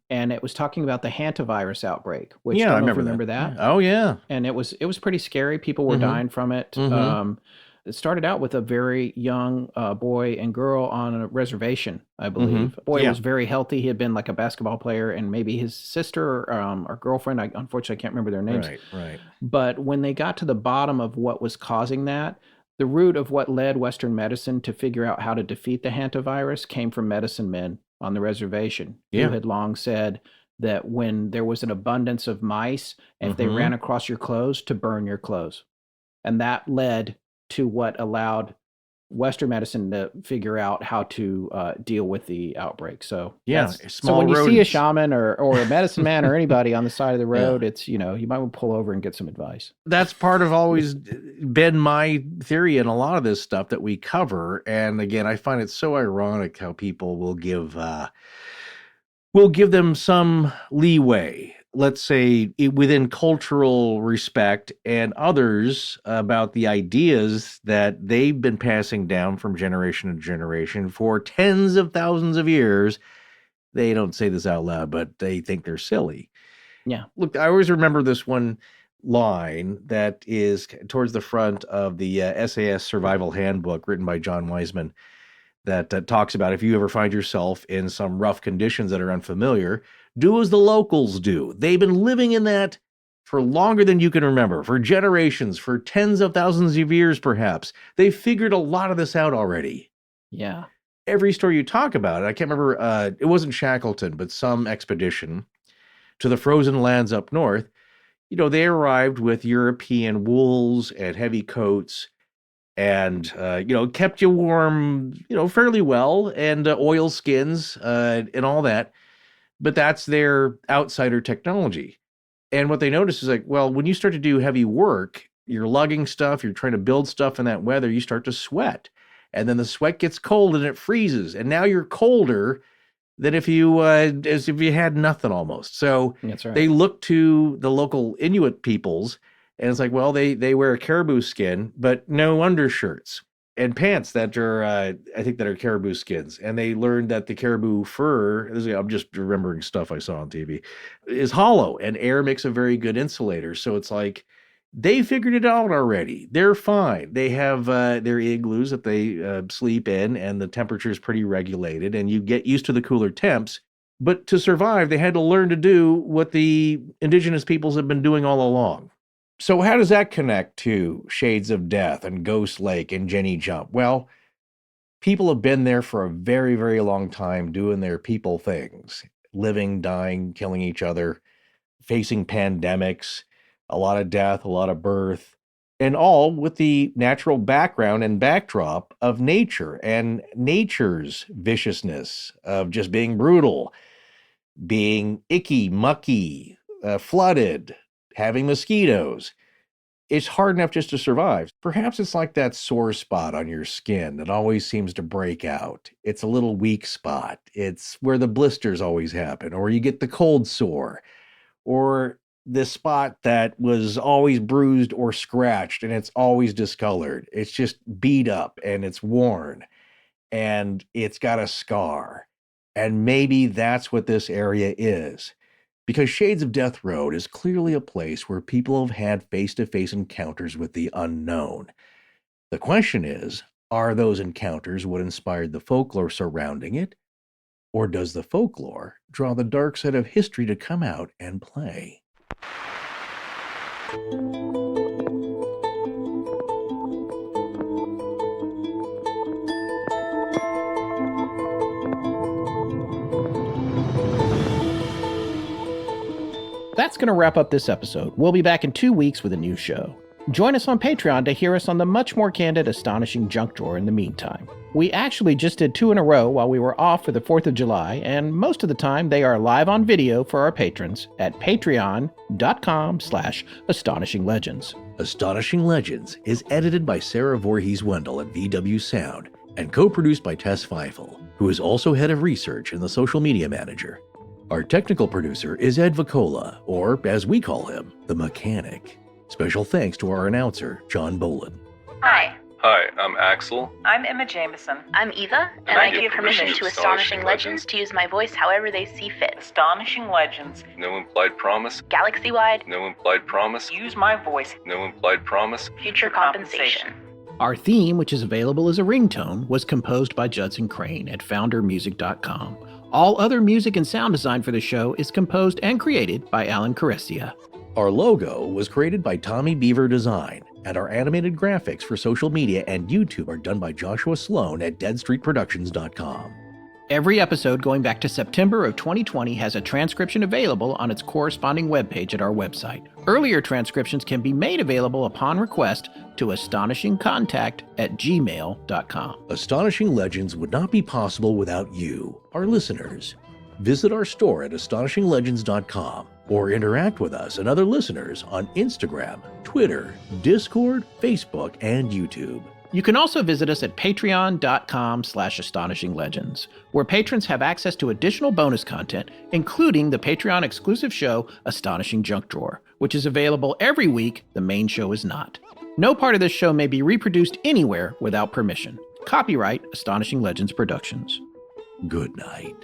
A: And it was talking about the hantavirus outbreak, which
G: I
A: don't know if you remember that.
G: Oh, yeah.
A: And it was pretty scary. People were dying from it. It started out with a very young boy and girl on a reservation, I believe. Boy was very healthy. He had been like a basketball player, and maybe his sister or girlfriend. Unfortunately, I can't remember their names.
G: Right.
A: But when they got to the bottom of what was causing that, the root of what led Western medicine to figure out how to defeat the hantavirus came from medicine men on the reservation who had long said that when there was an abundance of mice, if they ran across your clothes, to burn your clothes. And that led to what allowed Western medicine to figure out how to deal with the outbreak. So so when you see a shaman or a medicine man or anybody on the side of the road, it's, you might want to pull over and get some advice.
G: That's part of always been my theory in a lot of this stuff that we cover. And again, I find it so ironic how people will give them some leeway, let's say within cultural respect, and others about the ideas that they've been passing down from generation to generation for tens of thousands of years. They don't say this out loud, but they think they're silly.
A: Yeah.
G: Look, I always remember this one line that is towards the front of the SAS Survival Handbook written by John Wiseman that talks about if you ever find yourself in some rough conditions that are unfamiliar, do as the locals do. They've been living in that for longer than you can remember, for generations, for tens of thousands of years, perhaps. They figured a lot of this out already.
A: Yeah.
G: Every story you talk about, I can't remember, it wasn't Shackleton, but some expedition to the frozen lands up north, they arrived with European wools and heavy coats and, kept you warm, fairly well, and oil skins and all that. But that's their outsider technology. And what they notice is like, well, when you start to do heavy work, you're lugging stuff, you're trying to build stuff in that weather, you start to sweat. And then the sweat gets cold and it freezes. And now you're colder than as if you had nothing almost. So
A: That's right.
G: they look to the local Inuit peoples, and it's like, well, they wear a caribou skin, but no undershirts and pants that are, I think that are caribou skins. And they learned that the caribou fur, I'm just remembering stuff I saw on TV, is hollow, and air makes a very good insulator. So it's like, they figured it out already. They're fine. They have their igloos that they sleep in, and the temperature is pretty regulated, and you get used to the cooler temps. But to survive, they had to learn to do what the indigenous peoples have been doing all along. So how does that connect to Shades of Death and Ghost Lake and Jenny Jump? Well, people have been there for a very, very long time doing their people things, living, dying, killing each other, facing pandemics, a lot of death, a lot of birth, and all with the natural background and backdrop of nature and nature's viciousness of just being brutal, being icky, mucky, flooded, having mosquitoes. It's hard enough just to survive. Perhaps it's like that sore spot on your skin that always seems to break out. It's a little weak spot. It's where the blisters always happen, or you get the cold sore, or the spot that was always bruised or scratched and it's always discolored. It's just beat up and it's worn and it's got a scar. And maybe that's what this area is. Because Shades of Death Road is clearly a place where people have had face-to-face encounters with the unknown. The question is, are those encounters what inspired the folklore surrounding it? Or does the folklore draw the dark side of history to come out and play?
A: That's going to wrap up this episode. We'll be back in 2 weeks with a new show. Join us on Patreon to hear us on the much more candid, astonishing junk drawer in the meantime. We actually just did 2 in a row while we were off for the 4th of July, and most of the time they are live on video for our patrons at patreon.com/astonishinglegends.
G: Astonishing Legends is edited by Sarah Voorhees-Wendell at VW Sound and co-produced by Tess Feifel, who is also head of research and the social media manager. Our technical producer is Ed Vicola, or as we call him, the Mechanic. Special thanks to our announcer, John Boland.
J: Hi.
I: Hi, I'm Axel.
H: I'm Emma Jameson.
J: I'm Eva, and I give permission to Astonishing Legends to use my voice however they see fit.
H: Astonishing Legends.
I: No implied promise.
J: Galaxy-wide.
I: No implied promise.
H: Use my voice.
I: No implied promise.
J: Future compensation.
A: Our theme, which is available as a ringtone, was composed by Judson Crane at foundermusic.com. All other music and sound design for the show is composed and created by Alan Carestia.
G: Our logo was created by Tommy Beaver Design, and our animated graphics for social media and YouTube are done by Joshua Sloan at deadstreetproductions.com.
A: Every episode going back to September of 2020 has a transcription available on its corresponding webpage at our website. Earlier transcriptions can be made available upon request to astonishingcontact@gmail.com.
G: Astonishing Legends would not be possible without you, our listeners. Visit our store at astonishinglegends.com or interact with us and other listeners on Instagram, Twitter, Discord, Facebook, and YouTube.
A: You can also visit us at patreon.com/astonishinglegends, where patrons have access to additional bonus content, including the Patreon exclusive show, Astonishing Junk Drawer, which is available every week. The main show is not. No part of this show may be reproduced anywhere without permission. Copyright Astonishing Legends Productions.
G: Good night.